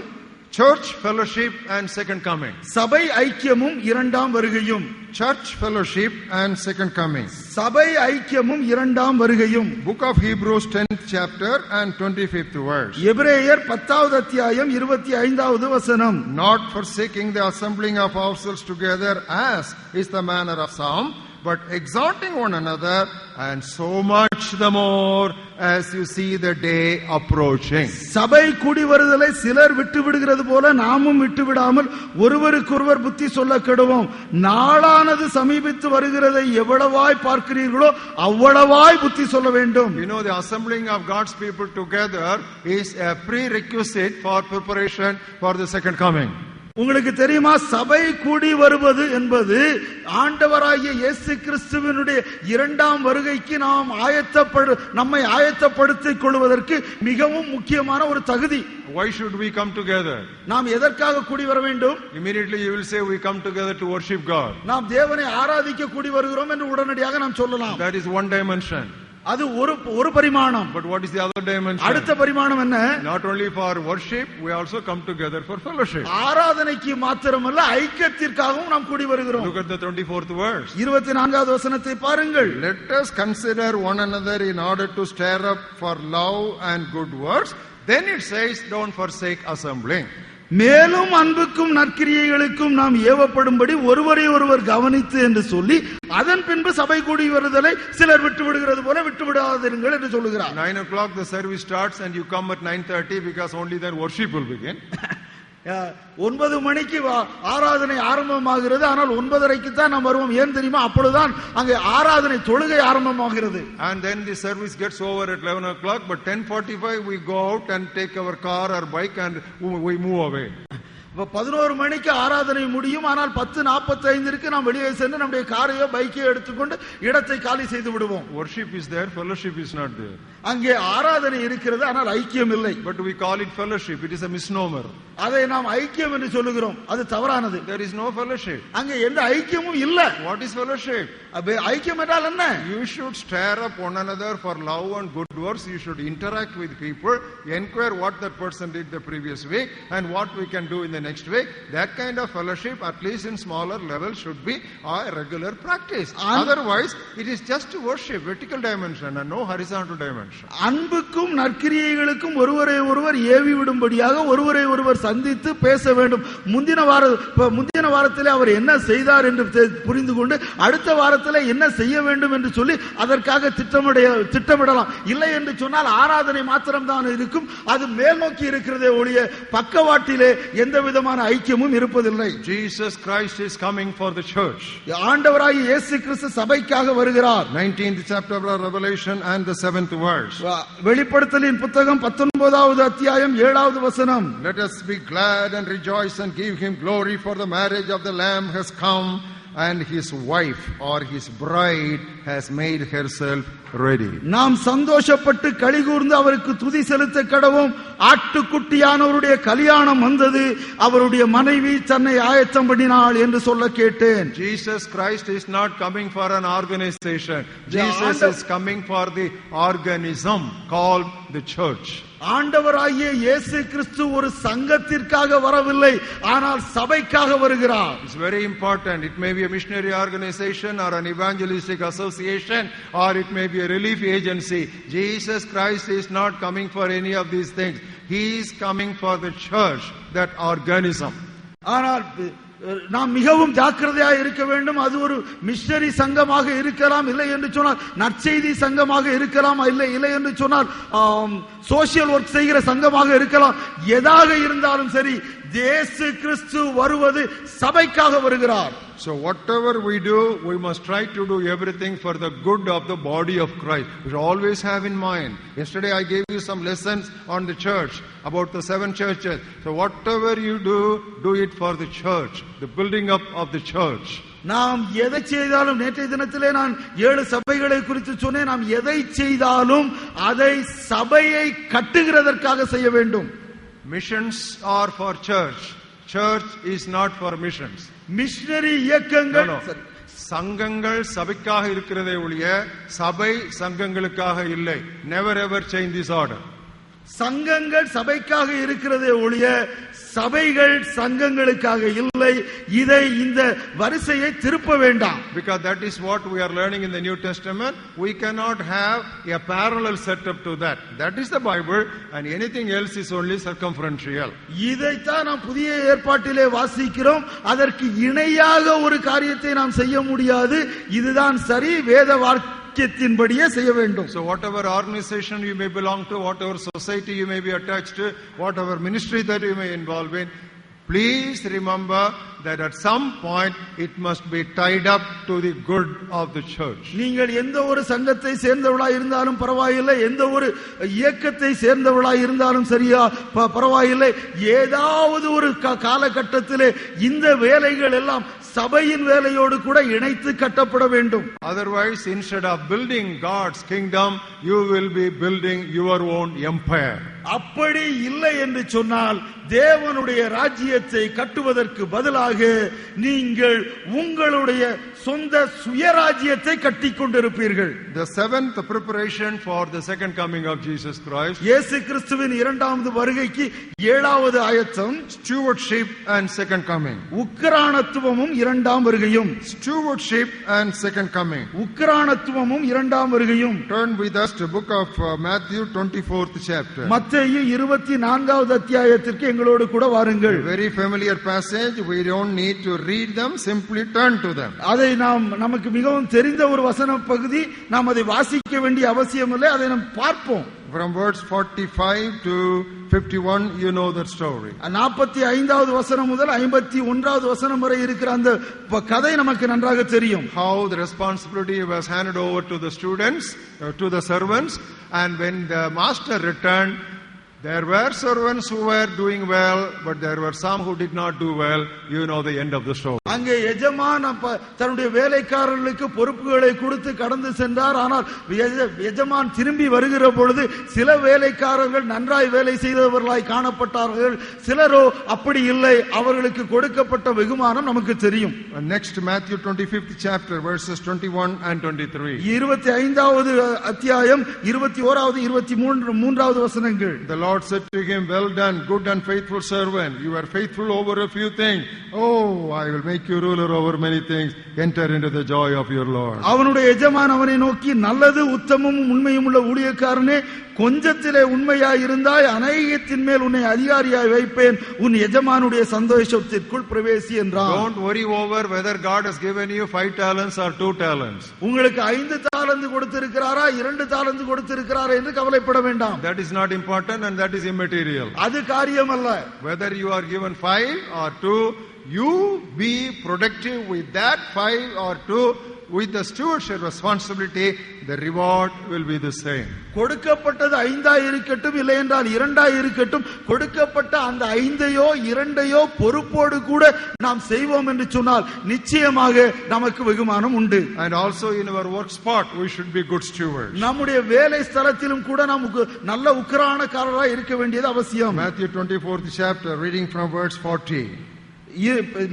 church fellowship and second coming. சபை ஐக்கியமும் இரண்டாம் வருகையும். Church fellowship and second coming. சபை ஐக்கியமும் இரண்டாம் வருகையும். Book of Hebrews 10th chapter and 25th verse. எபிரேயர் 10வது அத்தியாயம் 25வது வசனம். Not forsaking the assembling of ourselves together as is the manner of some, but exhorting one another, and so much the more as you see the day approaching. சபை கூடி வருதலை சிலர் விட்டு விடுகிறது போல நாமும் விட்டு விடாமல் ஒருவருக்கொருவர் புத்தி சொல்ல கெடுவோம். நாளானது சமீபித்து வருகிறதை எவ்வளவாய் பார்க்கிறீர்களோ அவ்வளவாய் புத்தி சொல்ல வேண்டும். You know, the assembling of God's people together is a prerequisite for preparation for the second coming. உங்களுக்கு தெரியுமா, சபை கூடி வருவது என்பது ஆண்டவராகிய இயேசு கிறிஸ்துவினுடைய இரண்டாம் வருகைக்கு நம்மை ஆயத்தப்படுத்திக் கொள்வதற்கு மிகவும் முக்கியமான ஒரு தகுதி. Why should we come together? நாம் எதற்காக கூடி வர வேண்டும்? Immediately you will say we come together to worship God. நாம் தேவனை ஆராதிக்க கூடி வருகிறோம் என்று உடனடியாக நாம் சொல்லலாம். That is one dimension. அது ஒரு பரிமாணம். But what is the other dimension? அடுத்த பரிமாணம் என்ன? Not only for worship, we also come together for fellowship. ஆராதனைக்கு மாத்திரமல்ல ஐக்கியத்திற்காகவும் நாம் கூடி வருகிறோம். Look at the 24th verse. 24வது வசனத்தை பாருங்கள். Let us consider one another in order to stir up for love and good works. Then it says, don't forsake assembling. மேலும் அன்புக்கும் நற்கிரியைகளுக்கும் நாம் ஏவப்படும்படி ஒருவரை ஒருவர் கவனித்து என்று சொல்லி அதன் பின்பு சபை கூடி வருதலை சிலர் விட்டு விடுகிறது போல விட்டு விடாதீர்கள் என்று சொல்லுகிறார். 9 o'clock the service starts and you come at 9:30 because only then worship will begin. 9 மணிக்கு ஆராதனை ஆரம்பமாகிறது. ஆனால் 9:30க்கு தான் நாம் வருவோம். ஏன் தெரியுமா? அப்பொழுதுதான் அங்கே ஆராதனை தொழுகை ஆரம்பமாகிறது. And then the service gets over at 11 o'clock, but 10:45 we go out and take our car or bike and we move away. 11 மணிக்கு ஆராதனை முடியும். ஆனால் 10:45க்கு நாம் வெளியே சென்று நம்முடைய காரையோ பைக்கையோ எடுத்துக்கொண்டு இடத்தை காலி செய்து விடுவோம். Worship is there, fellowship is not there. அங்கே ஆராதனை இருக்கிறது, ஆனால் ஐக்கியம் இல்லை. But we call it fellowship. It is a misnomer. அதை நாம் ஐக்கியம் என்று சொல்லுகிறோம். அது தவறானது. There is no fellowship. அங்கே எந்த ஐக்கியமும் இல்லை. What is fellowship? ஐக்கியம் என்றால் என்ன? You should stir up one another for love and good works. You should interact with people, inquire what that person did the previous week and what we can do in the next week. That kind of fellowship, at least in smaller level, should be a regular practice. Otherwise, it is just worship, vertical dimension and no horizontal dimension. அன்புக்கும் நற்கிரியைகளுக்கும் ஒருவரை ஒருவர் AV விடும்படியாக ஒருவரை ஒருவர் சந்தித்து பேச வேண்டும். முந்தின வாரத்திலே அவர் என்ன செய்தார் என்று புரிந்து கொண்டு அடுத்த வாரத்தில் என்ன செய்ய வேண்டும் என்று சொல்லி அதற்காக திட்டமிடலாம். இல்லை என்று சொன்னால் ஆராதனை மாத்திரம் தான் இருக்கும். அது மேல் நோக்கி இருக்கிறதே ஒழிய பக்கவாட்டிலே எந்த விதமான ஐக்கியமும் இருப்பதில்லை. Jesus Christ is coming for the church. ஆண்டவராகிய இயேசு கிறிஸ்து சபைக்காக வருகிறார். 19th chapter of Revelation and the 7th verse. வெளிப்படுத்தலின் புத்தகம் 19வது அத்தியாயம் 7வது வசனம். Let us be glad and rejoice and give him glory, for the marriage of the Lamb has come and his wife or his bride has made herself ready. நாம் சந்தோஷப்பட்டு களிகூர்ந்து அவருக்கு துதி செலுத்த கடவோம். ஆட்டுக்குட்டியானவருடைய கல்யாணம் வந்தது, அவருடைய மனைவி தன்னை ஆயத்தம் பண்ணினாள் என்று சொல்ல கேட்டேன். Jesus Christ is not coming for an organization. Jesus is coming for the organism called the church. ஆண்டவராகிய இயேசு கிறிஸ்து ஒரு சங்கத்திற்காக வரவில்லை, ஆனால் சபைக்காக வருகிறார். It's very important. It may be a missionary organization or an evangelistic association or it may be a relief agency. Jesus Christ is not coming for any of these things. He is coming for the church, that organism. ஆனால் நாம் மிகவும் ஜாக்கிரதையாக இருக்க வேண்டும். அது ஒரு missionary சங்கமாக இருக்கலாம், இல்லை என்று சொன்னால் நற்செய்தி சங்கமாக இருக்கலாம், இல்லை என்று சொன்னால் சோசியல் ஒர்க் செய்கிற சங்கமாக இருக்கலாம். எதாக இருந்தாலும் சரி, இயேசு கிறிஸ்து வருவது சபைக்காக வருகிறார். So whatever we do, we must try to do everything for the good of the body of Christ. We should always have in mind. Yesterday I gave you some lessons on the church, about the 7 churches. So whatever you do it for the church, the building up of the church. நாம் எதை செய்தாலும், நேற்றைய தினத்திலே நான் 7 சபைகளை குறித்து சொன்னேன். நாம் எதை செய்தாலும் அதை சபையை கட்டுகிறதற்காக செய்ய வேண்டும். Missions are for church. Church is not for missions. Missionary இயக்கங்கள் சங்கங்கள் சபைக்காக இருக்கிறதே ஒழிய சபை சங்கங்களுக்காக இல்லை. Never ever change this order. சங்கங்கள் சபைக்காக இருக்கிறதே ஒழிய சபைகள் சங்கங்களுக்காக இல்லை. இந்த வரிசையை திருப்ப வேண்டாம். Because that is what we are learning in the New Testament. We cannot have a parallel setup to that. That is the Bible and anything else is only circumferential. இதைத்தான் நாம் புதிய ஏற்பாட்டிலே வாசிக்கிறோம். அதற்கு இணையாக ஒரு காரியத்தை நாம் செய்ய முடியாது. இதுதான் சரி, வேத வாக்கியத்தின்படியே செய்ய வேண்டும். So whatever organization you may belong to, whatever society you may be attached to, whatever ministry that you may involve in, please remember that at some point it must be tied up to the good of the church. நீங்கள் எந்த ஒரு சங்கத்தை சேர்ந்தவளாய் இருந்தாலும் பரவாயில்லை, எந்த ஒரு இயக்கத்தை சேர்ந்தவளாய் இருந்தாலும் சரியா பரவாயில்லை, ஏதாவது ஒரு காலகட்டத்திலே இந்த வேலைகள் எல்லாம் சபையின் வேலையோடு கூட இணைத்து கட்டப்பட வேண்டும். Otherwise, instead of building God's kingdom, you will be building your own empire. அப்படி இல்லை என்று சொன்னால் தேவனுடைய ராஜ்யத்தை கட்டுவதற்கு பதிலாக நீங்கள் உங்களுடைய சொந்த சுயராஜ்யத்தை கட்டிக் கொண்டிருப்பீர்கள். The 7th preparation for the second coming of Jesus Christ. இயேசு கிறிஸ்துவின் இரண்டாவது வருகைக்கு 7வது ஆயத்தம் stewardship and second coming. உக்கிரானத்துவமும் இரண்டாம் வருகையும். Stewardship and second coming. உக்கிரானத்துவமும் இரண்டாம் வருகையும். Turn with us to book of Matthew 24th chapter. மத்தேயு 24வது அத்தியாயத்திற்கு எங்களோடு கூட வாருங்கள். Very familiar passage. We don't need to read them, simply turn to them. அதை நமக்கு மிகவும் தெரிந்த ஒரு வசன பகுதி, நாம் அதை வாசிக்க வேண்டிய அவசியம் இல்லை, அதை நாம் பார்ப்போம். From verse 45 to 51 you know that story. 45வது வசனம் முதல் 51வது வசனம் வரை இருக்கிற அந்த கதை நமக்கு நன்றாக தெரியும். How the responsibility was handed over to the students, to the servants, and when the master returned, there were servants who were doing well, but there were some who did not do well. You know the end of the story. அங்கே எஜமான் தன்னுடைய வேலைக்காரர்களுக்கு பொறுப்புகளை கொடுத்து கடந்து சென்றார். ஆனால் எஜமான் திரும்பி வருகிற பொழுது சில வேலைக்காரர்கள் நன்றாய் வேலை செய்தவர்களாய் காணப்பட்டார்கள், சிலரோ அப்படி இல்லை. அவர்களுக்கு கொடுக்கப்பட்ட வெகுமானம் நமக்கு தெரியும். Next, Matthew 25th chapter verses 21 and 23. 25வது அத்தியாயம் 21வது 23வது வசனங்கள். The Lord said to him, well done, good and faithful servant. You are faithful over a few things. Oh, I will make you ruler over many things. Enter into the joy of your Lord. அவனுடைய எஜமான் அவனை நோக்கி, நல்லது உத்தமமும் உண்மையும் உள்ள ஊழியக்காரனே, கொஞ்சத்திலே உண்மையாய் இருந்தாய், அநேகத்தின் மேல் உன்னை அதிகாரியாய் வைப்பேன், உன் எஜமானுடைய சந்தோஷத்திற்குள் பிரவேசி என்றான். Don't worry over whether God has given you 5 talents or 2 talents. உங்களுக்கு 5 தாலந்து கொடுத்திருக்கிறாரா 2 தாலந்து கொடுத்திருக்கிறாரா என்று கவலைப்பட வேண்டாம். That is not important and that is immaterial. அது காரியம் அல்ல. Whether you are given 5 or 2, you be productive with that 5 or 2 with the stewardship responsibility. The reward will be the same. கொடுக்கப்பட்டது 5 இருக்கட்டும், இல்லை என்றால் 2 இருக்கட்டும், கொடுக்கப்பட்ட அந்த 5ஐயோ 2ஐயோ பொறுப்போடு கூட நாம் செய்வோம் என்று சொன்னால் நிச்சயமாக நமக்கு வெகுமானம் உண்டு. And also in our work spot we should be good stewards. நம்முடைய வேலை ஸ்தலத்திலும் கூட நாம் நல்ல உக்கிரானக்காரராய் இருக்க வேண்டியது அவசியம். Matthew 24th chapter, reading from verse 40.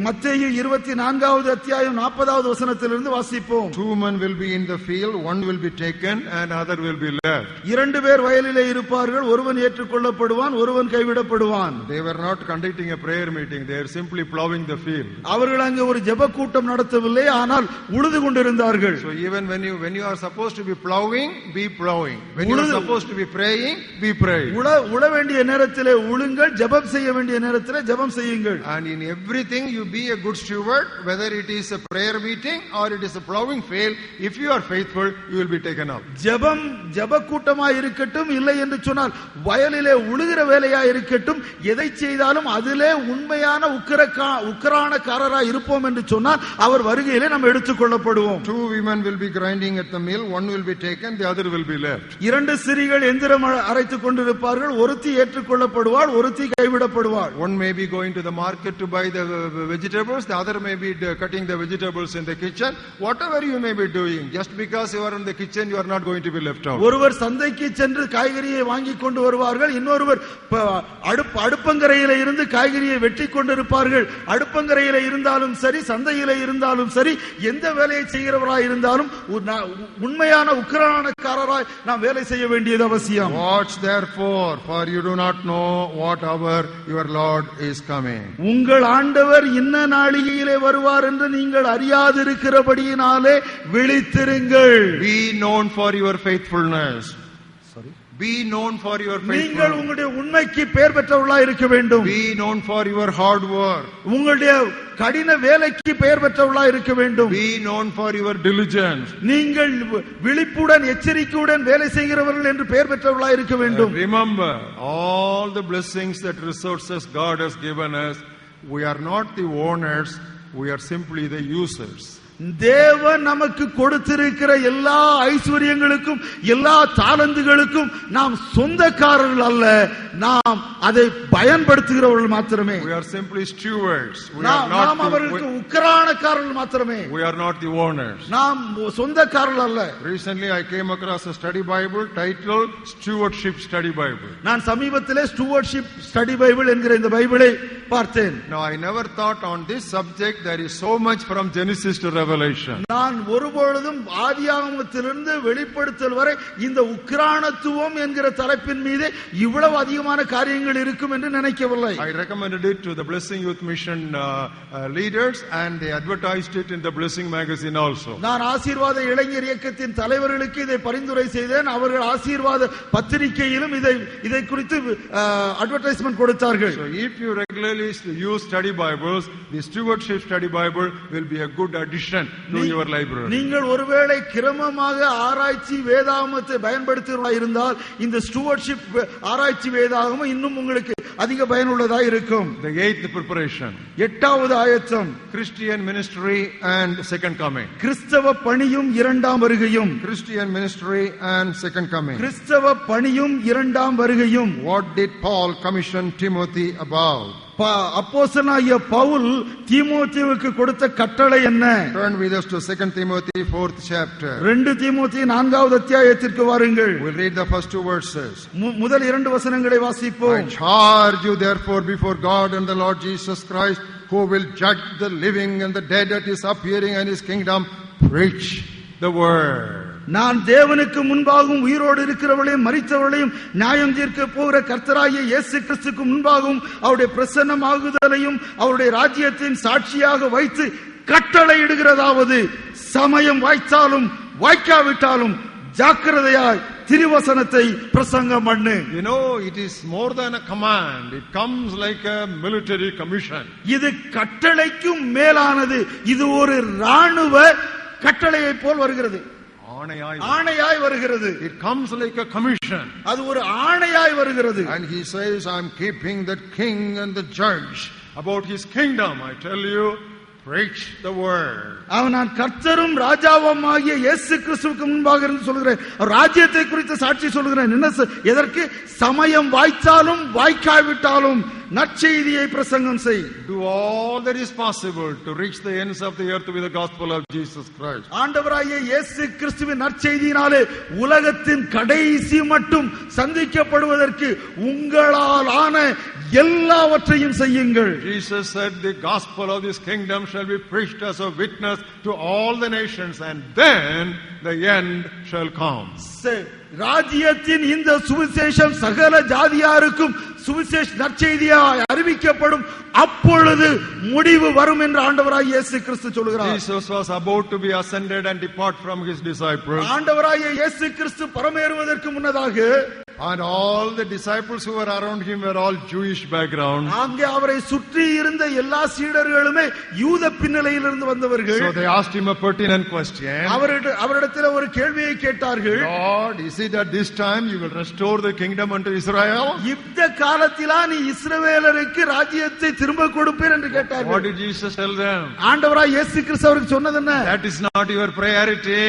மத்தேயு 24வது அத்தியாயம் 40வது வசனத்திலிருந்து வாசிப்போம். 2 men will be in the field, one will be taken and other will be left. 2 பேர் வயலிலே இருப்பார்கள், ஒருவன் ஏற்றுக்கொள்ளப்படுவான், ஒருவன் கைவிடப்படுவான். They were not conducting a prayer meeting, they are simply plowing the field. அவர்கள் அங்கே ஒரு ஜெப கூட்டம் நடத்தவில்லை, ஆனால் உழுது கொண்டிருந்தார்கள். So even when you are supposed to be plowing, be plowing. When you are supposed to be praying, be praying. உழ வேண்டிய நேரத்திலே உழுங்கள், ஜெபம் செய்ய வேண்டிய நேரத்திலே ஜெபம் செய்யுங்கள். And in everything you be a good steward, whether it is a prayer meeting or it is a plowing field. If you are faithful, you will be taken up. ஜெப கூட்டமாய் இருக்கட்டும், இல்லை என்று சொன்னால் வயலிலே உழுகிற வேலையா இருக்கட்டும், எதை செய்தாலும் அதிலே உண்மையான உக்கிரானக்காரராய் இருப்போம் என்று சொன்னால் அவர் வருகையிலே நாம் எடுத்துக் கொள்ளப்படுவோம். 2 women will be grinding at the mill, one will be taken, the other will be left. 2 ஸ்திரீகள் எந்திரம் அரைத்துக் கொண்டிருப்பார்கள், ஒருத்தி ஏற்றுக்கொள்ளப்படுவாள், ஒருத்தி கைவிடப்படுவாள். One may be going to the market to buy the vegetables, the other may be cutting the vegetables in the kitchen. Whatever you may be doing, just because you are in the kitchen, you are not going to be left out. ஒருவர் சந்தைக்கு சென்று காய்கறியை வாங்கி கொண்டு வருவார்கள், இன்னொருவர் அடுப்பங்கரையில இருந்து காய்கறியை வெட்டி கொண்டிருப்பார்கள். அடுப்பங்கரையில இருந்தாலும் சரி, சந்தையில இருந்தாலும் சரி, எந்த வேலையை செய்கிறவராய் இருந்தாலும் உண்மையான உக்கிரானக்காரராய் நாம் வேலை செய்ய வேண்டியது அவசியம். Watch therefore, for you do not know what hour your Lord is coming. உங்கள் ஆண்டவர் இன்ன நாளிகையிலே வருவார் என்று நீங்கள் அறியாதிருக்கிறபடியினாலே விழித்திருங்கள். Be known for your faithfulness. Be known for your faithfulness. நீங்கள் உங்களுடைய உண்மைக்கு பெயர் பெற்றவர்களாய் இருக்க வேண்டும். Be known for your hard work. உங்களுடைய கடின வேலைக்கு பெயர் பெற்றவர்களாய் இருக்க வேண்டும். Be known for your diligence. நீங்கள் விழிப்புடன் எச்சரிக்கையுடன் வேலை செய்கிறவர்கள் என்று பெயர் பெற்றவர்களாய் இருக்க வேண்டும். Remember all the blessings that resources God has given us. We are not the owners, we are simply the users. தேவன் நமக்கு கொடுத்திருக்கிற எல்லா ஐஸ்வர்யங்களுக்கும் எல்லா தாளந்துகளுக்கும் நாம் சொந்தக்காரர்கள் அல்ல, நாம் அதை பயன்படுத்துகிறவர்கள் மாத்திரமே. We are simply stewards. நாம் அவர்களுக்கு உக்கிரானக்காரர்கள் மாத்திரமே. We are not the owners. நாம் சொந்தக்காரர்கள் அல்ல. Recently I came across a study Bible titled Stewardship Study Bible. நான் சமீபத்திலே Stewardship Study Bible என்கிற இந்த பைபிளை பார்த்தேன். Now I never thought on this subject there is so much from Genesis to Revelation. நான் ஒருபொழுதும் ஆதியாகமத்திலிருந்து வெளிப்படுத்தல் வரை இந்த உக்கிரானத்துவம் என்கிற தலைப்பின் மீது இவ்வளவு அதிகமான காரியங்கள் இருக்கும் என்று நினைக்கவில்லை. I recommended it to the Blessing Youth Mission leaders and they advertised it in the Blessing magazine also. நான் ஆசீர்வாத இளைஞர் இயக்கத்தின் தலைவர்களுக்கு இதை பரிந்துரை செய்தேன். அவர்கள் ஆசீர்வாத பத்திரிகையிலும் இதை குறித்து அட்வர்டைஸ்மென்ட் கொடுத்தார்கள். So if you regularly use study Bibles, the Stewardship Study Bible will be a good addition to your library. நீங்கள் ஒருவேளை கிரமமாக ஆராய்ச்சி வேதாகமத்தை பயன்படுத்துகிறவர்களாக இருந்தால் இந்த ஸ்டூவர்ட்ஷிப் ஆராய்ச்சி வேதாகமம் இன்னும் உங்களுக்கு அதிக பயனுள்ளதாக இருக்கும். The 8th preparation. 8வது ஆயத்தம். Christian ministry and second coming. கிறிஸ்தவ பணியும் இரண்டாம் வருகையும். Christian ministry and second coming. கிறிஸ்தவ பணியும் இரண்டாம் வருகையும். What did Paul commission Timothy about? அப்போஸ்தலனாகிய பவுல் தீமோத்தேயுவுக்கு கொடுத்த கட்டளை என்ன? Turn with us to 2 Timothy 4th chapter. 2 தீமோத்தேயு 4வது அத்தியாயத்திற்கு வாருங்கள். We'll read the first 2 verses. முதல் 2 வசனங்களை வாசிப்போம். I charge you therefore before God and the Lord Jesus Christ, who will judge the living and the dead at his appearing and his kingdom, preach the word. நான் தேவனுக்கு முன்பாகவும் உயிரோடு இருக்கிறவர்களையும் மரித்தவர்களையும் நியாயம் தீர்க்க போகிற கர்த்தராகிய இயேசு கிறிஸ்துக்கு முன்பாகவும் அவருடைய பிரசன்னமாகுதலையும் அவருடைய ராஜ்யத்தின் சாட்சியாக வைத்து கட்டளை இடுகிறதாவது, சமயம் வாய்த்தாலும் வாய்க்காவிட்டாலும் ஜாக்கிரதையாய் திருவசனத்தை பிரசங்கம் பண்ணு. You know, it is more than a command. It comes like a military commission. இது கட்டளைக்கும் மேலானது. இது ஒரு ராணுவ கட்டளையை போல் வருகிறது. ஆணையாய் வருகிறது. It comes like a commission. அது ஒரு ஆணையாய் வருகிறது. And he says, I'm keeping that king and the judge about his kingdom. I tell you, preach the word. அவன் நான் கர்த்தரும் ராஜாவுமாகிய இயேசு கிறிஸ்துவுக்கு முன்பாக இருந்து சொல்கிறேன், ராஜ்யத்தை குறித்து சாட்சி சொல்கிறேன். என்ன எதற்கு? சமயம் வாய்த்தாலும் வாய்க்காவிட்டாலும் நற்செய்தியை பிரசங்கம் செய். Do all that is possible to reach the ends of the earth with the gospel of Jesus Christ. ஆண்டவராகிய இயேசு கிறிஸ்துவின் நற்செய்தியினாலே உலகத்தின் கடைசி மட்டும் சந்திக்கப்படுவதற்கு உங்களால் ஆன எல்லாவற்றையும் செய்யுங்கள். Jesus said the gospel of this kingdom shall be preached as a witness to all the nations and then the end shall come. ராஜ்யத்தின் இந்த சுவிசேஷம் சகல ஜாதியாருக்கும் சுவிசேஷ நற்செய்தியாய் அறிவிக்கப்படும், அப்பொழுது முடிவு வரும் என்று ஆண்டவராகிய இயேசு கிறிஸ்து சொல்கிறார். Jesus was about to be ascended and depart from his disciples. ஆண்டவராகிய இயேசு கிறிஸ்து பரமேறுவதற்கு முன்னதாக And all the disciples who were around him were all Jewish background. அங்கே அவரை சுற்றி இருந்த எல்லா சீடர்களுமே யூத பின்னணியிலிருந்து வந்தவர்கள். So they asked him a pertinent question. அவரிடத்தில் ஒரு கேள்வியை கேட்டார்கள். Lord, is it at this time you will restore the kingdom unto Israel? இந்த காலத்திலா நீ இஸ்ரவேலருக்கு ராஜ்யத்தை திரும்ப கொடுப்பீர் என்று கேட்டார்கள். What did Jesus tell them? ஆண்டவராய் இயேசு கிறிஸ்து அவருக்கு சொன்னது என்ன? That is not your priority.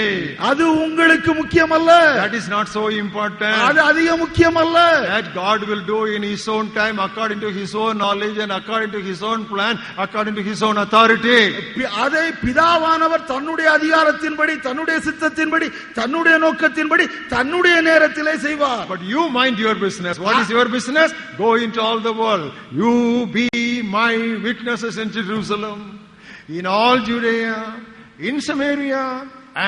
அது உங்களுக்கு முக்கியமல்ல. That is not so important. அது அதிக முக்கியமல்ல. That God will do in his own time, according to his own knowledge and according to his own plan, according to his own authority. அதை பிதாவானவர் தன்னுடைய அதிகாரத்தின்படி, தன்னுடைய சித்தத்தின்படி, தன்னுடைய நோக்கத்தின்படி, தன்னுடைய நேரத்திலே செய்வார். But you mind your business. What is your business? Go into all the world. You be my witnesses in Jerusalem, in all Judea, in Samaria,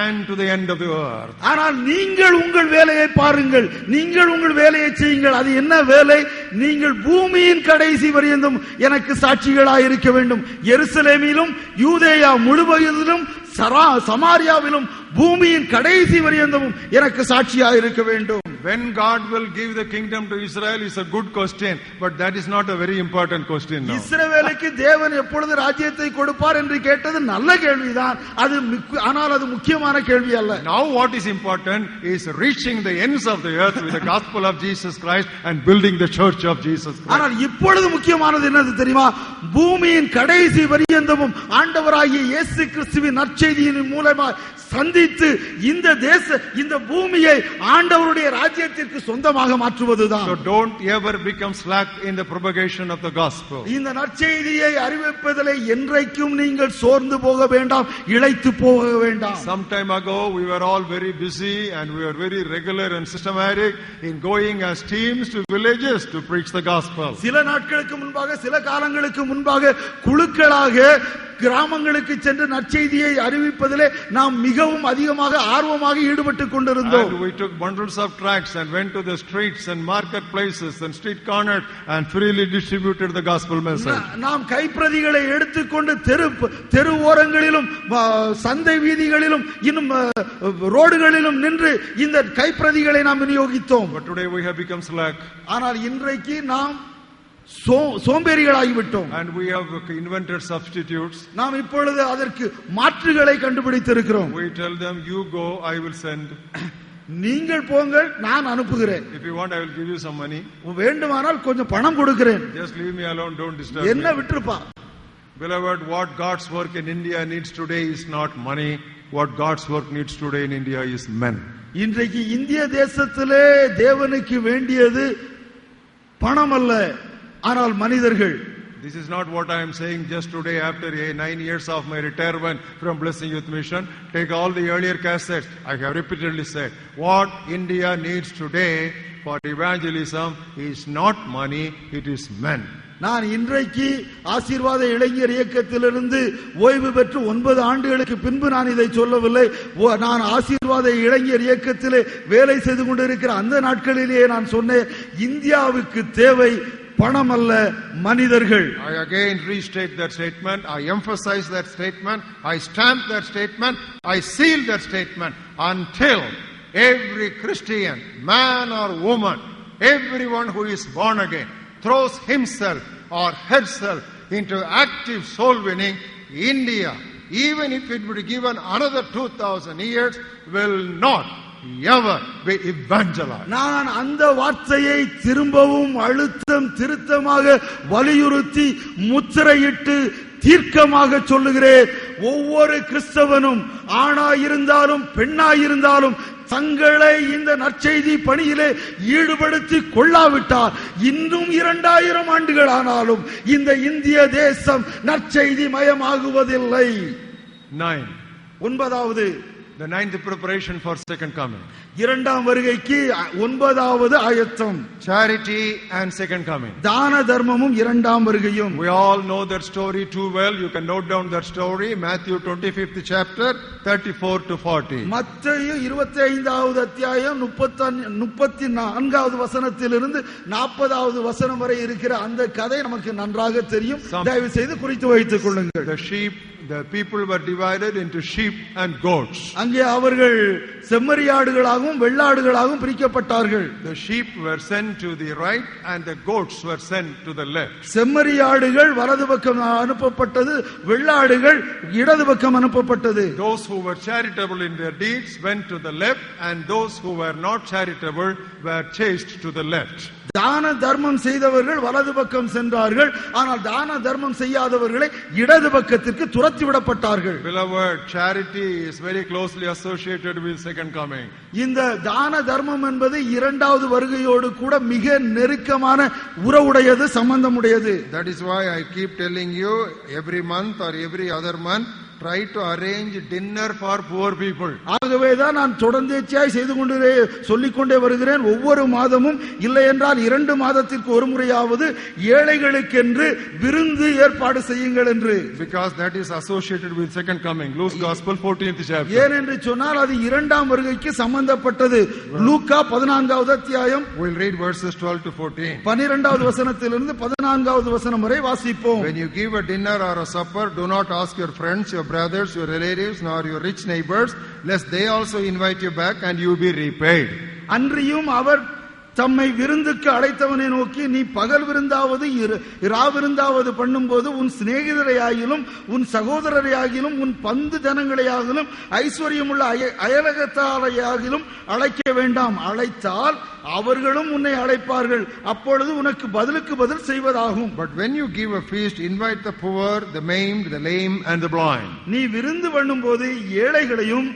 and to the end of the earth. ஆனால் நீங்கள் உங்கள் வேலையை பாருங்கள், நீங்கள் உங்கள் வேலையை செய்யுங்கள். அது என்ன வேலை? நீங்கள் பூமியின் கடைசி வரையிலும் எனக்கு சாட்சிகளாய் இருக்க வேண்டும். எருசலேமிலும் யூதேயா முழுவதிலும் சமாரியாவிலும் பூமியின் கடைசி வரையிலும் எனக்கு சாட்சியாக இருக்க வேண்டும். When God will give the kingdom to Israel is a good question, but that is not a very important question now. இஸ்ரவேலுக்கு தேவன் எப்பொழுது ராஜ்யத்தை கொடுப்பார் என்று கேட்டது நல்ல கேள்விதான். ஆனால் அது முக்கியமான கேள்வி அல்ல. Now what is important is reaching the ends of the earth with the gospel of Jesus Christ and building the church of Jesus Christ. ஆனால் இப்பொழுது முக்கியமானது என்னது தெரியுமா? பூமியின் கடைசி வரையந்தமும் ஆண்டவராகிய இயேசு கிறிஸ்துவின் நற்செய்தியின் மூலமாக சந்தித்து இந்த பூமியை ஆண்டவருடைய ராஜ்யத்திற்கு சொந்தமாக மாற்றுவதுதான். So don't ever become slack in the propagation of the gospel. இந்த நற்செய்தியை அறிவிப்பதிலே என்றைக்கும் நீங்கள் சோர்ந்து போக வேண்டாம், இளைத்து போக வேண்டாம். Some time ago we were all very busy and we were very regular and systematic in going as teams to villages to preach the gospel. சில நாட்களுக்கு முன்பாக, சில காலங்களுக்கு முன்பாக குழுக்களாக கிராமங்களுக்கு சென்று நற்செய்தியை அறிவிப்பதிலே நாம் மிகவும் அதிகமாக ஆர்வமாக ஈடுபட்டுக் கொண்டிருந்தோம். And we took bundles of tracts and went to the streets and marketplaces and street corners and freely distributed the gospel message. நாம் கைப்பிரதிகளை எடுத்துக்கொண்டு தெரு ஓரங்களிலும் சந்தை வீதிகளிலும் இன்னும் ரோடுகளிலும் நின்று இந்த கைப்பிரதிகளை நாம் விநியோகித்தோம். But today we have become slack. ஆனால் இன்றைக்கு நாம் சோம்பேறிகளாகிவிட்டோம். And we have invented substitutes. நாம் இப்பொழுது அதற்கு மாற்றுகளை கண்டுபிடித்திருக்கிறோம். We tell them, you go, I will send. நீங்கள் போங்கள், நான் அனுப்புகிறேன். If you want, I will give you some money. வேண்டுமானால் கொஞ்சம் பணம் கொடுக்கிறேன். Just leave me alone, don't disturb me. என்ன விட்டுருப்பா. Beloved, what God's work in India needs today is not money. What God's work needs today in India is men. இன்றைக்கு இந்திய தேசத்திலே தேவனுக்கு வேண்டியது பணம் அல்ல, ஆனால் மனிதர்கள். This is not what I am saying just today after 9 years of my retirement from Blessing Youth Mission. Take all the earlier cassettes. I have repeatedly said, what India needs today for evangelism is not money, it is men. நான் இன்றைக்கு ஆசீர்வாத இளைஞர் இயக்கத்திலிருந்து ஓய்வு பெற்று 9 ஆண்டுகளுக்கு பின்பு நான் இதை சொல்லவில்லை. நான் ஆசீர்வாத இளைஞர் இயக்கத்திலே வேலை செய்து கொண்டிருக்கிற அந்த நாட்களிலேயே நான் சொன்னேன், இந்தியாவுக்கு தேவை பணம் அல்ல, மனிதர்கள். I again restate that statement. I emphasize that statement. I stamp that statement. I seal that statement until every Christian, man or woman, everyone who is born again, throws himself or herself into active soul winning. India, even if it would be given another 2000 years, will not ever be evangelized. நான் அந்த வார்த்தையை திரும்பவும் அழுத்தம் திருத்தமாக வலியுறுத்தி முத்திரையிட்டு தீர்க்கமாக சொல்லுகிறேன். ஒவ்வொரு கிறிஸ்தவனும் ஆணாயிருந்தாலும் பெண்ணாயிருந்தாலும் தங்களை இந்த நற்செய்தி பணியிலே ஈடுபடுத்தி கொள்ளாவிட்டால் இன்னும் 2000 ஆண்டுகள் ஆனாலும் இந்த இந்திய தேசம் நற்செய்தி மயமாகுவதில்லை. 9வது, the 9th preparation for second coming. இரண்டாம் வருகைக்கு 9வது ஆயத்தம். Charity and second coming. தான தர்மமும் இரண்டாம் வருகையும். We all know that story too well. You can note down that story. Matthew 25th chapter 34 to 40. மத்தேயு 25வது அத்தியாயம் 34வது வசனத்திலிருந்து 40வது வசனம் வரை இருக்கிற அந்த கதை நமக்கு நன்றாக தெரியும். தயவு செய்து குறித்து வைத்துக் கொள்ளுங்கள். The people were divided into sheep and goats. அங்கே அவர்கள் செம்மறியாடுகளாக ஆடுகளாகவும் வெள்ளாடுகளாகவும் பிரிக்கப்பட்டார்கள். The sheep were sent to the right and the goats were sent to the left. செம்மறியாடுகள் வலது பக்கம் அனுப்பப்பட்டது, வெள்ளாடுகள் இடது பக்கம் அனுப்பப்பட்டது. Those who were charitable in their deeds went to the left and those who were not charitable were chased to the left. தான தர்மம் செய்தவர்கள் வலது பக்கம் சென்றார்கள், ஆனால் தான தர்மம் செய்யாதவர்களை இடது பக்கத்திற்கு துரத்தி விடப்பட்டார்கள். Beloved, charity is very closely associated with second coming. இந்த தான தர்மம் என்பது இரண்டாவது வருகையோடு கூட மிக நெருக்கமான உறவுடையது, சம்பந்தமுடையது. That is why I keep telling you every month or every other month try to arrange dinner for poor people. ஆகவேதான் நான் தொடர்ந்தேச்சியாய் செய்து கொண்டே சொல்லிக்கொண்டே வருகிறேன். ஒவ்வொரு மாதமும் இல்லை என்றால் 2 மாதத்திற்கு ஒரு முறையாவது ஏழைகளுக்கென்று விருந்து ஏற்பாடு செய்யுங்கள் என்று. Because that is associated with second coming. Luke's Gospel 14th chapter. ஏன் என்று சொன்னால் அது இரண்டாம் வருகைக்கு சம்பந்தப்பட்டது. லூக்கா 14வது அத்தியாயம். We'll read verses 12 to 14. 12வது வசனத்திலிருந்து 14வது வசனம் வரை வாசிப்போம். When you give a dinner or a supper, do not ask your friends, your brothers, your relatives, nor your rich neighbors, lest they also invite you back and you be repaid. அன்றியும் அவர் தம்மை விருந்துக்கு அழைத்தவனை நோக்கி, நீ பகல் விருந்தாவது விருந்தாவது பண்ணும்போது உன் சிநேகிதரையாகிலும் உன் சகோதரரையாகிலும் உன் பந்து ஜனங்களையாகிலும் ஐஸ்வர்யமுள்ள அயலகத்தாரையாகிலும் அழைக்க வேண்டாம். அழைத்தால் அவர்களும் உன்னை அழைப்பார்கள், அப்பொழுது உனக்கு பதிலுக்கு பதில் செய்வதாகும். But when you give a feast, invite the poor, the maimed, the lame and the blind. நீ விருந்து பண்ணும்போது ஏழைகளையும்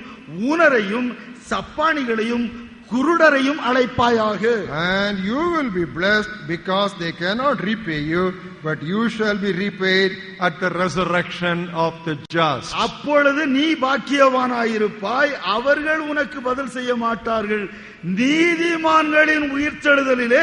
ஊனரையும் சப்பானிகளையும் குருடரையும் அழைப்பாயாக. And you will be blessed because they cannot repay you, but you shall be repaid at the resurrection of the just. அப்பொழுது நீ பாக்கியவானாயிருப்பாய், அவர்கள் உனக்கு பதில் செய்ய மாட்டார்கள். நீதிமான்களின் உயிர்த்தெழுதலிலே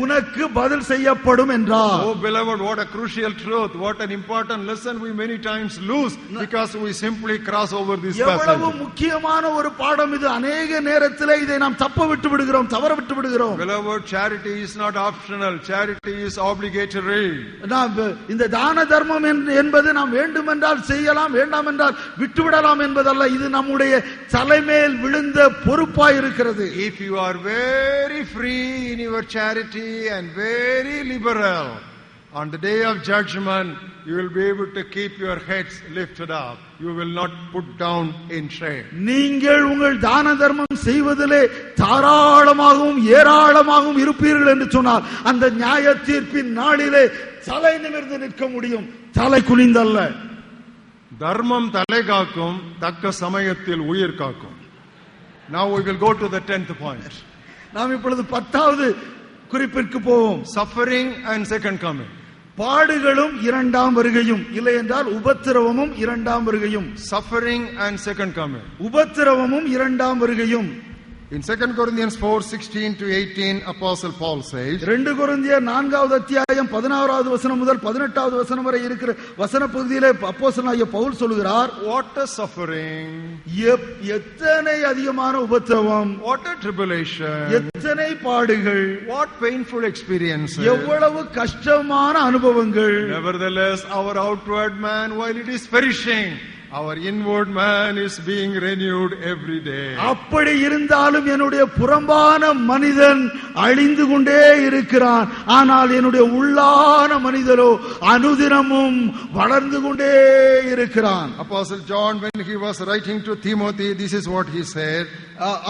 உனக்கு பதில் செய்யப்படும் என்றார். Oh beloved, what a crucial truth, what an important lesson we many times lose because we simply cross over this passage. எவ்வளவு முக்கியமான ஒரு பாடம் இது. அநேக நேரத்திலே இதை நாம் தப்ப விட்டு விடுகிறோம், தவற விட்டு விடுகிறோம். Beloved, charity is not optional, charity is obligatory. நாம் இந்த தான தர்மம் என்பது நாம் வேண்டுமென்றால் செய்யலாம், வேண்டாம் என்றால் விட்டுவிடலாம் என்பதல்ல. இது நம்முடைய தலைமேல் விழுந்த பொறுப்பாய் இருக்கிறது. If you are very free in your charity and very liberal, on the day of judgment you will be able to keep your heads lifted up. You will not put down in shame. நீங்கள் உங்கள் தான தர்மம் செய்வதிலே தாராளமாகவும் ஏராளமாகவும் இருப்பீர்கள் என்று சொன்னால் அந்த நியாய தீர்ப்பின் நாளிலே தலை நிமிர்ந்து நிற்க முடியும், தலை குனிந்தல்ல. தர்மம் தலை காக்கும், தக்க சமயத்தில் உயிர் காக்கும். Now we will go to the 10th point. நாம் இப்பொழுது 10வது குறிப்பிற்கு போவோம். Suffering and second coming. பாடுகளும் இரண்டாம் வருகையும், இல்லை என்றால் உபத்திரவமும் இரண்டாம் வருகையும். Suffering and second coming. உபத்திரவமும் இரண்டாம் வருகையும். In 2 Corinthians 4:16 to 18, Apostle Paul says, 2 கொரிந்தியர் 4வது அத்தியாயம் 16வது வசனம் முதல் 18வது வசனம் வரை இருக்கிற வசன பகுதியிலே அப்போஸ்தலனாகிய பவுல் சொல்கிறார், what a suffering, எத்தனை அதிகமான உபத்திரவம், what a tribulation, எத்தனை பாடுகள், what painful experiences, எவ்வளவு கஷ்டமான அனுபவங்கள். Nevertheless, our outward man, while it is perishing, our inward man is being renewed every day. அப்படி இருந்தாலும் என்னுடைய புறம்பான மனிதன் அழிந்து கொண்டே இருக்கிறான், ஆனால் என்னுடைய உள்ளான மனிதரோ அனுதினமும் வளர்ந்து கொண்டே இருக்கிறான். Apostle John, when he was writing to Timothy, this is what he said.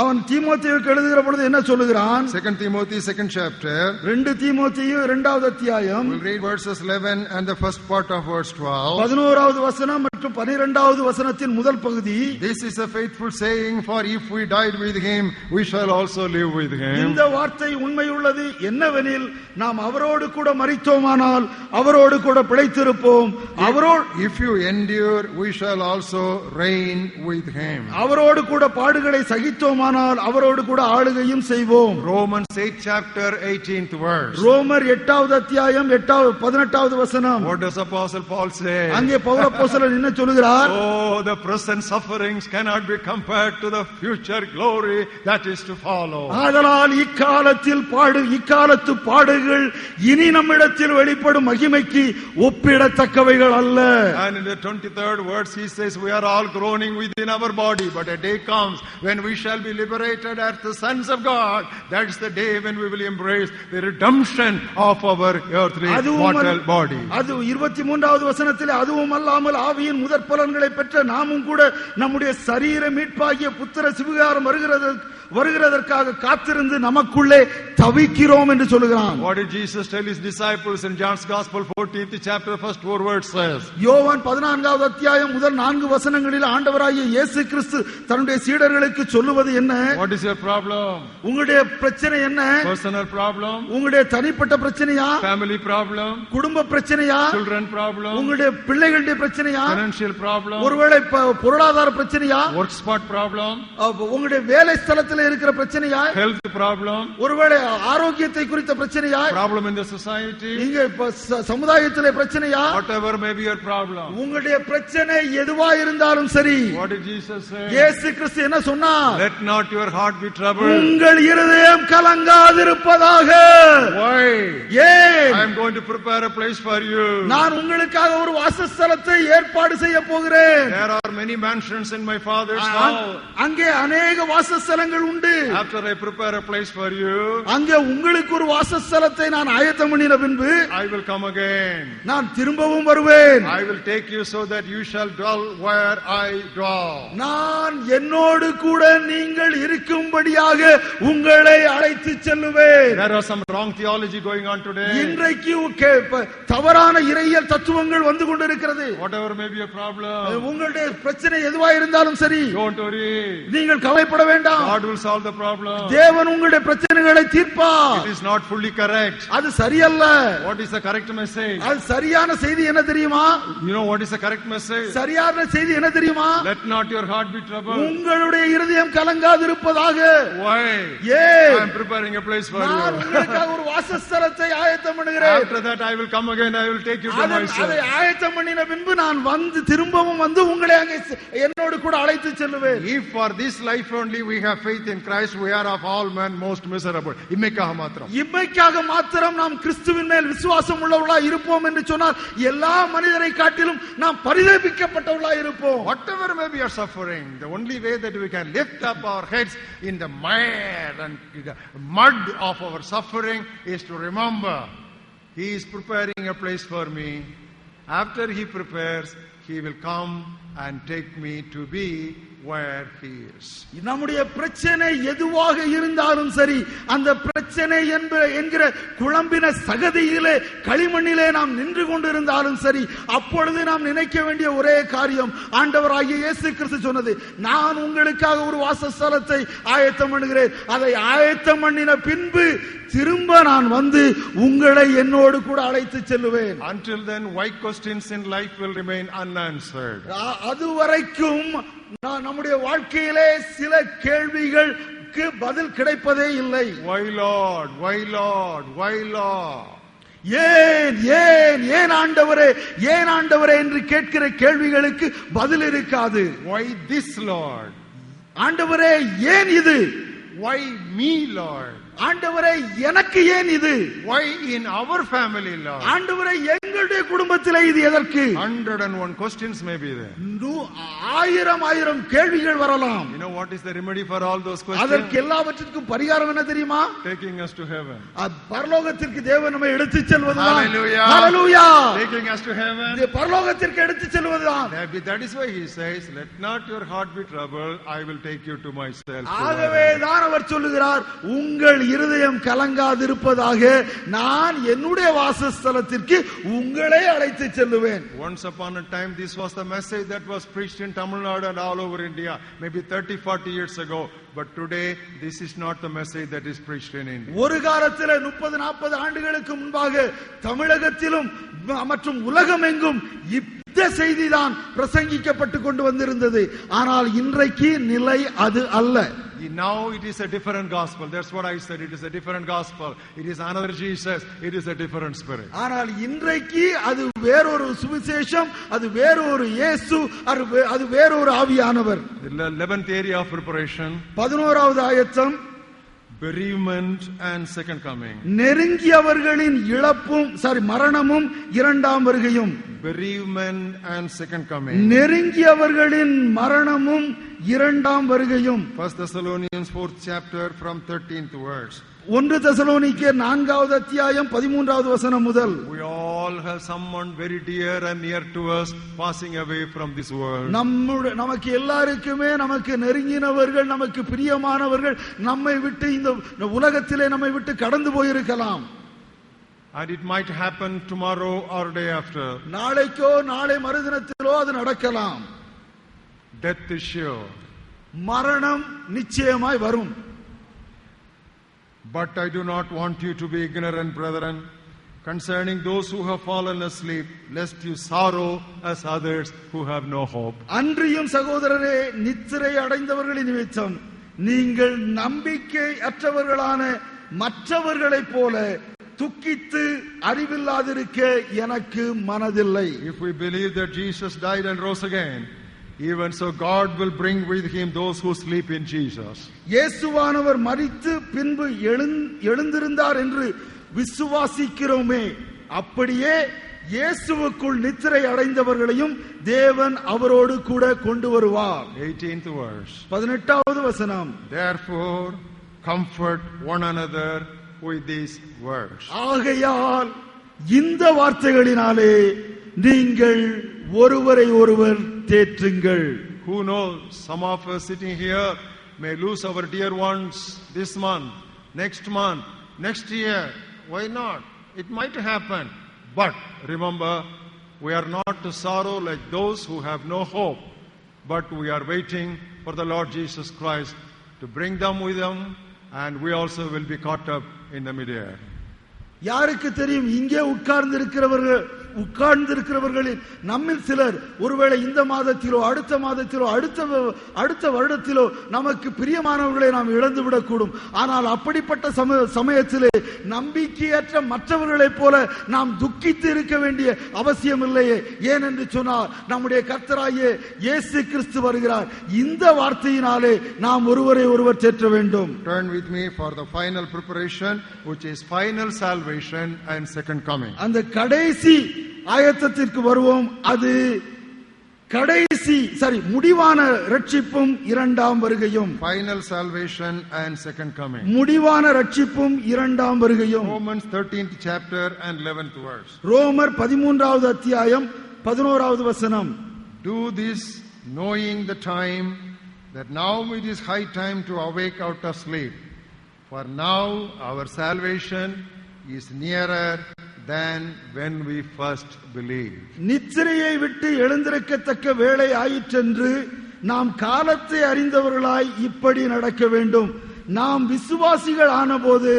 அவன் தீமோத்தேயுக்கு எழுதுகிற பொழுது என்ன சொல்லுகிறான்? 2 Timothy 2nd chapter. 2 தீமோத்தேயு 2வது அத்தியாயம். We'll read verses 11 and the first part of verse 12. 11வது வசனம் மற்றும் 12வது வசனத்தின் முதல் பகுதி. This is a faithful saying, for if we died with him, we shall also live with him. இந்த வார்த்தை உண்மையுள்ளது. என்னவெனில் நாம் அவரோடு கூட மரித்தோமானால் அவரோடு கூட பிழைத்திருப்போம். அவரோடு if you endure, we shall also reign with him. அவரோடு கூட பாடுகளை சகித்தோமானால் அவரோடு கூட ஆளுகையும் செய்வோம். Romans 8 chapter 18th verse. ரோமர் 8வது அத்தியாயம் 18வது வசனம். What does Apostle Paul say? அங்கே பவுல் அப்போஸ்தலன் என்ன சொல்கிறார்? Oh, the present sufferings cannot be compared to the future glory that is to follow. ஆதலால் இக்காலத்து பாடுகள் இனி நம்மிடத்தில் வெளிப்படும் மகிமைக்கு ஒப்பிடத்தக்கவைகள் அல்ல. And in the 23rd verse he says, we are all groaning within our body, but a day comes when we shall be liberated as the sons of God. That's the day when we will embrace the redemption of our earthly mortal body. அது 23வது வசனத்திலே அதுவும் அல்லாமல் ஆவியின் முதற் பலன்களை பெற்ற நாமும் கூட நம்முடைய சரீர மீட்பாகிய புத்திர சிவகாரம் வருகிறதற்காக காத்திருந்து நமக்குள்ளே தவிக்கிறோம் என்று சொல்கிறான். What did Jesus tell his disciples in John's Gospel 14th chapter first 4 words says? யோவான் 14வது அத்தியாயம் முதல் 4 வசனங்களில் ஆண்டவராகிய இயேசு கிறிஸ்து தன்னுடைய சீடர்களுக்கு சொல்லுவது என்ன? What is your problem? உங்களுடைய பிரச்சனை என்ன? Personal problem? உங்களுடைய தனிப்பட்ட பிரச்சனையா? Family problem? குடும்ப பிரச்சனையா? Children problem? உங்களுடைய பிள்ளைகளுடைய பிரச்சனையா? Financial problem? ஒருவேளை பொருளாதார பிரச்சனையா? Work spot problem? உங்களுடைய வேலை ஸ்தலத்தில் இருக்கிற பிரச்சனையா? Health problem? ஒருவேளை ஆரோக்கியத்தை குறித்த பிரச்சனையா? Problem in the society? இங்க சமுதாயத்திலே பிரச்சனையா? Whatever may be your problem. உங்களுடைய பிரச்சனை எதுவா இருந்தாலும் சரி. What did Jesus say? இயேசு கிறிஸ்து என்ன சொன்னார்? Let not your heart be troubled. உங்கள் இருதயம் கலங்காதிருப்பதாக. Why? ஏன்? I am going to prepare a place for you. நான் உங்களுக்காக ஒரு வாசஸ்தலத்தை ஏற்பாடு செய்ய போகிறேன். There are many mansions in my Father's house. அங்கே अनेक வாசஸ்தலங்கள் உண்டு. After I prepare a place for you, அங்கே உங்களுக்கு ஒரு வாசஸ்தலத்தை நான் ஆயத்தம் பண்ணின பின்பு I will come again. நான் திரும்பவும் வருவேன். I will take you so that you shall dwell where I dwell. நான் என்னோடு கூட நீங்கள் இருக்கும்படியாக உங்களை அழைத்து செல்லுவேன். There are some wrong theology going on today. இன்றைக்கு தவறான இறையியல் தத்துவங்கள் வந்து கொண்டிருக்கிறது. Whatever may be a problem, உங்களுடைய பிரச்சனை எதுவா இருந்தாலும் சரி, don't worry. நீங்கள் கவலைப்பட வேண்டாம். God will solve the problem. தேவன் உங்களுடைய பிரச்சனைகளை தீர்ப்பார். It is not fully correct. அது சரியல்ல. What is the correct message? அது சரியான செய்தி என்ன தெரியுமா? You know what is the correct message? சரியான செய்தி என்ன தெரியுமா? Let not your heart be troubled. உங்களுடைய இருதயம் கலங்காதிருப்பதாக. Why? ஏன்? I am preparing a place for you. நான் உங்களுக்காக ஒரு வாசஸ்தலத்தை ஆயத்தம் பண்ணுகிறேன். After that I will come again. I will take you to myself. அதை ஆயத்தம் பண்ணின பின்பு நான் வந்து திரும்பவும் வந்து உங்களை அங்கே என்னோடு கூட அழைத்து செல்லுவேன். If for this life only we have faith in Christ, we are of all men most miserable. இம்மைக்காக மாத்திரம் நாம் கிறிஸ்துவின் மேல் விசுவாசம் உள்ளவர்களாய் இருப்போம் என்று சொன்னால் எல்லா மனிதரை காட்டிலும் நாம் பரிதபிக்கப்பட்டவர்களாய் இருப்போம். Whatever may be your suffering, the only way that we can lift up our heads in the mud of our suffering is to remember He is preparing a place for me. After He prepares, He will come and take me to be where He is. நம்முடைய பிரச்சனை எதுவாக இருந்தாலும் சரி, அந்த பிரச்சனை என்கிற குழம்பின சகதியிலே களிமண்ணிலே நாம் நின்று கொண்டிருந்தாலும் சரி, அப்பொழுது நாம் நினைக்க வேண்டிய ஒரே காரியம் ஆண்டவராகிய இயேசு கிறிஸ்து சொன்னது, நான் உங்களுக்காக ஒரு வாசஸ்தலத்தை ஆயத்தம் பண்ணுகிறேன். அதை ஆயத்தம் பண்ணின பின்பு திரும்ப நான் வந்து உங்களை என்னோடு கூட அழைத்து செல்லுவேன். Until then, why questions in life will remain unanswered. அதுவரைக்கும் நம்முடைய வாழ்க்கையிலே சில கேள்விகளுக்கு பதில் கிடைப்பதே இல்லை. Why Lord? Why Lord? Why Lord? ஏன் ஏன் ஏன் ஆண்டவரே ஏன் ஆண்டவரே என்று கேட்கிற கேள்விகளுக்கு பதில் இருக்காது. Why this Lord? ஆண்டவரே ஏன் இது? Why me Lord? ஆண்டவரே எனக்கு ஏன் இது? Why in our family Lord? ஆண்டவரே எங்களுடைய குடும்பத்திலே இது எதற்கு? 101 questions may be there. ஆயிரம் கேள்விகள் வரலாம். You know what is the remedy for all those questions? அதற்கு எல்லாவற்றிற்கும் பரிகாரம் என்ன தெரியுமா? Taking us to heaven. பரலோகத்திற்கு தேவன் நம்மை எடுத்துச் செல்வதுதான். Hallelujah. Hallelujah. Taking us to heaven. பரலோகத்திற்கு எடுத்துச் செல்வதுதான். That is why He says, let not your heart be troubled, I will take you to myself. ஆகவே தான் அவர் சொல்லுகிறார், உங்கள் இருதயம் கலங்காதிருப்பதாக நான் என்னுடைய வாசஸ்தலத்திற்கு உங்களை அழைத்து செல்லுவேன். Once upon a time this was the message that was preached in Tamil Nadu and all over India, maybe 30-40 years ago, but today this is not the message that is preached in India. ஒரு காலத்தில் 30-40 ஆண்டுகளுக்கு முன்பாக தமிழகத்திலும் மற்றும் உலகமெங்கும் இந்த செய்திதான் பிரசங்கிக்கப்பட்டு கொண்டு வந்திருந்தது. ஆனால் இன்றைக்கு நிலை அது அல்ல. Now it is a different gospel. That's what I said. It is a different gospel. It is another Jesus. It is a different spirit. ஆனால் இன்றைக்கு அது வேறொரு சுவிசேஷம், அது வேறொரு இயேசு, அது வேறொரு ஆவியானவர். The 11th area of preparation. 11வது ஆயத்தம். Bereavement and second coming. நெருங்கியவர்களின் இழப்பும் மரணமும் இரண்டாம் வருகையும். Bereavement and second coming. நெருங்கியவர்களின் மரணமும் இரண்டாம் வருகையும். 1 Thessalonians 4th chapter from 13th verse. 1 தெசலோனிக்கேயர் 4வது அத்தியாயம் 13வது வசனம் முதல். We all have someone very dear and near to us passing away from this world. நமக்கு எல்லாருக்குமே நமக்கு நெருங்கினவர்கள், நமக்கு பிரியமானவர்கள் நம்மை விட்டு இந்த உலகத்திலே நம்மை விட்டு கடந்து போயிருக்கலாம். And it might happen tomorrow or day after. நாளைக்கோ நாளை மறுதினத்திலோ அது நடக்கலாம். Death is sure. மரணம் நிச்சயமாய் வரும். But I do not want you to be ignorant, brethren, concerning those who have fallen asleep, lest you sorrow as others who have no hope. அன்றியும் சகோதரரே, நித்திரை அடைந்தவர்களின் நிமித்தம் நீங்கள் நம்பிக்கை அற்றவர்களான மற்றவர்களைப் போல துக்கித்து அறிவில்லாதிருக்க எனக்கு மனதில்லை. If we believe that Jesus died and rose again, even so God will bring with him those who sleep in Jesus. இயேசுவானவர் மரித்து பின்பு எழுந்திருந்தார் என்று விசுவாசிக்கிறோமே, அப்படியே இயேசுவுக்குள் நித்திரை அடைந்தவர்களையும் தேவன் அவரோடு கூட கொண்டு வருவார். 18th verse. 18வது வசனம். Therefore comfort one another with these words. ஆகையால் இந்த வார்த்தைகளினாலே நீங்கள் ஒருவரை ஒருவர் தேற்றுங்கள். Who knows, some of us sitting here may lose our dear ones this month, next month, next year. Why not? It might happen. But remember, we are not to sorrow like those who have no hope, but we are waiting for the Lord Jesus Christ to bring them with him, and we also will be caught up in the midair. யாருக்கு தெரியும், இங்கே உட்கார்ந்திருக்கிறவர்களில் நம்மில் சிலர் ஒருவேளை இந்த மாதத்திலோ அடுத்த மாதத்திலோ அடுத்த வருடத்திலோ நமக்கு பிரியமானவர்களை நாம் இழந்துவிடக்கூடும். ஆனால் அப்படிப்பட்ட சமயத்திலே நம்பிக்கையற்ற மற்றவர்களைப் போல நாம் துக்கித்து இருக்க வேண்டிய அவசியம் இல்லையே. ஏனென்று சொன்னால் நம்முடைய கர்த்தராகிய இயேசு கிறிஸ்து வருகிறார். இந்த வார்த்தையினாலே நாம் ஒருவரை ஒருவர் தேற்ற வேண்டும். Turn with me for the final preparation, which is final salvation and second coming. அந்த கடைசி ஆயத்தத்திற்கு வருவோம். அது கடைசி முடிவான ரட்சிப்பும் இரண்டாம் வருகையும். Final salvation and second coming. முடிவான ரட்சிப்பும் இரண்டாம் வருகையும். Romans 13th chapter and 11th verse. ரோமர் 13வது அத்தியாயம் 11வது வசனம். Do this knowing the time that now it is high time to awake out of sleep, for now our salvation is nearer than when we first believed. நித்திரையை விட்டு எழுந்திருக்கத்தக்க வேளை ஆயிற்றென்று நாம் காலத்தை அறிந்தவர்களாய் இப்படி நடக்க வேண்டும். நாம் விசுவாசிகள் ஆனபோது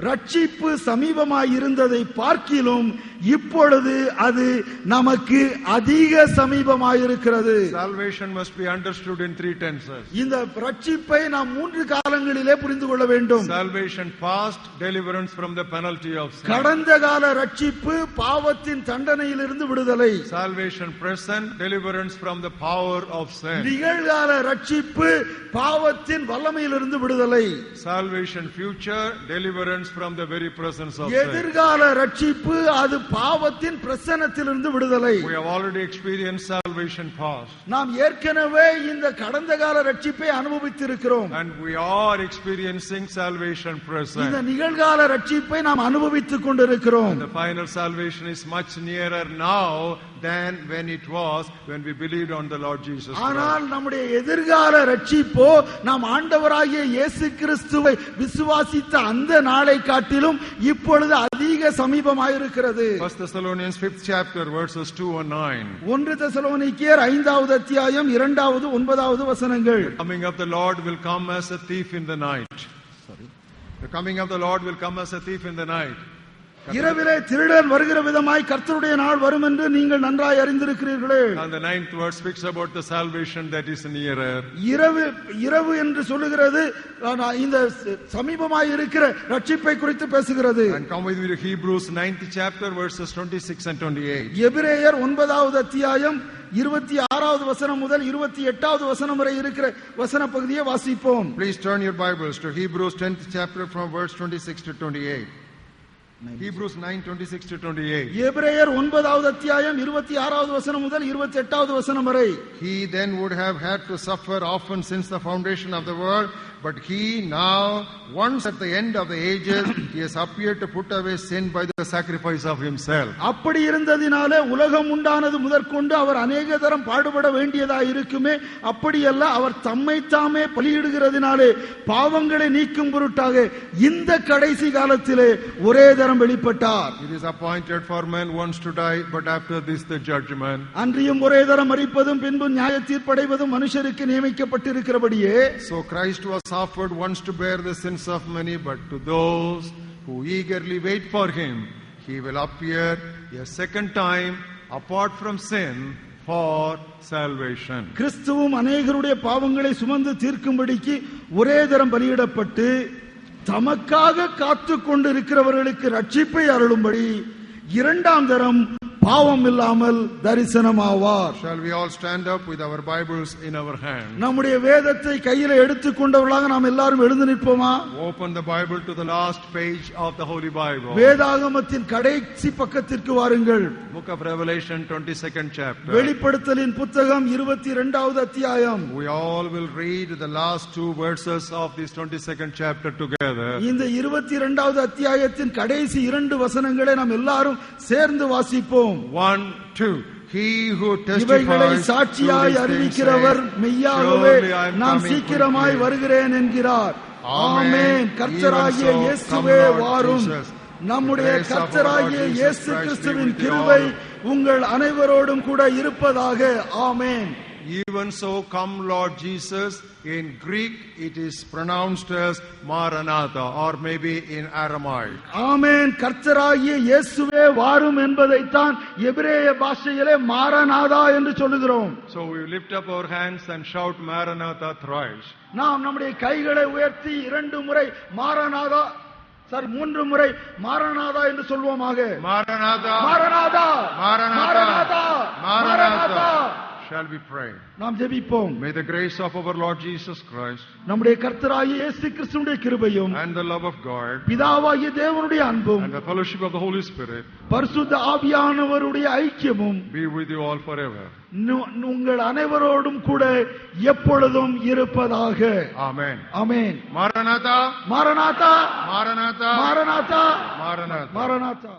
ரட்சிப்பு சமீபமாய் இருந்ததை பார்க்கிலும் இப்பொழுது அது நமக்கு அதிக சமீபமாயிருக்கிறது. Salvation must be understood in three tenses. இந்த ரட்சிப்பை நாம் மூன்று காலங்களிலே புரிந்து கொள்ள வேண்டும். Salvation past, deliverance from the penalty of sin. கடந்த கால ரட்சிப்பு பாவத்தின் தண்டனையிலிருந்து விடுதலை. Salvation present, deliverance from the power of sin. நிகழ்கால ரட்சிப்பு பாவத்தின் வல்லமையிலிருந்து விடுதலை. Salvation future, deliverance from the very presence of sin. எதிர்கால ரட்சிப்பு அது பாவத்தின் பிரசன்னத்திலிருந்து விடுதலை. We have already experienced salvation past. நாம் ஏற்கனவே இந்த கடந்த கால ரட்சிப்பை அனுபவித்திருக்கிறோம். And we are experiencing salvation present. இந்த நிகழ்கால ரட்சிப்பை நாம் அனுபவித்துக் கொண்டிருக்கிறோம். The final salvation is much nearer now than when it was when we believed on the Lord Jesus Christ. ஆனால் நம்முடைய எதிர்கால ரட்சிப்போ நாம் ஆண்டவராகிய இயேசு கிறிஸ்துவை விசுவாசித்த அந்த நாளை காட்டிலும் இப்பொழுது அதிக சமீபமாயிருக்கிறது. 1 Thessalonians 5th chapter verses 2 and 9. 1 தெசலோனிக்கேயர் 5வது அத்தியாயம் 2வது 9வது வசனங்கள். The coming of the Lord will come as a thief in the night. The coming of the Lord will come as a thief in the night. இரவிலே திருடன் வருகிற விதமாய் கர்த்தருடைய நாள் வரும் என்று நீங்கள் நன்றாய் அறிந்திருக்கிறீர்களே. And the 9th verse speaks about the salvation that is nearer. இரவு என்று சொல்லுகிறது இந்த சமீபமாய் இருக்கிற ரட்சிப்பை குறித்து பேசுகிறது. And come with me to Hebrews 9th chapter verses 26 and 28. எபிரேயர் 9வது அத்தியாயம் 26வது வசனம் முதல் 28வது வசனம் வரை இருக்கிற வசன பகுதியை வாசிப்போம். Please turn your Bibles to Hebrews 10th chapter from verse 26 to 28. Hebrews 9:26 to 28. எபிரேயர் 9வது அத்தியாயம் 26வது வசனம் முதல் 28வது வசனம் வரை. He then would have had to suffer often since the foundation of the world, but he now, once at the end of the ages, he has appeared to put away sin by the sacrifice of himself. அப்படி இருந்ததினாலே உலகம் உண்டானது முதற்கொண்டு அவர் அநேக தரம் பாடுபட வேண்டியதாக இருக்குமே, அப்படியல்ல அவர் தம்மை தாமே பலியிடுகிறதினாலே பாவங்களை நீக்கும் பொருட்டாக இந்த கடைசி காலத்திலே ஒரே தரம் வெளிப்பட்டார். It is appointed for men once to die, but after this the judgment. அன்றியும் ஒரே தரம் மரிப்பதும் பின்பு நியாய தீர்ப்படைவதும் மனுஷருக்கு நியமிக்கப்பட்டிருக்கிறபடியே. So Christ was offered once to bear the sins of many, but to those who eagerly wait for him, he will appear a second time apart from sin for salvation. கிறிஸ்துவும் அநேகருடைய பாவங்களை சுமந்து தீர்க்கும்படிக்கு ஒரே தரம் பலியிடப்பட்டு தமக்காக காத்து கொண்டிருக்கிறவர்களுக்கு ரட்சிப்பை அருளும்படி இரண்டாம் தரம் பாவம் இல்லாமல் தரிசனமாவார். Shall we all stand up with our Bibles in our hand? நம்முடைய வேதத்தை கையில எடுத்துக்கொண்டவர்களாக நாம் எல்லாரும் எழுந்து நிற்போமா? Open the Bible to the last page of the Holy Bible. வேதாகமத்தின் கடைசி பக்கத்திற்கு வாருங்கள். Book of Revelation 22nd chapter. வெளிப்படுத்தலின் புத்தகம் 22வது அத்தியாயம். We all will read the last two verses of this 22nd chapter together. இந்த 22வது அத்தியாயத்தின் கடைசி இரண்டு வசனங்களை நாம் எல்லாரும் சேர்ந்து வாசிப்போம். 1, 2. He who இவைகளை testifies சாட்சியாய் அறிவிக்கிறவர் மெய்யாகவே நான் சீக்கிரமாய் வருகிறேன் என்கிறார். ஆமென். கர்த்தராகிய இயேசுவே வாரும். நம்முடைய கர்த்தராகிய இயேசு கிறிஸ்துவின் கிருபை உங்கள் அனைவரோடும் கூட இருப்பதாக. ஆமென். Even so, come Lord Jesus. In Greek it is pronounced as Maranatha, or maybe in Aramaic. ஆமென். கர்த்தராகிய இயேசுவே வாரும் என்பதைத்தான் எபிரேய பாஷையிலே மாரநாதா என்று சொல்லுகிறோம். So we lift up our hands and shout Maranatha thrice. நாம் நம்முடைய கைகளை உயர்த்தி இரண்டு முறை மாரநாதா, மூன்று முறை மாரநாதா என்று சொல்வோமாக. Maranatha, Maranatha, Maranatha, Maranatha. Shall we pray? நாம் ஜெபிப்போம். May the grace of our Lord Jesus Christ நம்முடைய கர்த்தராகிய இயேசு கிறிஸ்துவின் கிருபையும் and the love of God பிதாவாகிய தேவனுடைய அன்பும் and the fellowship of the Holy Spirit பரிசுத்த ஆவியானவருடைய ஐக்கியமும் be with you all forever. உங்கள் அனைவரோடும் கூட எப்பொழுதும் இருப்பதாக. Amen. ஆமென். Maranatha, Maranatha, Maranatha, Maranatha, Maranatha. Maranatha.